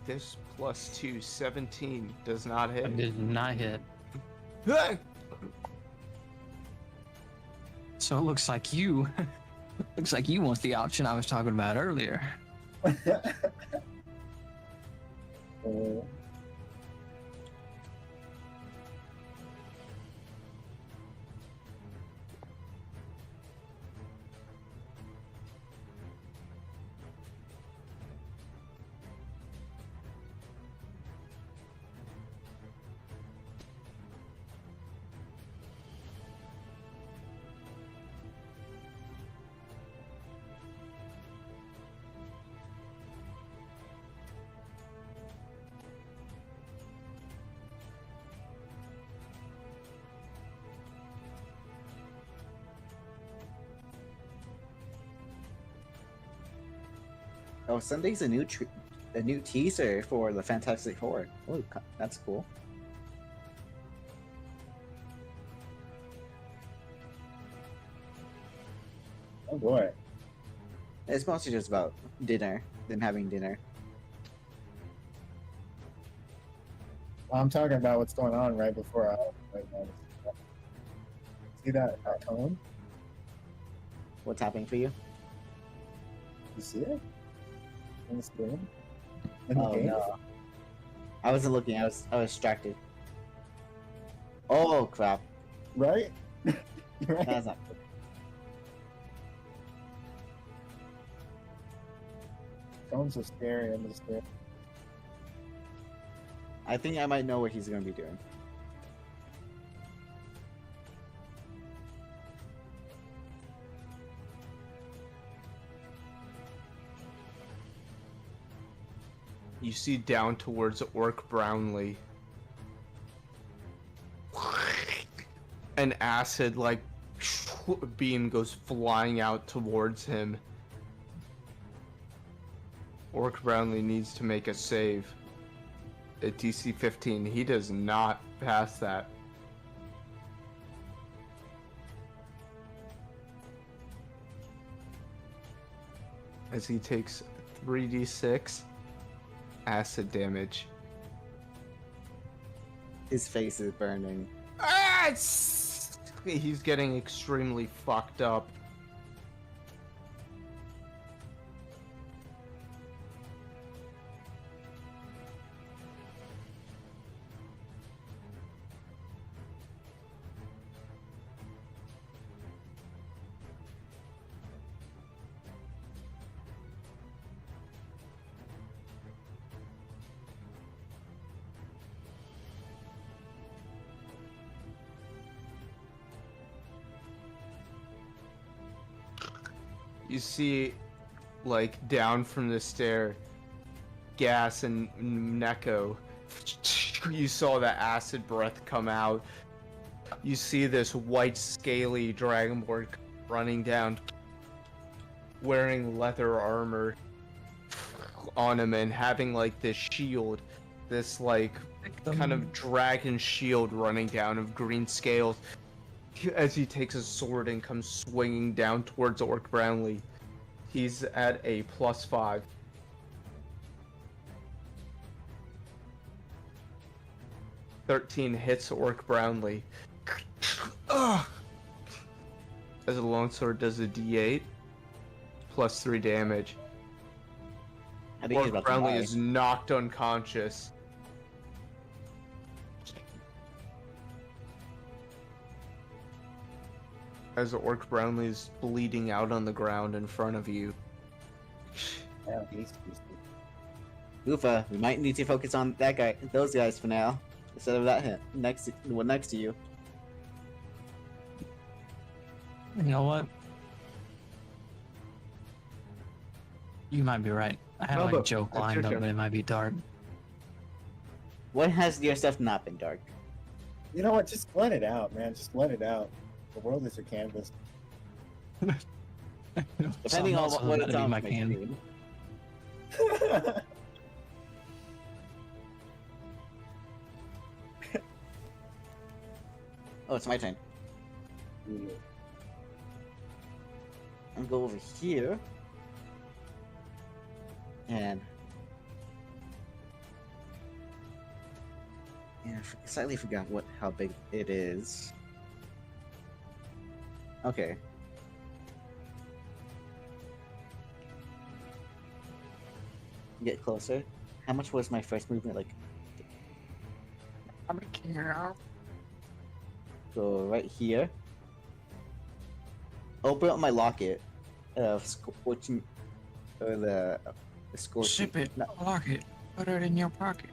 This +2, 17, does not hit. That did not hit. Ah! So it looks like you. Looks like you want the option I was talking about earlier. Oh, Sunday's a new teaser for the Fantastic Four. Oh, that's cool. Oh boy. It's mostly just about dinner, them having dinner. I'm talking about what's going on right before I right now. See that cone? What's happening for you? You see it? In the screen? In the Oh game? no. I wasn't looking, I was distracted. Oh crap. Right? right? That's not good. Cones are scary in this game. I think I might know what he's gonna be doing. You see down towards Orc Brownlee. An acid like beam goes flying out towards him. Orc Brownlee needs to make a save. At DC 15, he does not pass that. As he takes 3d6 acid damage. His face is burning. Ah, he's getting extremely fucked up. You see, like, down from the stair, Gas and Neko. You saw that acid breath come out. You see this white, scaly Dragonborn running down, wearing leather armor on him and having, like, this shield. This, like, kind of dragon shield running down of green scales. As he takes his sword and comes swinging down towards Orc Brownlee. He's at a +5. "13 hits Orc Brownlee. As a longsword does a d8 +3 damage. I think he's Orc about to Brownlee die. is knocked unconscious. As Orc Brownlee is bleeding out on the ground in front of you. Yeah, he's Ufa, we might need to focus on that guy, those guys for now, instead of that hit next to you. You know what? You might be right. I had No, like a but joke it's your lined up, turn. but it might be dark. When has your stuff not been dark? You know what? Just let it out, man. Just let it out. The world is your canvas. Depending on what it's on. my candy. dude. Oh, it's my turn. I'm gonna go over here. And yeah, I slightly forgot how big it is. Okay. Get closer. How much was my first movement? Like, go right here. Open up my locket of scorching, or the scorching. Ship it. No, Lock it. Put it in your pocket.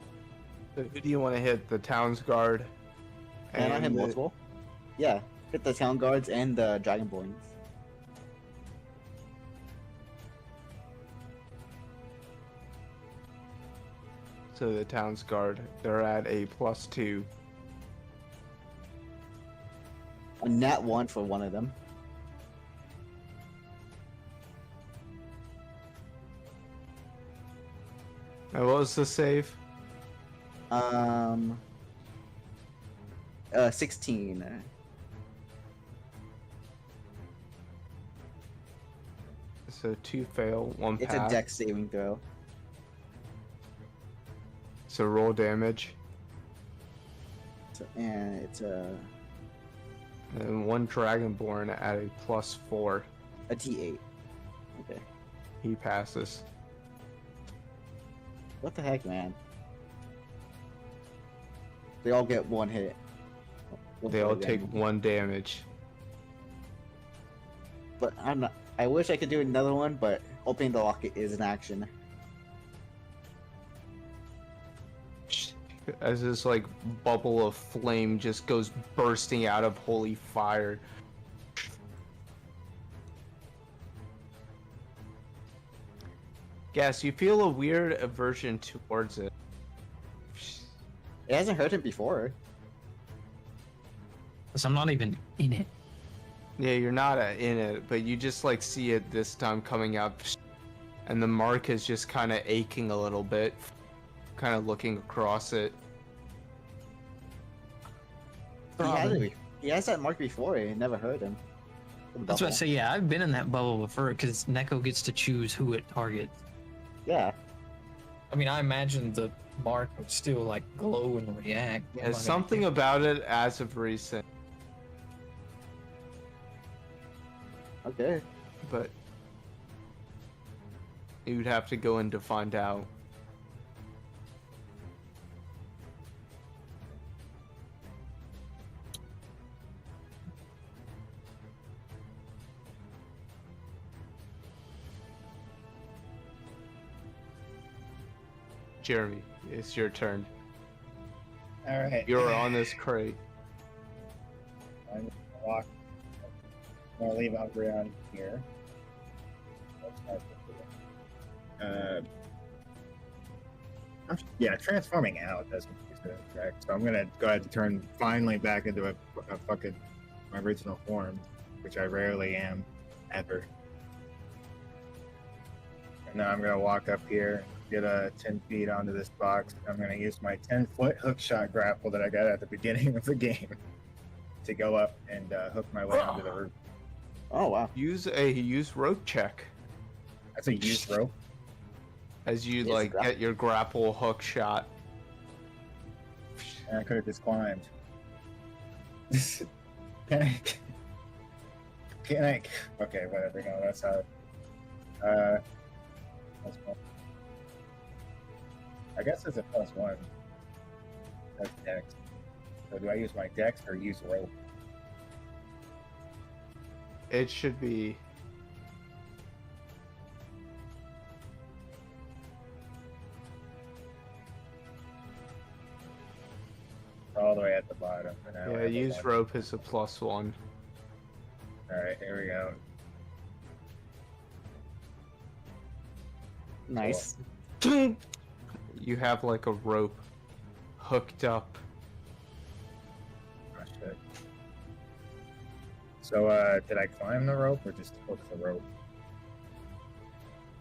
So who do you want to hit? The Town's Guard? and I hit the- multiple. Yeah, hit the town guards and the dragonborns. So the Town's Guard, they're at a +2. A nat 1 for one of them. . And what was the save? 16. So 2 fail, 1 It's pass. a dex saving throw. So roll damage. So, and it's And 1 dragonborn at a +4. a D8. Okay. He passes. What the heck, man? They all get 1 hit. They all take 1 damage. But I'm not. I wish I could do another one, but opening the locket is an action. As this like bubble of flame just goes bursting out of holy fire. Gas, you feel a weird aversion towards it. It hasn't hurt him before. Because I'm not even in it. Yeah, you're not in it, but you just like see it this time coming up, and the mark is just kind of aching a little bit, kind of looking across it. He has that mark before. It never hurt him. That's what I say. Yeah, I've been in that bubble before because Neko gets to choose who it targets. Yeah. I mean, I imagine the mark would still like glow and react. There's something about it as of recent, Okay. but you'd have to go in to find out. Jeremy, it's your turn. All right. You're on this crate. I'm gonna walk. I'm gonna leave Umbreon here. Yeah, transforming out doesn't use the effect. So I'm gonna go ahead and turn finally back into a fucking my original form, which I rarely am, ever. And now I'm gonna walk up here, get 10 feet onto this box. I'm gonna use my 10-foot hook shot grapple that I got at the beginning of the game to go up and hook my way onto the roof. Oh wow. Use rope check That's a used rope. as you Yes, like grapple. get your grapple hook shot. And I could have just climbed. Panic. Panic. Okay, whatever. No, that's how. That's one. I guess it's a +1. That's dex. So do I use my dex or use rope? It should be. All the way at the bottom for now. Yeah, use rope as a +1. Alright, here we go. Nice. You have like a rope hooked up. Oh, shit. So, did I climb the rope or just hook the rope?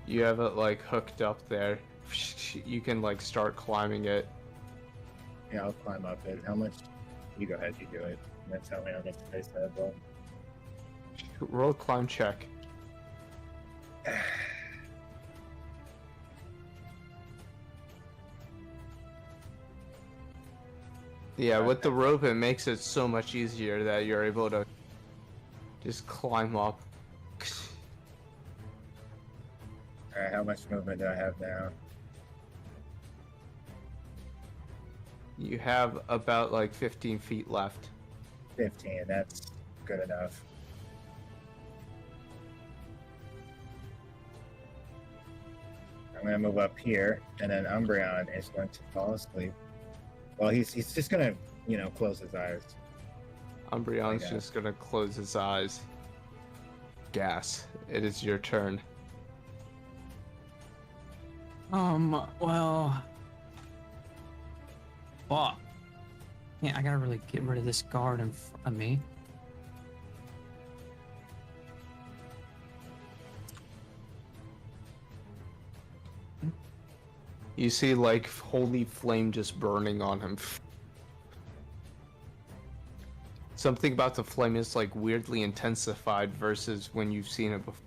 You have it like hooked up there. You can like start climbing it. Yeah, I'll climb up it. How much? You go ahead, you do it. And then tell me how much space I have left. Roll a climb check. Yeah, with the rope, it makes it so much easier that you're able to just climb up. Alright, how much movement do I have now? You have about like 15 feet left. 15, that's good enough. I'm gonna move up here, and then Umbreon is going to fall asleep. Well, he's just gonna, close his eyes. Umbreon's Okay. just gonna close his eyes. Gas, it is your turn. Well. Fuck. Yeah, I gotta really get rid of this guard in front of me. You see, like, holy flame just burning on him. Something about the flame is, like, weirdly intensified versus when you've seen it before.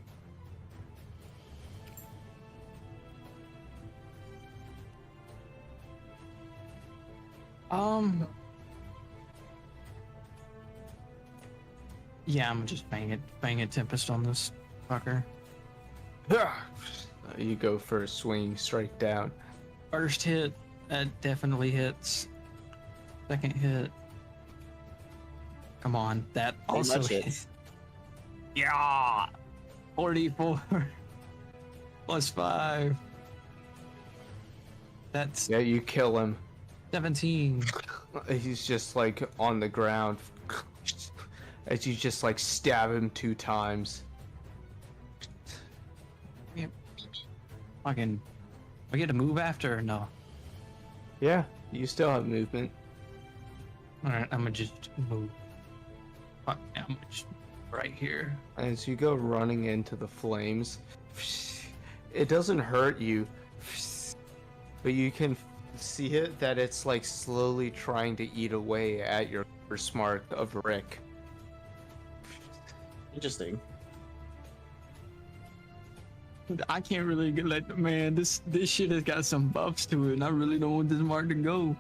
Yeah, I'm just bang it Tempest on this fucker. You go for a swinging strike down. First hit, that definitely hits. Second hit. Come on, that Pretty also much hits. hits. Yeah! 44 plus 5. That's Yeah, you kill him. 17. He's just like on the ground as you just like stab him 2 times. Fucking. I get to move after or no? Yeah, you still have movement. Alright, I'm gonna just move. Fuck, yeah, I'm gonna just right here. As you go running into the flames, it doesn't hurt you, but you can see it that it's like slowly trying to eat away at your first mark of Rick. Interesting. I can't really get like, man, this shit has got some buffs to it, and I really don't want this mark to go.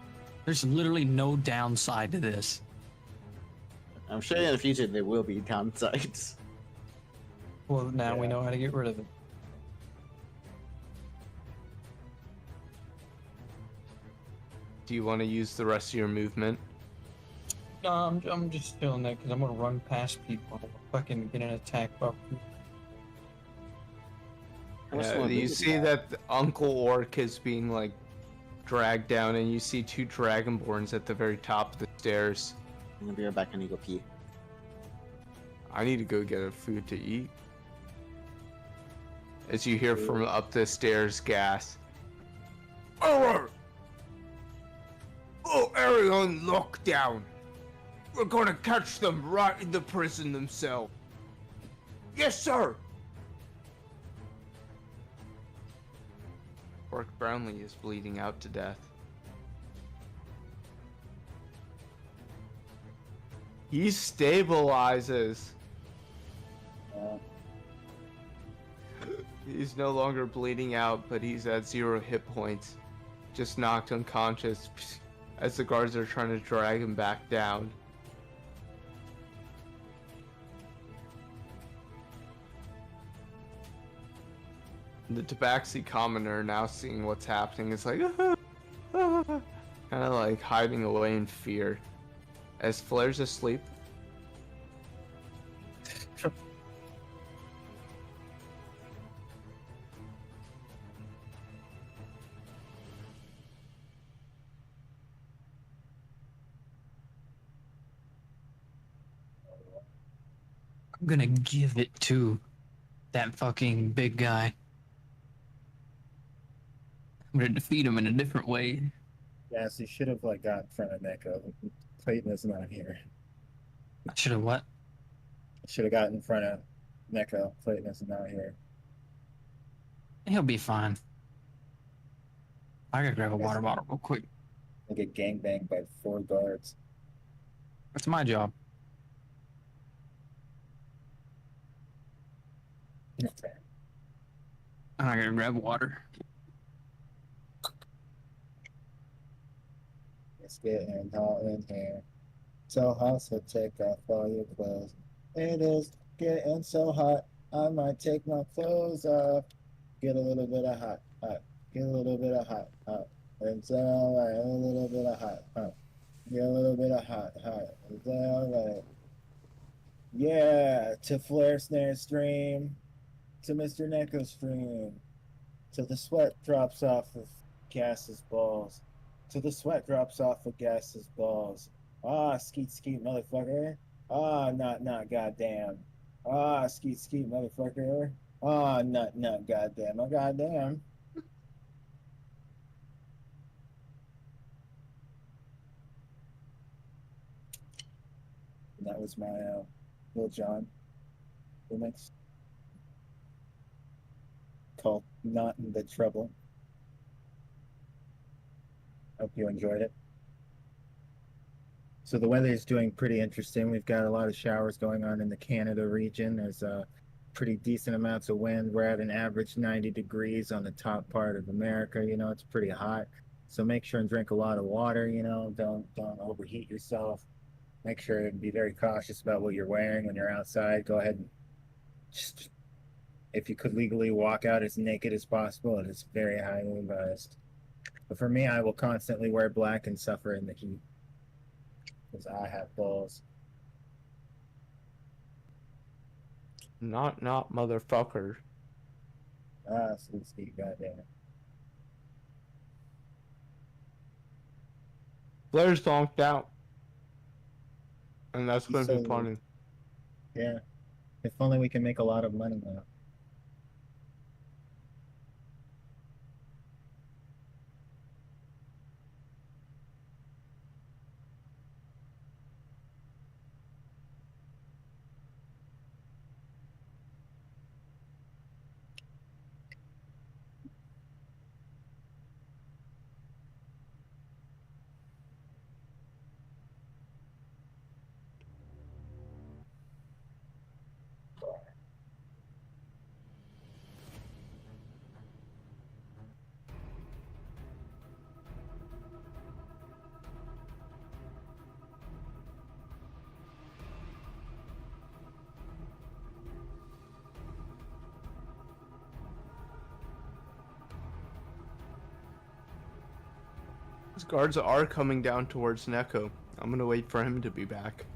There's literally no downside to this. I'm sure in the future there will be downsides. Well, now we know how to get rid of it. Do you want to use the rest of your movement? No, I'm just feeling that because I'm gonna run past people and fucking get an attack buff. How much more You movement see do you have? that the Uncle Orc is being like dragged down, and you see 2 Dragonborns at the very top of the stairs. I'm gonna be right back. I need to go pee. I need to go get a food to eat. As you hear from up the stairs, gas. Alright! Oh, area on lockdown. We're gonna catch them right in the prison themselves. Yes, sir! Orc Brownlee is bleeding out to death. He stabilizes. He's no longer bleeding out, but he's at 0 hit points. Just knocked unconscious as the guards are trying to drag him back down. The Tabaxi commoner, now seeing what's happening, is like, kind of like hiding away in fear. As Flair's asleep, I'm gonna give it to that fucking big guy. I'm gonna defeat him in a different way. Yeah, so you should have like got in front of Neko. Clayton is not here. I should have what? Should have got in front of Neko. Clayton is not here. He'll be fine. I gotta grab a water bottle real quick. I get gangbanged by 4 guards. That's my job. I gotta grab water. It's getting hot in here. So hot, so take off all your clothes. It is getting so hot, I might take my clothes off. Get a little bit of hot, hot. Get a little bit of hot, hot. It's alright, a little bit of hot, hot. Get a little bit of hot, hot. It's alright. Yeah, to Flare Snare Stream. To Mr. Neko Stream. Till the sweat drops off of Gas's balls. Till the sweat drops off of Gas's balls. Ah, skeet skeet motherfucker. Ah, nut goddamn. Ah, skeet skeet motherfucker. Ah, nut goddamn. Oh, goddamn. And that was my Lil Jon remix called Not in the Trouble. Hope you enjoyed it. So the weather is doing pretty interesting. We've got a lot of showers going on in the Canada region. There's pretty decent amounts of wind. We're at an average 90 degrees on the top part of America. You know, it's pretty hot. So make sure and drink a lot of water. You know, don't overheat yourself. Make sure and be very cautious about what you're wearing when you're outside. Go ahead and just, if you could legally walk out as naked as possible, it is very highly advised. But for me, I will constantly wear black and suffer in the heat because I have balls. Not motherfucker. Sweet Steve, goddamn it. Blair's zonked out. And that's gonna be So- funny. Yeah. If only we can make a lot of money now. These guards are coming down towards Neko. I'm gonna wait for him to be back.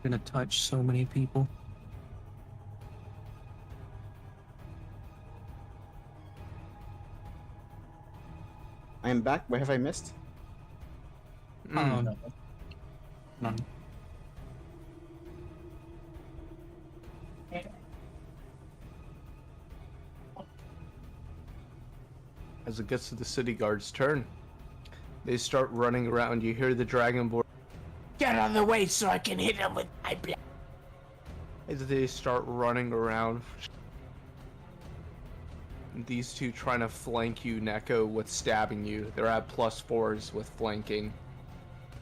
gonna touch so many people. I am back. Where have I missed? None. As it gets to the city guard's turn, they start running around. You hear the Dragonborn Get out of the way so I can hit him with my blade. as they start running around. These two trying to flank you, Neko, with stabbing you. They're at +4s with flanking.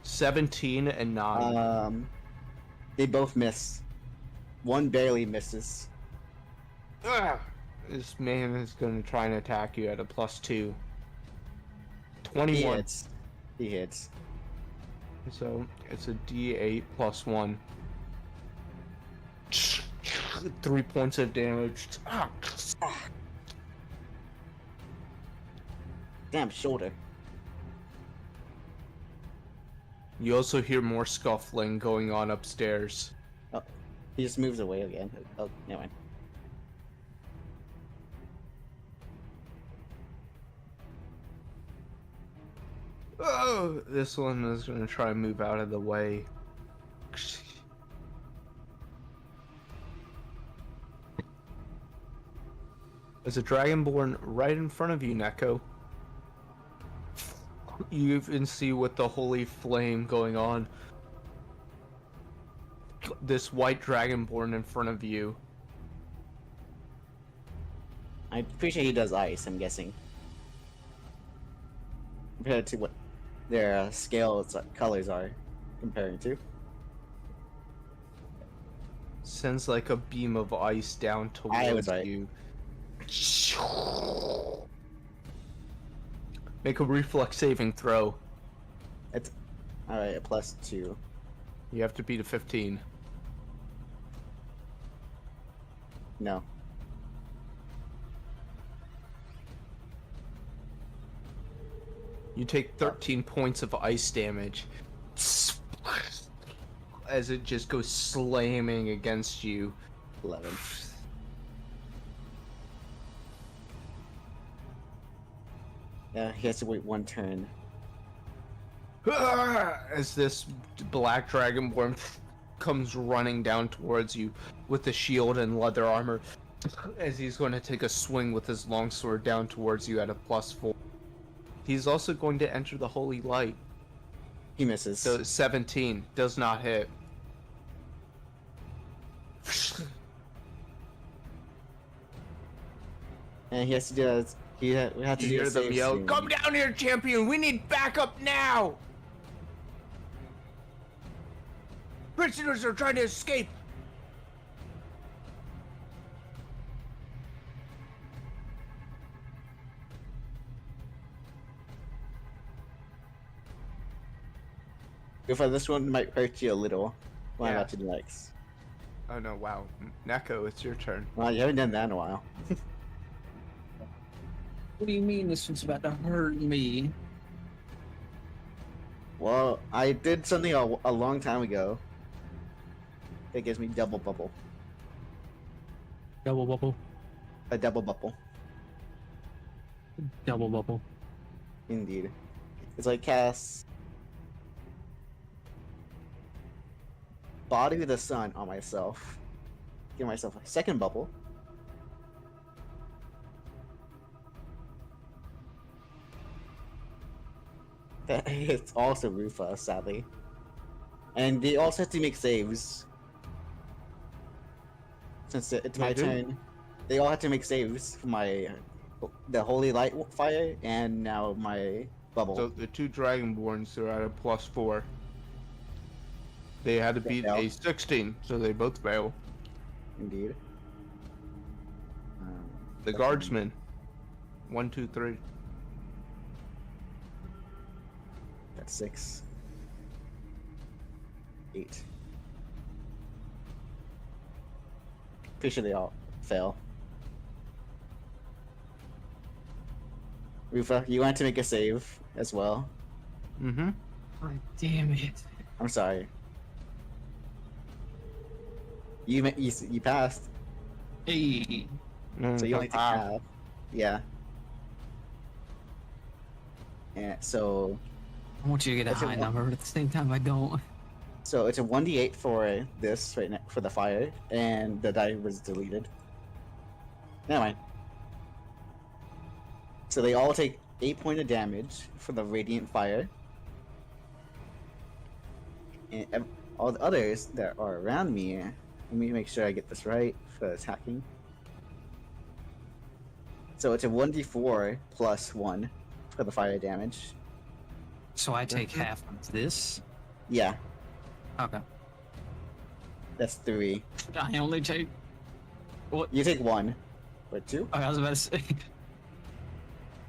17 and 9. They both miss. One barely misses. Ugh. This man is going to try and attack you at a +2. He 21. hits. He hits. So it's a D8 +1. 3 points of damage. Damn shoulder. You also hear more scuffling going on upstairs. He just moves away again. Oh, never mind. Oh, this one is going to try and move out of the way. There's a Dragonborn right in front of you, Neko. You even see with the holy flame going on. This white Dragonborn in front of you. I'm pretty sure he does ice, I'm guessing. Compared to what their scales colors are comparing to. Sends like a beam of ice down I was towards right. you. Make a reflex saving throw. It's alright, a +2. You have to beat a 15. No. You take 13 points of ice damage as it just goes slamming against you. 11. Yeah, he has to wait one turn. As this black dragonborn comes running down towards you with the shield and leather armor, as he's going to take a swing with his longsword down towards you at a +4. He's also going to enter the holy light. He misses. So 17 does not hit. And he has to do that. We have to You do hear a them save yell, soon. "Come down here, champion! We need backup now!" Prisoners are trying to escape. Before this one might hurt you a little. What I'm Yeah. about to do next. Oh no, wow. Neko, it's your turn. Well, you haven't done that in a while. What do you mean this one's about to hurt me? Well, I did something a long time ago. That gives me double bubble. Double bubble. A double bubble. Double bubble. Indeed. It's like cast Body of the Sun on myself. Give myself a second bubble. It's also Rufa, sadly. And they also have to make saves. Since it's my They do? turn, they all have to make saves for the Holy Light Fire and now my bubble. So the two dragonborns are at a +4. They had to They beat fail. a 16, so they both fail. Indeed. The guardsmen. 1, 2, 3. That's 6. 8. Pretty sure they all fail. Rufa, you want to make a save as well? Mm-hmm. God damn it. I'm sorry. You passed, Hey, so you only take half. Yeah. And so I want you to get a That's a high one- number, but at the same time, I don't. So it's a 1d8 for this right now for the fire, and the die was deleted. Never mind. So they all take 8 points of damage for the radiant fire, and all the others that are around me. Let me make sure I get this right for attacking. So it's a 1d4 plus 1 for the fire damage. So I take half of this. Yeah, Okay. that's 3. I only take. You take 1, but 2. I was about to say.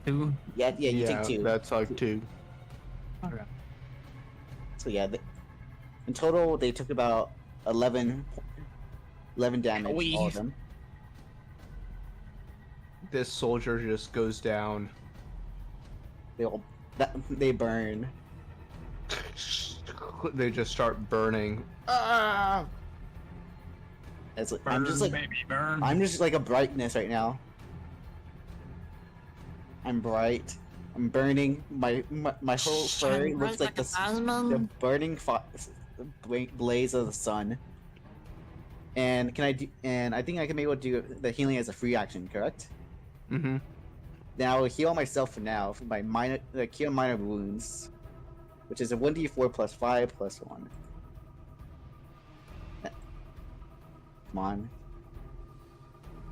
2. Yeah, you take 2. That's like 2. Okay. So yeah, in total they took about 11 damage, all of them. This soldier just goes down. They burn. They just start burning. I'm just like baby, burn. I'm just like a brightness right now. I'm bright. I'm burning. My whole fur looks like the burning blaze of the sun. And can I do? And I think I can be able to do the healing as a free action, correct? Mm-hmm. Then I will heal myself for now for my cure minor wounds, which is a 1d4 plus 5 plus 1. Come on.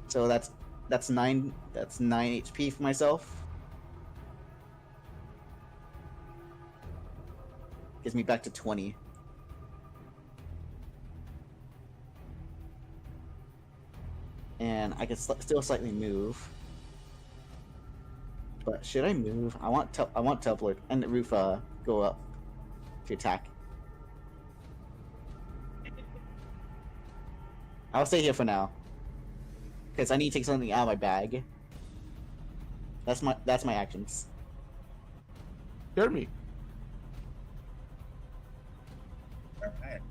So that's 9 HP for myself. Gives me back to 20. And I can still slightly move. But should I move? I want teleport and the roof go up to attack. I'll stay here for now, because I need to take something out of my bag. That's my actions. Hear me. Alright.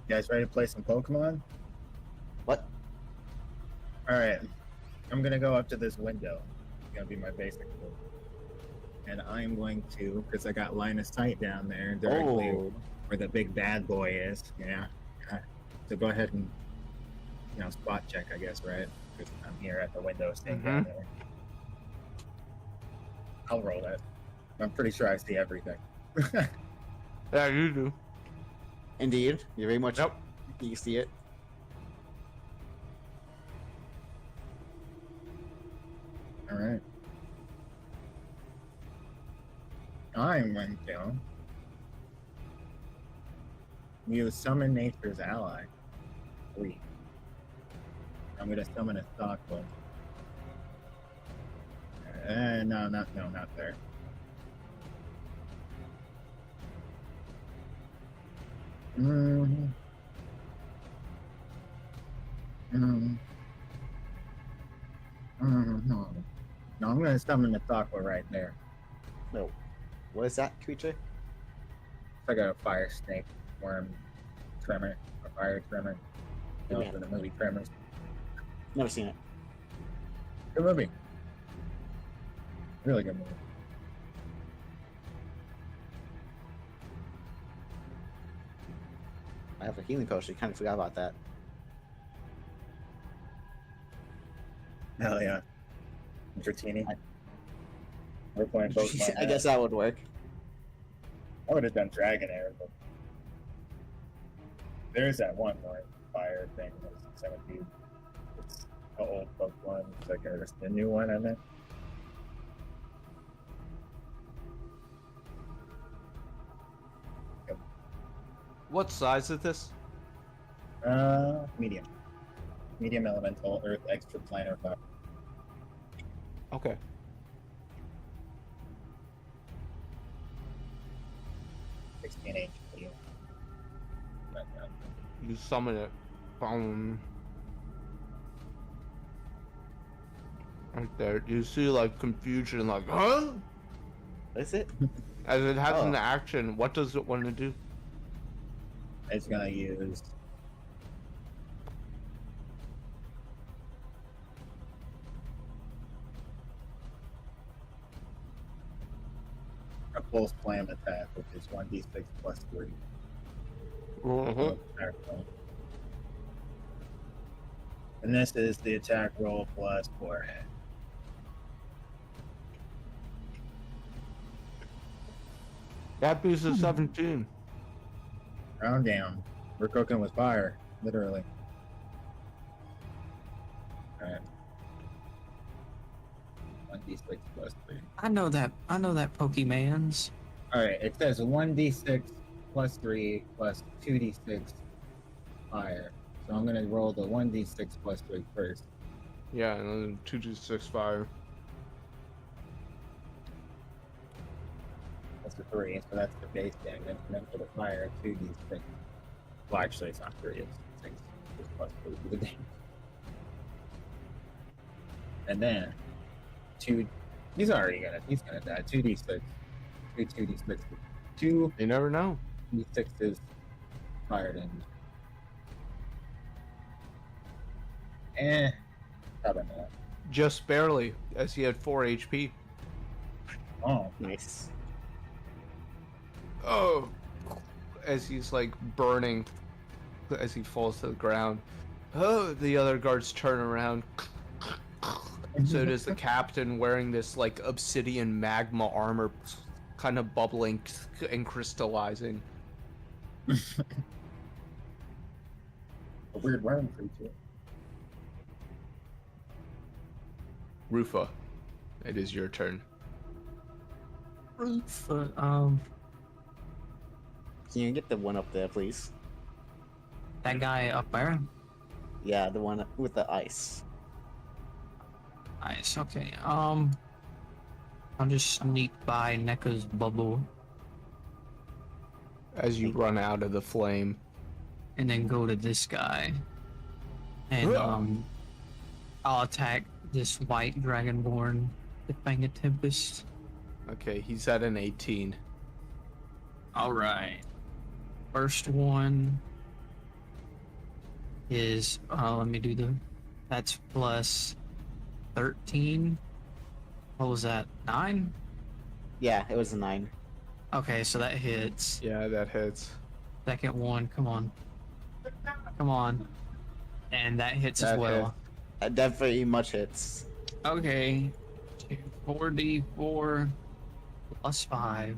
You guys ready to play some Pokemon? What? Alright. I'm gonna go up to this window. It's gonna be my basic move. And I'm going to, because I got line of sight down there directly Oh. where the big bad boy is. Yeah. So go ahead and, spot check, I guess, right? Because I'm here at the window staying down there. I'll roll that. I'm pretty sure I see everything. Yeah, you do. Indeed, you very much. Yep. You see it. All right. I'm going to use Summon Nature's Ally. 3. I'm going to summon a Stockwood. No, not there. Mm-hmm. No, I'm going to summon the Stockwood right there. No. What is that creature? It's like a fire snake, worm, tremor, a fire tremor. Yeah. For the movie Tremors. Never seen it. Good movie. Really good movie. I have a healing potion. Kind of forgot about that. Hell yeah. Dratini. We're playing Pokemon. I guess that would work. I would have done Dragonair, but there's that one more fire thing that's Centipede. It's an old Pokemon. It's like the new one, I meant. What size is this? Medium. Medium elemental, earth, extra planar fire. Okay. HP. You summon it. Boom. Right there. You see like confusion, like, huh? What is it? As it has an Oh. action, what does it want to do? It's gonna use a full slam attack, which is 1d6 plus 3. Mhm. Attack roll. And this is the attack roll plus 4. That piece is 17. Round down. We're cooking with fire, literally. Alright. 1d6 plus 3. I know that Pokemans. Alright, it says 1d6 plus 3 plus 2d6 fire. So I'm gonna roll the 1d6 plus 3 first. Yeah, and then 2d6 fire. That's a 3, so that's the base damage. And then for the fire, 2d6. Well, actually, it's not 3, it's 6. It's plus 3 for the damage. And then, he's gonna die. 2d6. 2d6. 2 You never know. d6 is fire damage. Probably not. Just barely, as he had 4 HP. Oh, Nice. Oh! As he's like burning, as he falls to the ground. Oh, the other guards turn around. So does the captain, wearing this like obsidian magma armor, kind of bubbling and crystallizing. a weird worm creature. Rufa, it is your turn. But, Can you get the one up there, please? that guy up there. Yeah, the one with the ice. Nice. Okay. I'll just sneak by Nekka's bubble As you run out of the flame. and then go to this guy, and I'll attack this white dragonborn, the Fang of Tempest. Okay, he's at an 18. All right. First one is let me do that's plus 13. What was that? 9? Yeah, it was a 9. Okay, so that hits. Yeah, that hits. Second one, come on. Come on. And that hits as That well. That very much hits. Okay. 4d4 plus 5.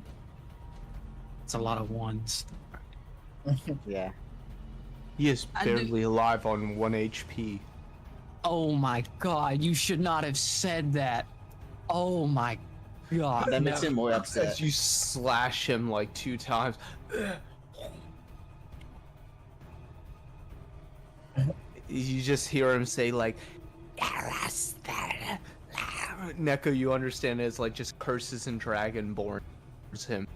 It's a lot of ones. Yeah. He is I knew- barely alive on 1 HP. Oh my god, you should not have said that. Oh my god. That makes no. him more upset. As you slash him like 2 times. You just hear him say like, Neko, you understand, is like just curses and dragonborn him.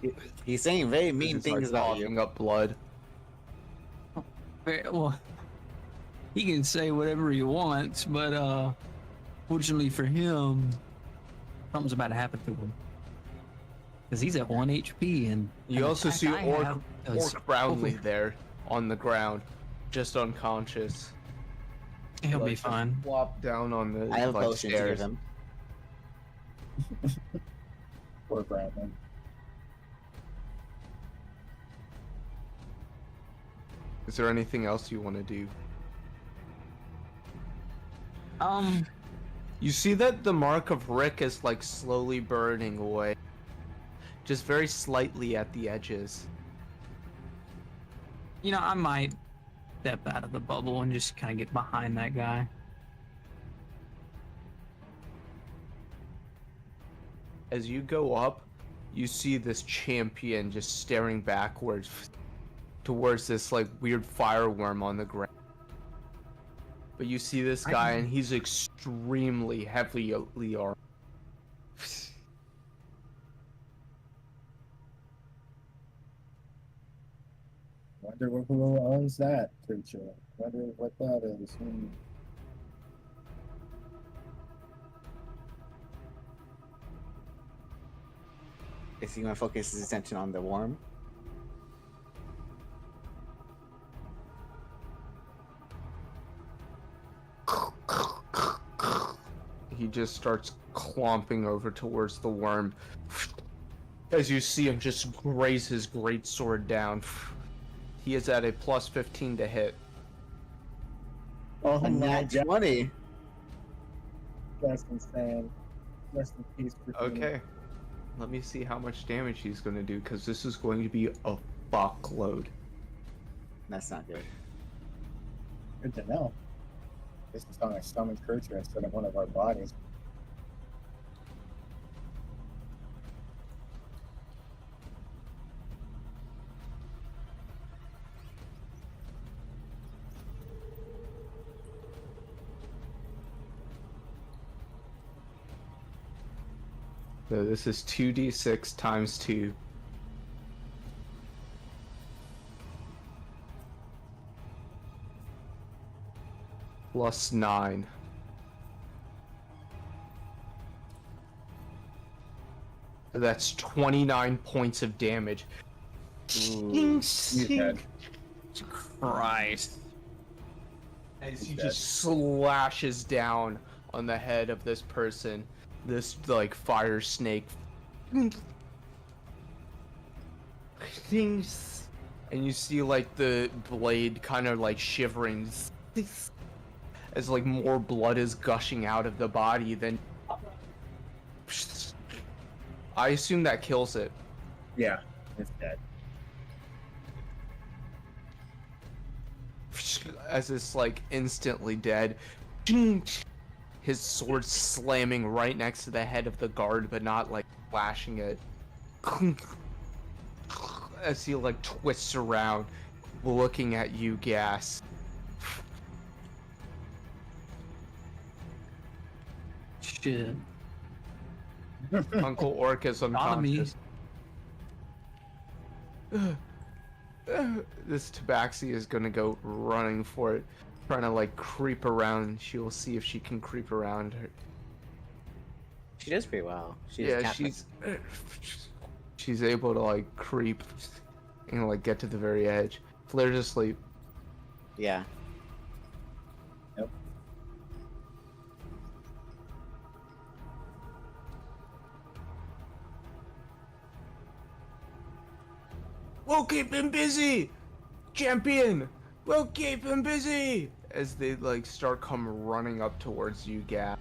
He's saying very mean He's, things like, about you. coughing up blood. Well, he can say whatever he wants, but fortunately for him, something's about to happen to him. Because he's at 1 HP, and You an also attack see I Orc, have does Orc Brownlee over- there on the ground, just unconscious. He'll be Like, fine. Flop down on the I have a like, potion to give stairs. him. Poor Bradley. Is there anything else you want to do? You see that the mark of Rick is like slowly burning away. Just very slightly at the edges. You know, I might step out of the bubble and just kind of get behind that guy. As you go up, you see this champion just staring backwards towards this like weird fireworm on the ground. But you see this guy and he's extremely heavily armed. Wonder who owns that creature. Wonder what that is. Is he gonna focus his attention on the worm? He just starts clomping over towards the worm. As you see him just graze his great sword down. He is at a plus 15 to hit. Oh A nat 20. That's insane. Rest in peace. Okay. Let me see how much damage he's going to do, because this is going to be a fuckload. That's not good. Good to know. This is on a summon creature instead of one of our bodies. So this is 2d6 times 2. Plus 9. So that's 29 points of damage. He's dead. Christ. As he Dead. just slashes down on the head of this person, this like fire snake. And you see like the blade kind of like shivering as like more blood is gushing out of the body. Then I assume that kills it. Yeah, it's dead. As it's like instantly dead. His sword slamming right next to the head of the guard, but not like flashing it. As he like twists around, looking at you, Gas. Shit. Uncle Orc is unconscious. This Tabaxi is gonna go running for it, trying to like creep around. She will see if she can creep around her. She does pretty well. Yeah, she's able to like creep and like get to the very edge. Flare's asleep. Yeah. We'll keep him busy, champion. We'll keep him busy. As they like start come running up towards you, Gap.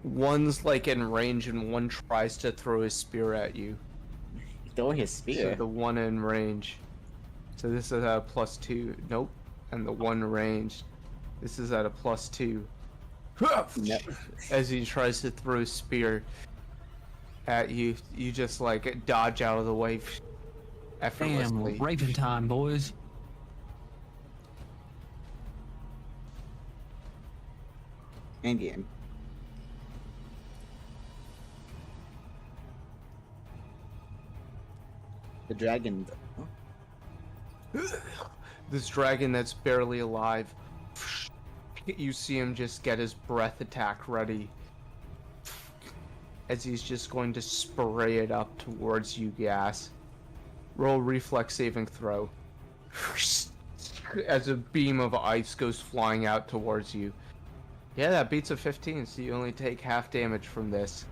One's like in range and one tries to throw his spear at you. Throwing his So spear. the one in range. So this is at a +2. Nope. And the one range. This is at a +2. No. As he tries to throw a spear at you, you just like dodge out of the way effortlessly. Damn, raping time, boys. Indian. The dragon. This dragon that's barely alive, you see him just get his breath attack ready. As he's just going to spray it up towards you, Gas. Roll reflex saving throw. As a beam of ice goes flying out towards you. Yeah, that beats a 15, so you only take half damage from this.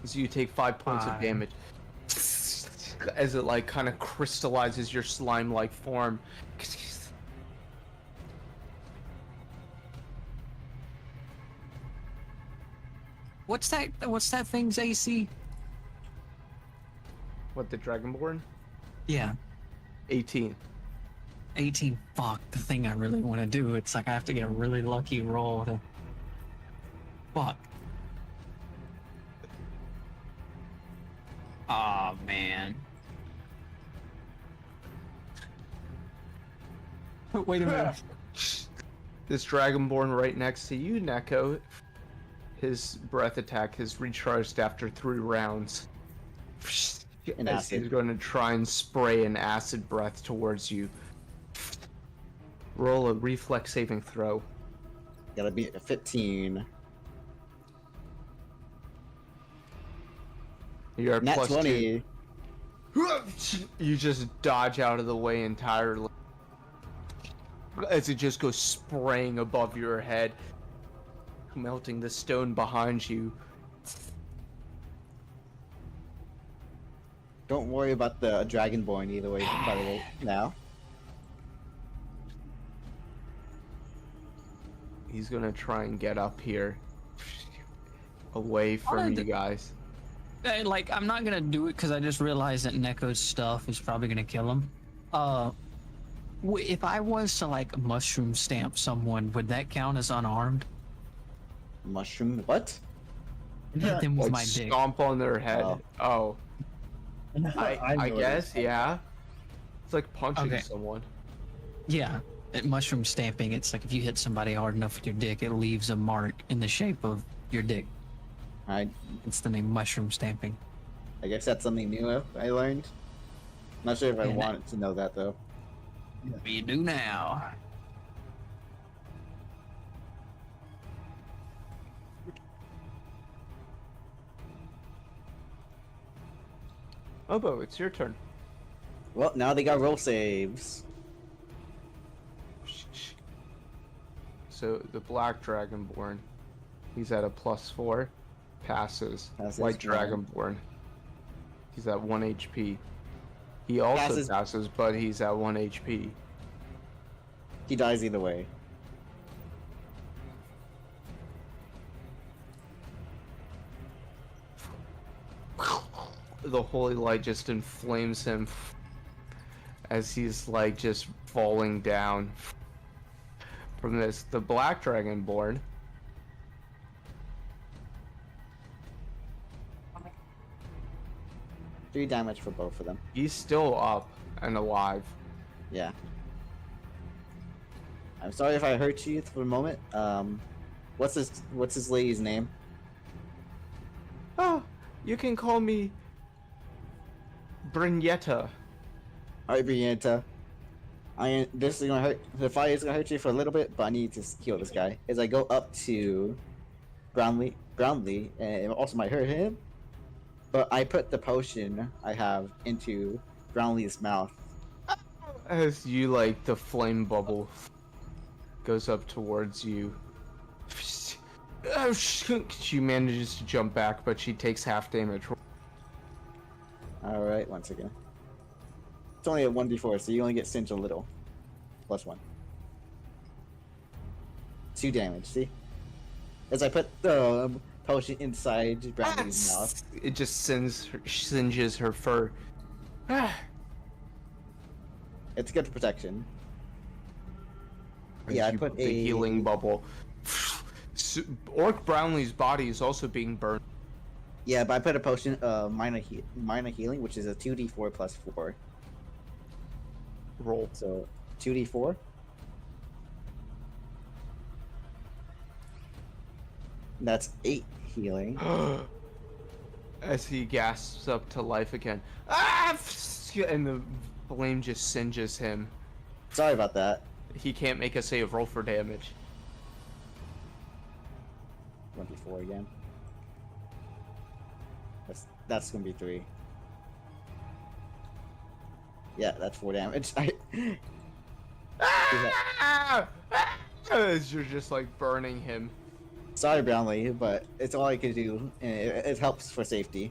So you take 5 points of Fine. damage. As it like kind of crystallizes your slime-like form. What's that thing's AC? What, the Dragonborn? Yeah, 18. 18. Fuck, the thing I really want to do. It's like I have to get a really lucky roll to. Fuck. Oh man. Wait a minute. This Dragonborn right next to you, Neko, his breath attack has recharged after 3 rounds. An As he's acid. going to try and spray an acid breath towards you. Roll a reflex saving throw. Gotta be a 15. You're at Nat plus 20. 2. You just dodge out of the way entirely as it just goes spraying above your head, melting the stone behind you. Don't worry about the Dragonborn either way, by the way, now. He's gonna try and get up here, away from you guys. Like, I'm not gonna do it because I just realized that Neko's stuff is probably gonna kill him. If I was to like mushroom stamp someone, would that count as unarmed? Mushroom, what? Hit them with Like my dick. stomp on their head. Oh. I know guess, this. yeah. It's like punching Okay. someone. Yeah, mushroom stamping. It's like if you hit somebody hard enough with your dick, it leaves a mark in the shape of your dick. I It's the name mushroom stamping. guess that's something new I learned. Not sure if I Yeah, wanted to know that though. What you do now? Obo, it's your turn. Well, now they got roll saves. So the Black Dragonborn, he's at a +4, passes. Passes, White yeah. Dragonborn, he's at 1 HP. He also passes, but he's at 1 HP. He dies either way. The holy light just inflames him as he's like just falling down from this. The Black Dragonborn, Three damage for both of them. he's still up and alive. Yeah. I'm sorry if I hurt you for a moment. What's his lady's name? Oh, you can call me Brynetta. Alright, Brianta. This is gonna hurt. The fire is gonna hurt you for a little bit, but I need to kill this guy. As I go up to Brownlee, and it also might hurt him. But I put the potion I have into Brownlee's mouth. As you like the flame bubble goes up towards you. She manages to jump back, but she takes half damage. Alright, once again. It's only a 1d4, so you only get singed a little. +1. 2 damage, see? As I put the potion inside Brownlee's mouth. It just singes her fur. It's good protection. As Yeah, I you put the a healing bubble. Orc Brownlee's body is also being burned. Yeah, but I put a potion, minor healing, which is a 2d4 plus 4. Roll. So 2d4. That's 8 healing. As he gasps up to life again. And the flame just singes him. Sorry about that. He can't make a save. Roll for damage. 1d4 again. That's gonna be 3. Yeah, that's 4 damage. As you're just like burning him. Sorry, Brownlee, but it's all I can do, and it helps for safety.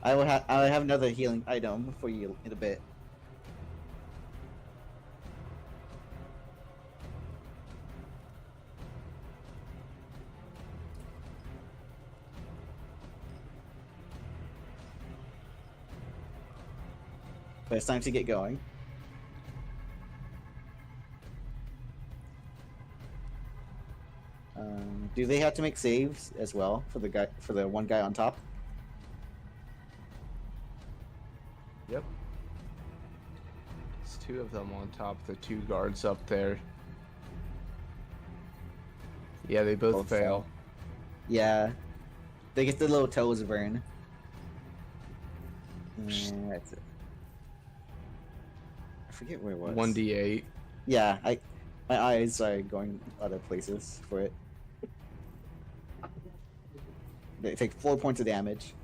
I will have another healing item for you in a bit. But it's time to get going. Do they have to make saves as well for the one guy on top? Yep. There's 2 of them on top, the 2 guards up there. Yeah, they both Both fail. fail. Yeah. They get the little toes burn. And that's it. I forget where it was. 1d8. Yeah, my eyes are going other places for it. They take 4 points of damage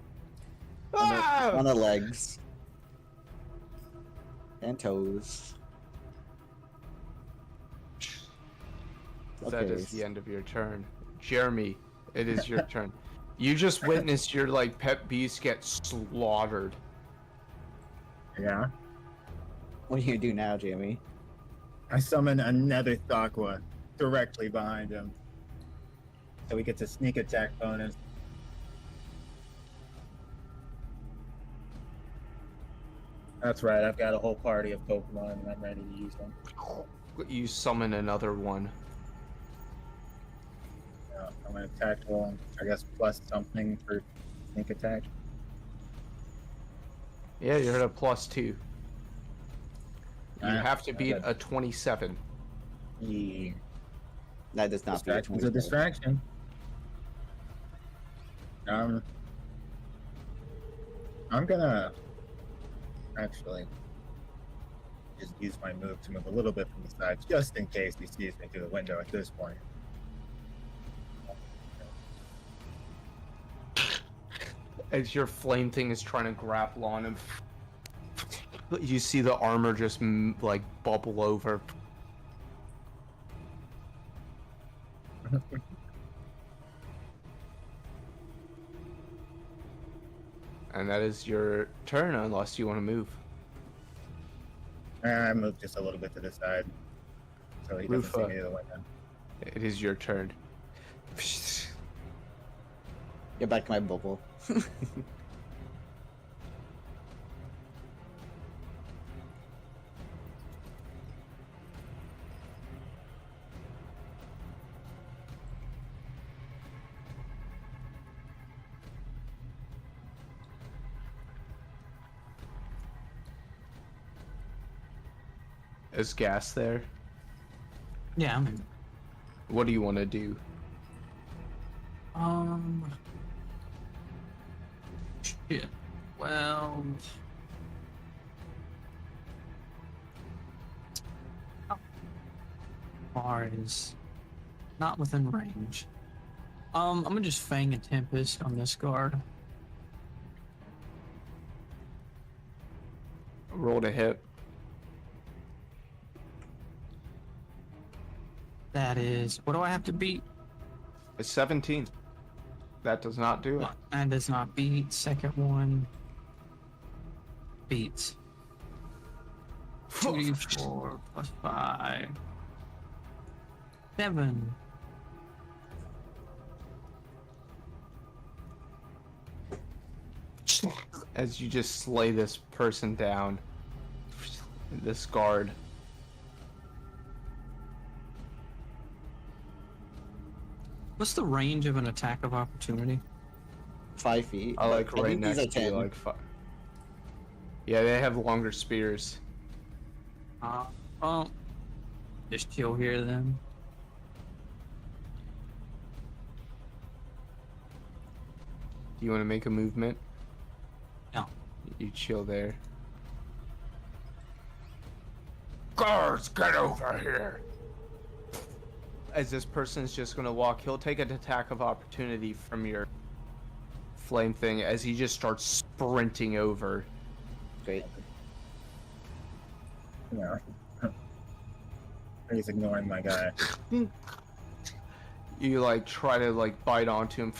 Ah! on the legs and toes. That Okay. is the end of your turn. Jeremy, it is your turn. You just witnessed your like pet beast get slaughtered. Yeah. What are you gonna do now, Jamie? I summon another Thakwa directly behind him. So he gets a sneak attack bonus. That's right, I've got a whole party of Pokemon and I'm ready to use them. You summon another one. I'm gonna attack roll, I guess plus something for sneak attack. Yeah, you're at a +2. You have to beat okay. a 27. Yeah. That does not be a Distraction's a 27. distraction. I'm gonna actually just use my move to move a little bit from the side, just in case he sees me through the window at this point. As your flame thing is trying to grapple on him, you see the armor just like bubble over. And that is your turn, unless you want to move. I moved just a little bit to the side, so he doesn't see Rufa. me through the window. It is your turn. Get back to my bubble. Is Gas there? Yeah. What do you want to do? Shit. Well. How far is not within range? I'm gonna just Fang and Tempest on this guard. Roll to hit. That is. What do I have to beat? It's 17. That does not do it. That does not beat. Second one beats. 2d4 plus 5. 7. As you just slay this person down, this guard. What's the range of an attack of opportunity? 5 feet. I like I right think these next are to you, 10. like yeah, they have longer spears. Oh, just chill here then. Do you want to make a movement? No. You chill there. Guards, get over here! As this person is just gonna walk, he'll take an attack of opportunity from your flame thing as he just starts sprinting over. Great. Yeah. He's ignoring my guy. You like try to like bite onto him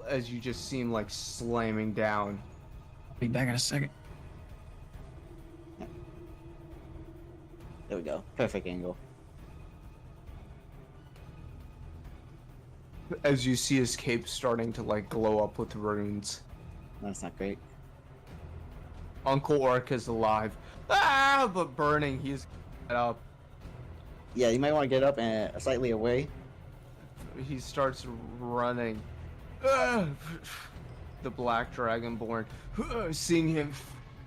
as you just see him like slamming down. Be back in a second. There we go. Perfect angle. As you see his cape starting to like glow up with runes. That's not great. Uncle Orc is alive. Ah, but burning. He's up. Yeah, you might want to get up and slightly away. He starts running. Ah! The Black Dragonborn, seeing him,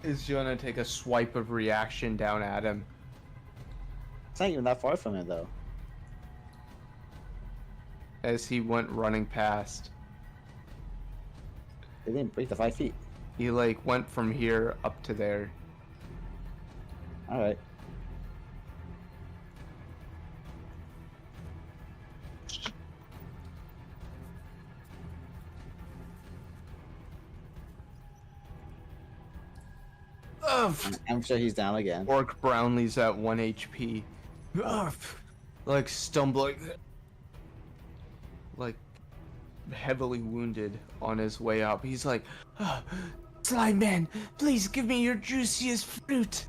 is gonna take a swipe of reaction down at him. It's not even that far from it, though. As he went running past. They didn't break the 5 feet. He like went from here up to there. Alright. Ugh. I'm sure he's down again. Orc Brownlee's at 1 HP. Ugh. Like stumbling. Like heavily wounded on his way up. He's like, Ah, Slime Man, please give me your juiciest fruit.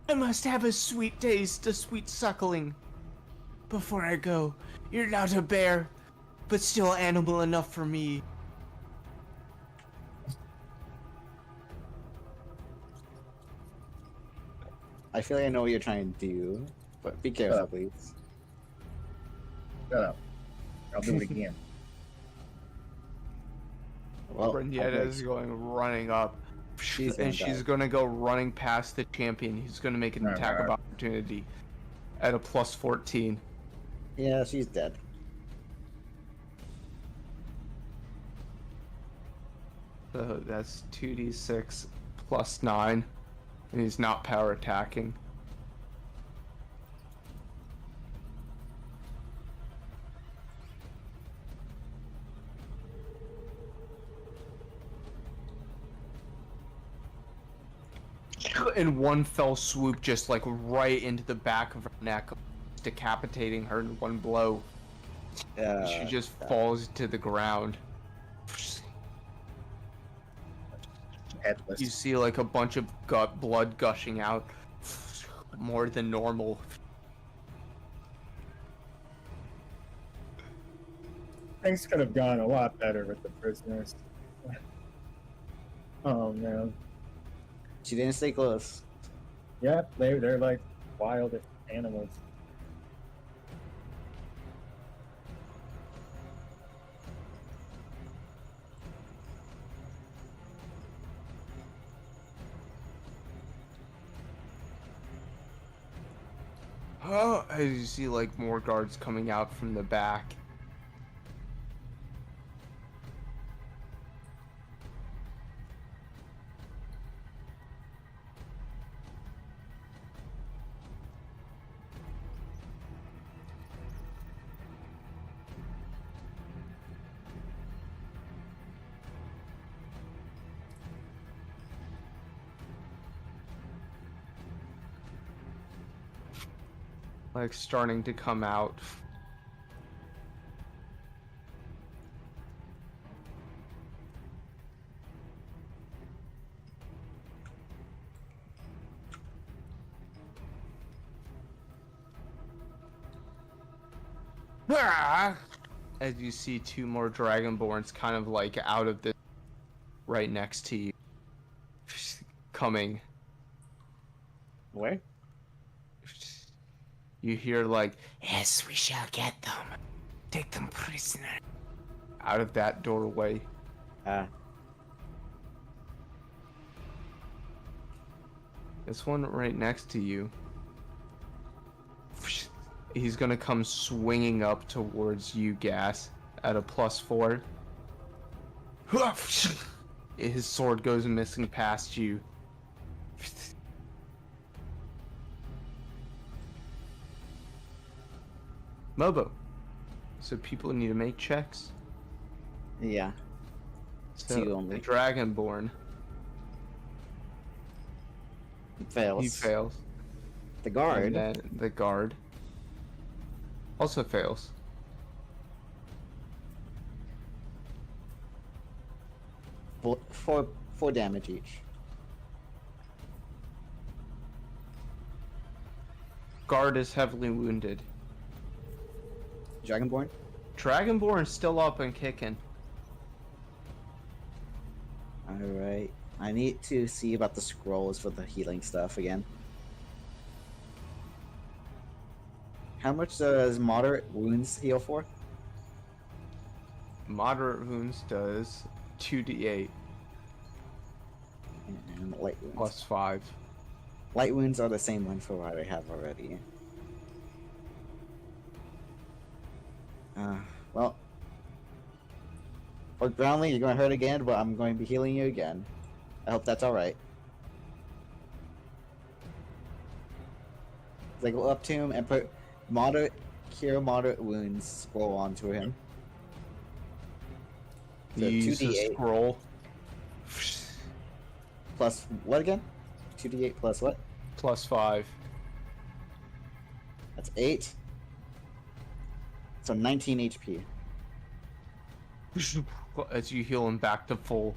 I must have a sweet taste, a sweet suckling. Before I go, you're not a bear, but still animal enough for me. I feel like I know what you're trying to do, but be careful, please. Shut up. I'll do it again. Well, Brunetta is going running up. She's and gonna she's die. gonna go running past the champion. He's gonna make an attack of opportunity at a plus 14. Yeah, she's dead. So that's 2d6 plus 9. And he's not power attacking. In one fell swoop, just like right into the back of her neck, decapitating her in one blow. She just falls to the ground. Headless. You see like a bunch of blood gushing out, more than normal. Things could have gone a lot better with the prisoners. Oh man. She didn't stay close. Yeah, they're like wild animals. Oh, as you see like more guards coming out from the back. Like starting to come out. Ah! As you see two more Dragonborns kind of like out of the right next to you. Coming. Where? You hear like Yes, we shall get them. Take them prisoner. out of that doorway. This one right next to you. He's gonna come swinging up towards you, Gas, at a +4. His sword goes missing past you. Mobo. So people need to make checks. Yeah. So Two only. the Dragonborn, Fails. he fails. The guard. And then the guard also fails. Four damage each. Guard is heavily wounded. Dragonborn. Dragonborn's still up and kicking. Alright. I need to see about the scrolls for the healing stuff again. How much does moderate wounds heal for? Moderate wounds does 2d8 And light wounds. plus 5. Light wounds are the same one for what I have already. Well. Or Brownlee, you're going to hurt again, but I'm going to be healing you again. I hope that's alright. Like, go up to him and put cure moderate wounds scroll onto him. So You use the 2d8 scroll. plus what again? 2d8 plus what? +5. That's 8. So 19 HP. As you heal him back to full,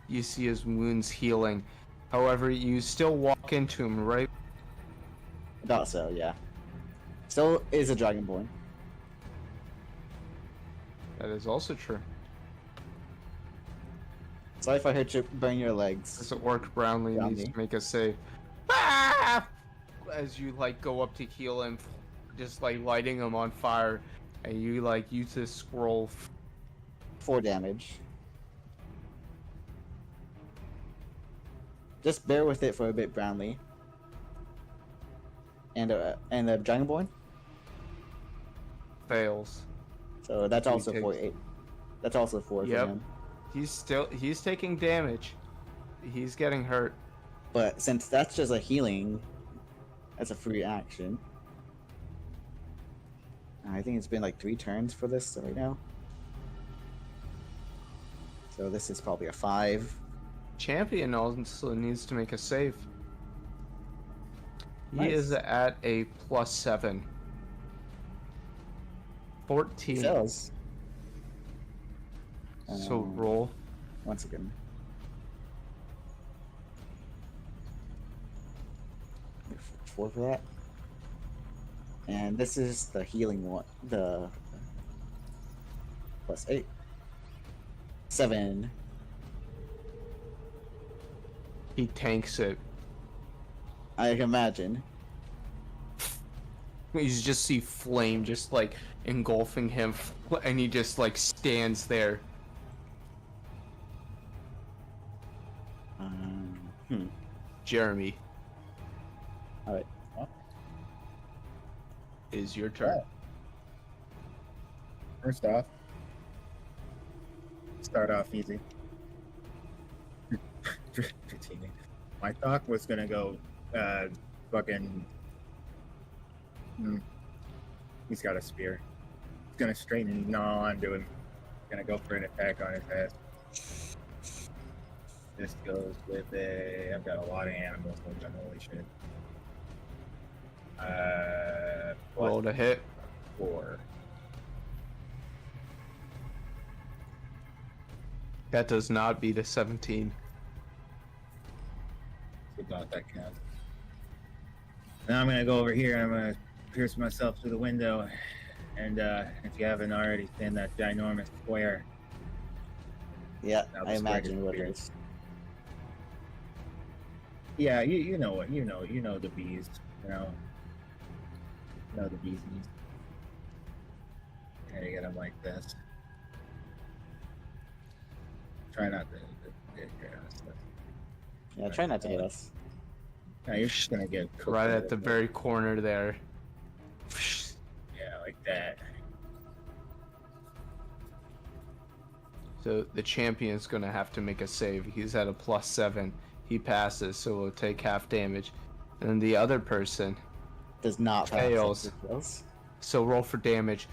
you see his wounds healing. However, you still walk into him, right? About so, yeah. Still is a Dragonborn. That is also true. Sorry if I hurt you, burn your legs. As Orc Brownlee needs Brownlee. to make a save. Ah! As you like go up to heal him, just like lighting him on fire, and you like use this scroll. 4 damage. Just bear with it for a bit, Brownlee. And the Dragonborn. Fails. So that's He also takes- 4 8. That's also 4 Yep. for him. He's taking damage. He's getting hurt. But since that's just a healing, that's a free action. I think it's been like 3 turns for this right now. So this is probably a 5. Champion also needs to make a save. He Nice. is at a +7. 14. He fails. So roll. Once again. Four for that. And this is the healing one. The +8. 7. He tanks it. I can imagine. You just see flame just like engulfing him, and he just like stands there. Jeremy. Alright. Is your turn. First off, start off easy. My thought was gonna go, fucking. He's got a spear. He's gonna straighten gnaw onto him. Gonna go for an attack on his head. This goes with a. I've got a lot of animals. Holy shit. Roll to hit. 4. That does not beat a 17. About that count. Now I'm gonna go over here. I'm gonna pierce myself through the window, and if you haven't already seen that ginormous square, Yeah, Now the I square imagine what it disappears. is. yeah, you know what, you know the bees, you know the bees. And you get them like this. Try not to hit your ass. Yeah, try not to hit us. Yeah, you're just gonna get cooked Right a at the little very corner there. bit. Yeah, like that. So the champion's gonna have to make a save. He's at a +7. He passes, so he'll take half damage. And then the other person, Does not pass. Fails. It fails. so roll for damage.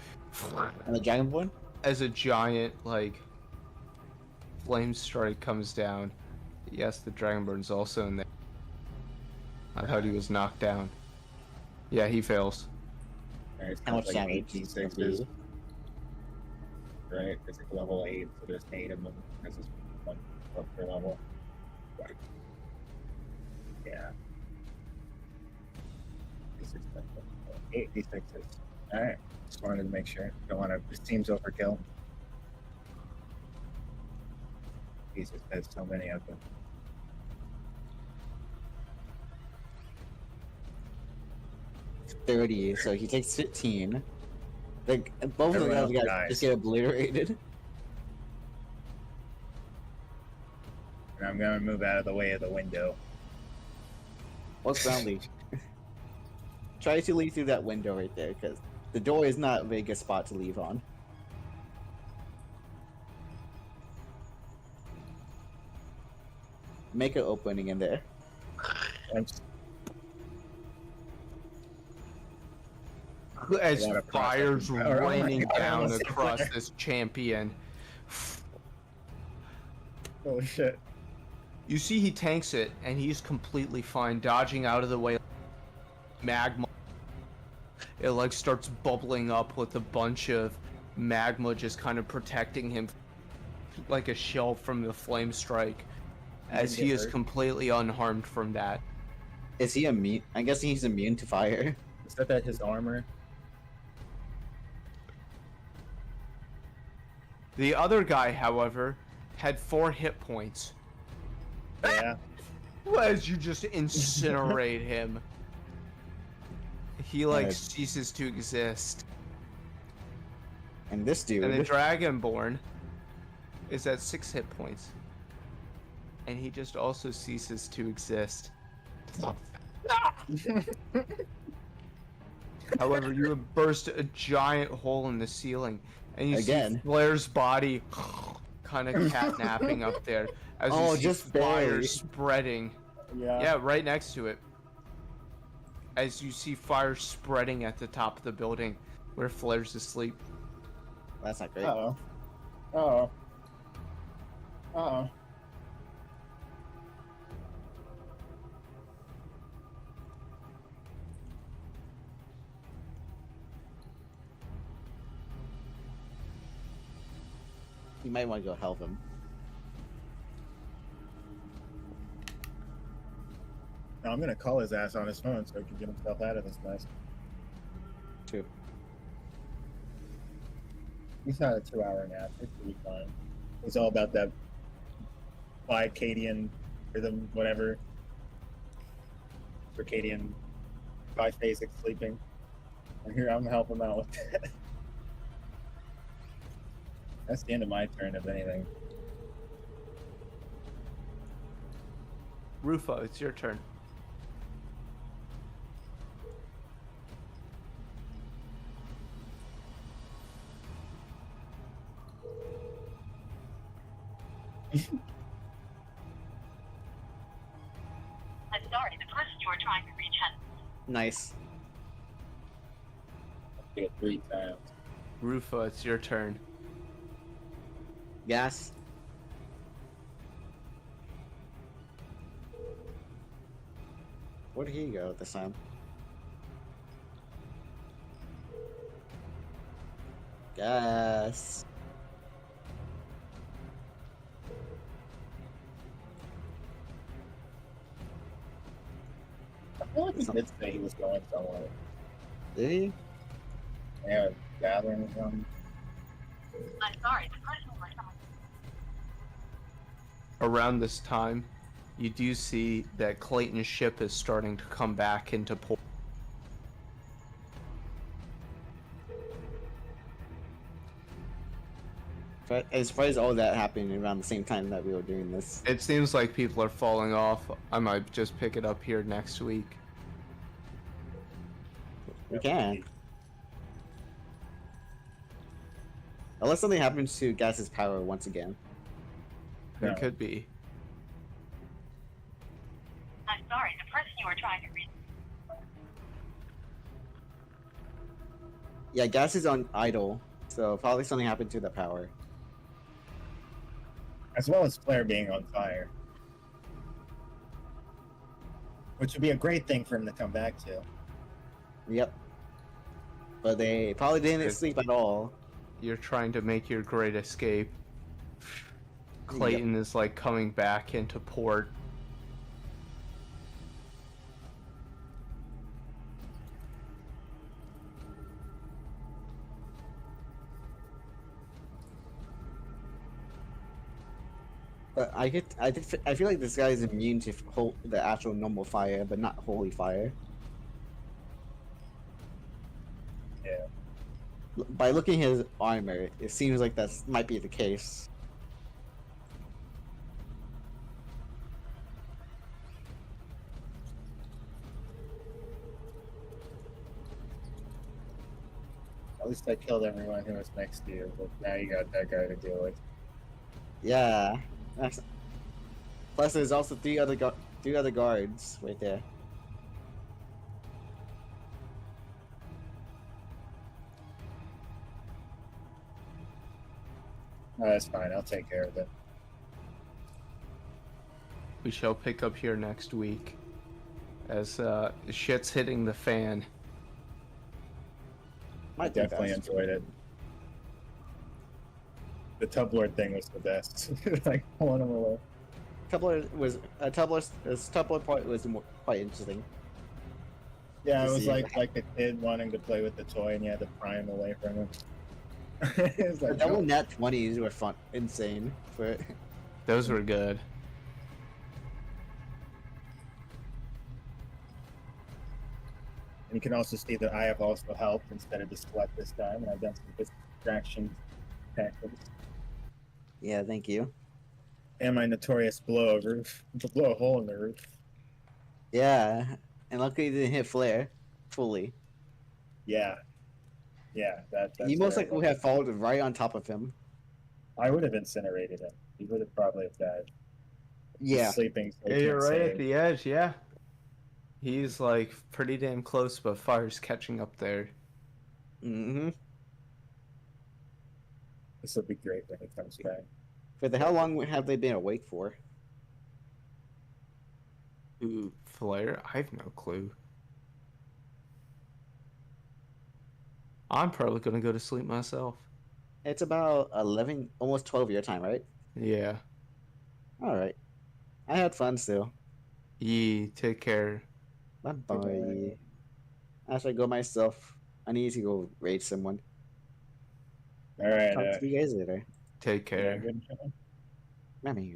And the Dragonborn? As a giant, like, flame strike comes down. Yes, the Dragonborn's also in there. I thought he was knocked down. Yeah, he fails. Alright, so How much it's like damage? 18 right? It's like level 8, so there's 8 of them. This is 1 per level. Like, yeah. D6, 8 D6s. Alright, just wanted to make sure. Don't want to. This team's overkill. Jesus, there's so many of them. $30, so he takes 15. Like both of Everyone the guys else dies. just get obliterated. And I'm gonna move out of the way of the window. What's Brownlee? Try to leave through that window right there, because the door is not a very good spot to leave on. Make an opening in there. I'm As lot of fire's processing power. Oh my raining God, down almost- across this champion. Holy shit. You see he tanks it, and he's completely fine, dodging out of the way. Magma. It like starts bubbling up with a bunch of magma just kind of protecting him like a shell from the flame strike, as he is completely unharmed from that. Is he immune? I guess he's immune to fire. Is that his armor? The other guy, however, had 4 hit points. Yeah. As you just incinerate him. He like Right. ceases to exist. And this dude. And the Dragonborn is at 6 hit points. And he just also ceases to exist. However, you have burst a giant hole in the ceiling, and you Again. see Blair's body kind of catnapping up there as Oh, you see just fire barely. spreading. Yeah. Yeah, right next to it. As you see fire spreading at the top of the building where Flair's asleep. That's not great. Uh-oh. Uh-oh. Uh-oh. You might want to go help him. No, I'm gonna call his ass on his phone so he can get himself out of this mess. Too. He's not a 2-hour nap. It's pretty fine. It's all about that biocadian rhythm, whatever. Circadian biphasic sleeping. And here I'm helping him out with that. That's the end of my turn, if anything. Rufo, it's your turn. I'm sorry, the person you are trying to reach has Nice. Get 3 times. Rufo, it's your turn. Gas. Where did he go this time? Gas. I feel like he did say he was going somewhere. Did he? Yeah, gathering or something. I'm sorry, the person you are trying Around this time, you do see that Clayton's ship is starting to come back into port. As far as all that happened around the same time that we were doing this. It seems like people are falling off. I might just pick it up here next week. We can. Unless something happens to Gas's power once again. It could be. I'm sorry, the person you are trying to reach. Yeah, Gas is on idle, so probably something happened to the power. As well as Flair being on fire. Which would be a great thing for him to come back to. Yep. But they probably didn't Good. sleep at all. You're trying to make your great escape. Clayton is like coming back into port. But I feel like this guy is immune to the actual normal fire, but not holy fire. Yeah. By looking at his armor, it seems like that might be the case. At least I killed everyone who was next to you, but now you got that guy to deal with. Yeah. Plus, there's also three other guards right there. Oh, that's fine. I'll take care of it. we shall pick up here next week as shit's hitting the fan. I Might be definitely best. enjoyed it. The tub lord thing was the best. Like pulling him away. Tumblr part was quite interesting. Yeah, it To was see like a kid wanting to play with the toy and you had to pry him away from him. It was The like, double no. nat 20s were fun, insane. For Those were good. And you can also see that I have also helped instead of just sweat this time, and I've done some distraction tactics. yeah, thank you. And my notorious blow a hole in the roof. Yeah, and luckily you didn't hit Flare fully. Yeah, that's You most very likely would well. have followed right on top of him. I would have incinerated him. He would have probably died. He's Yeah, sleeping. So he You're can't right at save. the edge, yeah. He's like pretty damn close, but fire's catching up there. mm-hmm. This will be great when he comes back. But how long have they been awake for? Ooh, Flare? I have no clue. I'm probably gonna go to sleep myself. It's about 11, almost 12 your time, right? Yeah. All right. I had fun still. Yee, take care. Bye bye. I should go myself. I need to go raid someone. All right. Talk to you guys later. Take Yeah, care. good. Bye.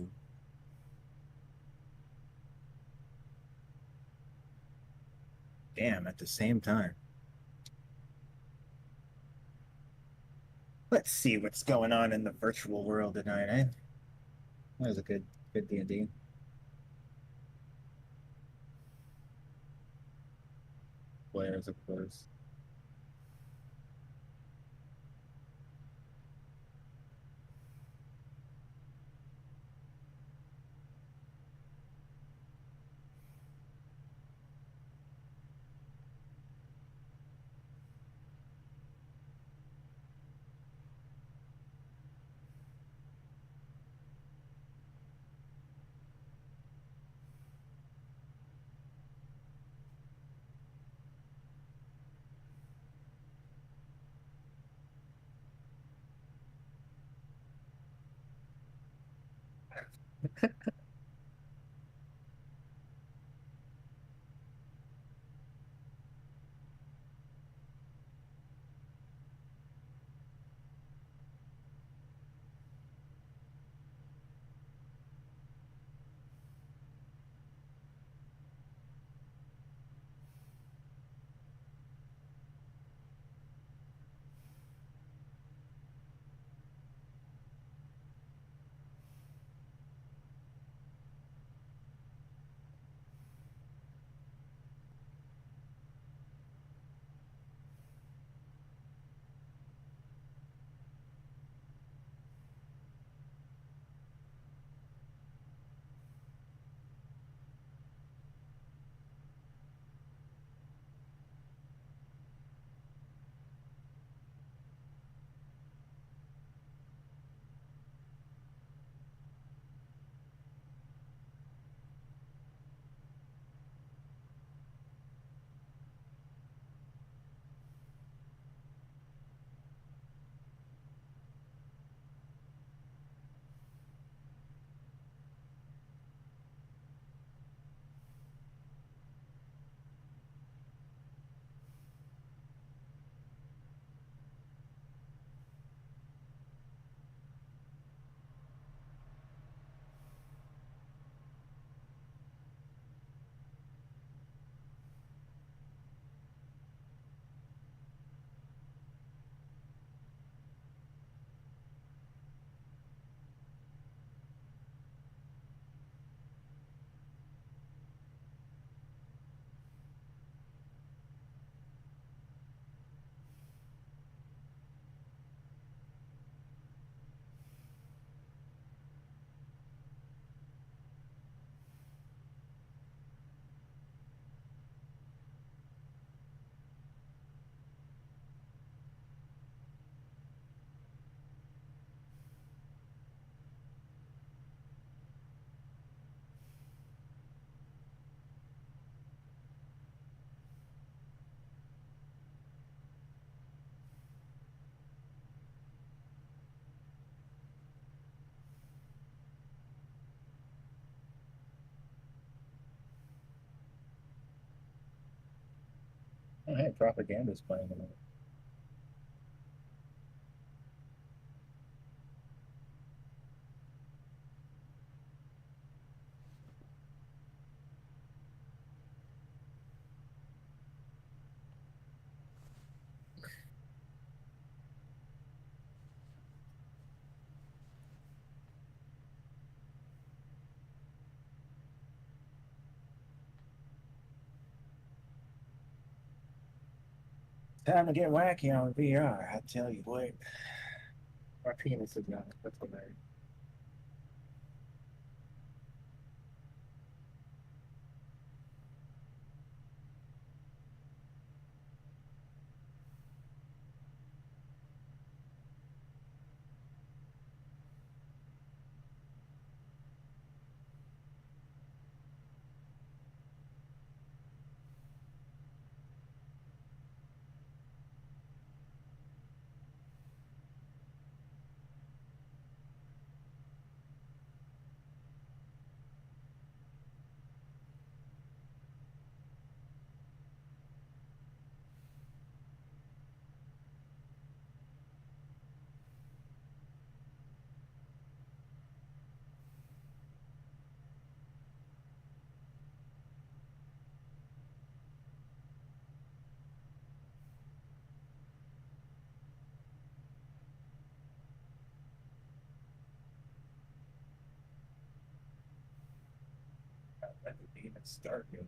Damn, at the same time. Let's see what's going on in the virtual world tonight, eh? That was a good D&D. Players, of course. hey, propaganda's playing in it. Time to get wacky on VR, I tell you what. My penis is not. That's what I. Let the demon start you.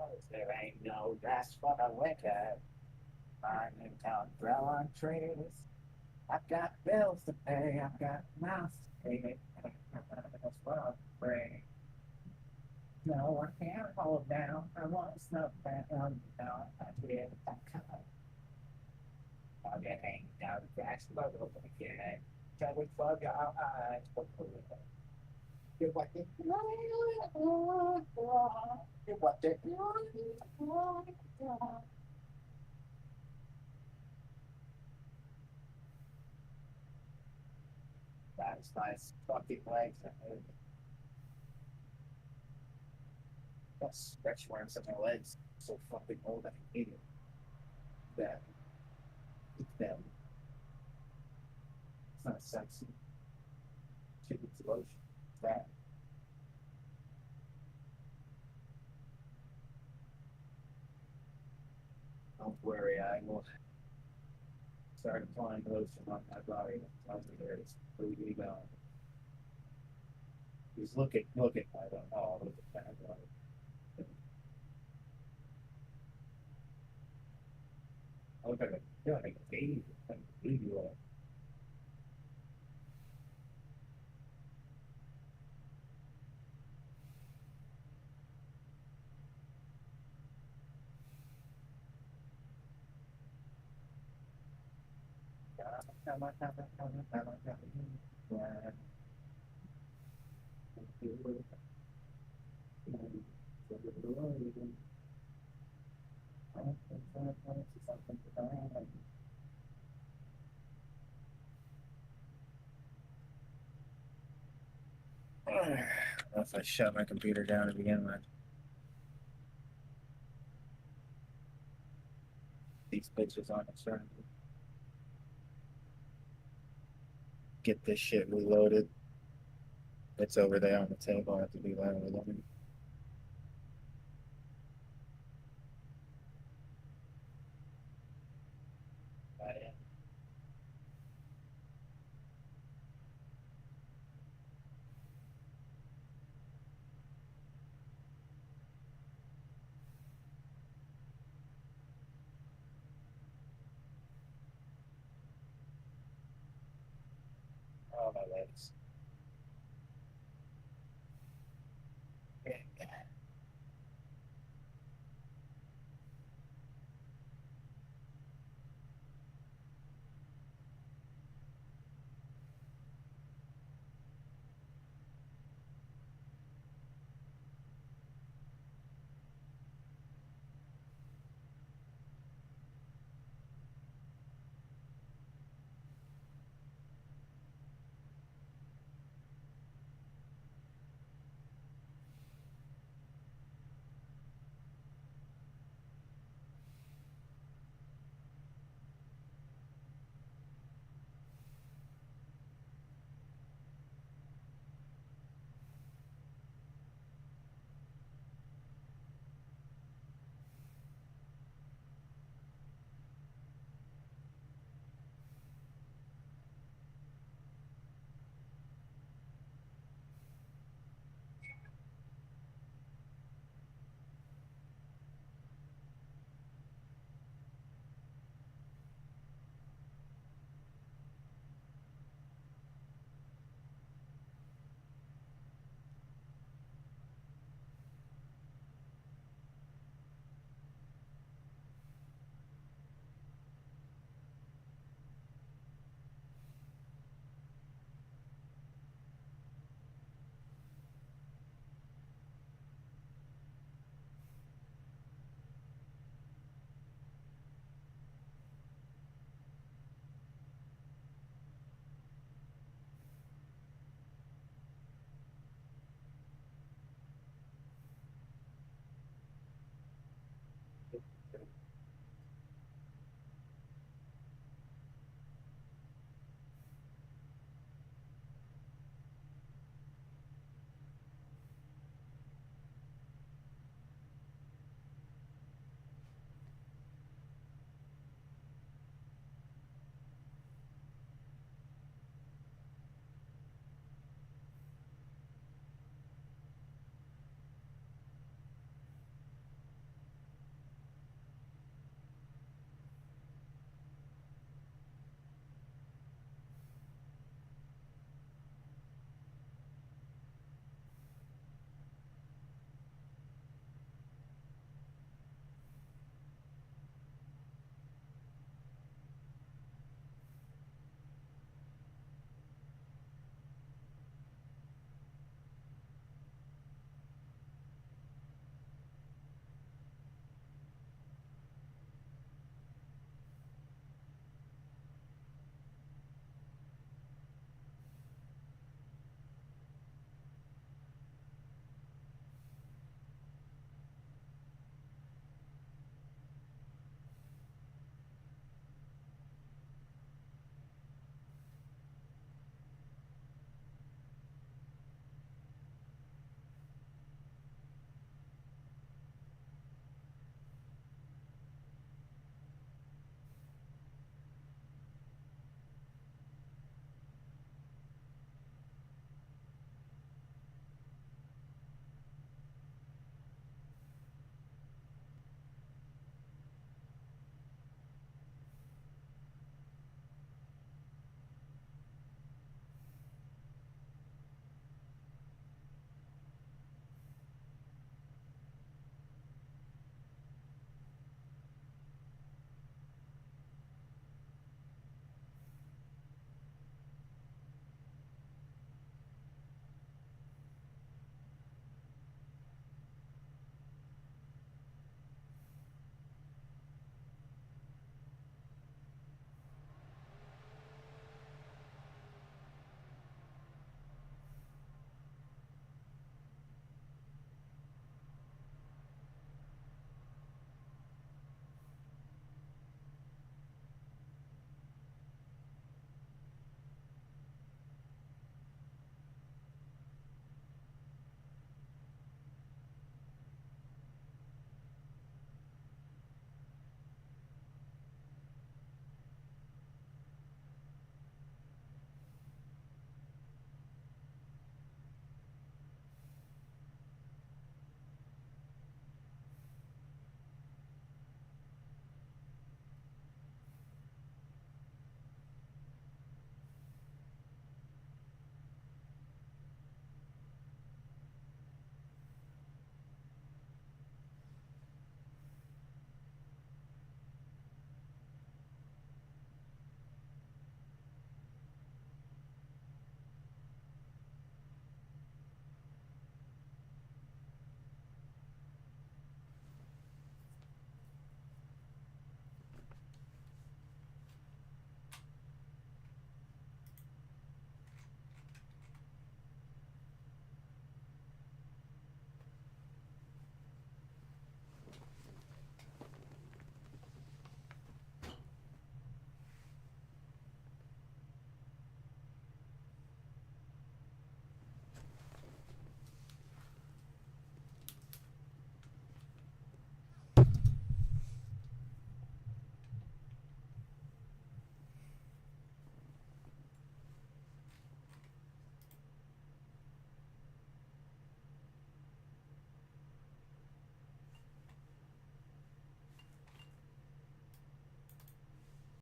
'cause there ain't no rest for the wicked. My new town grow on trees. I've got bills to pay, I've got mouths to feed. That's what I'm free. No, I can't hold down. I want snow down. No, I did. I'll get hanging down the cracks below the wicked. Shall we plug our eyes? You're what it. You're what it. That's nice fucking legs. That's stretch marks on my legs. So fucking old I hate it. That. It's them. It's not sexy. Chicken's lotion. It's that. Don't worry, I will start applying lotion on my body. Tells me there's really going. He's looking at my oh, look at that body. I look like a baby, like a baby oil. If I shut my computer down to begin with. These bitches on it, sir. Get this shit reloaded. It's over there on the table. I have to be loud with them. Oh, my legs.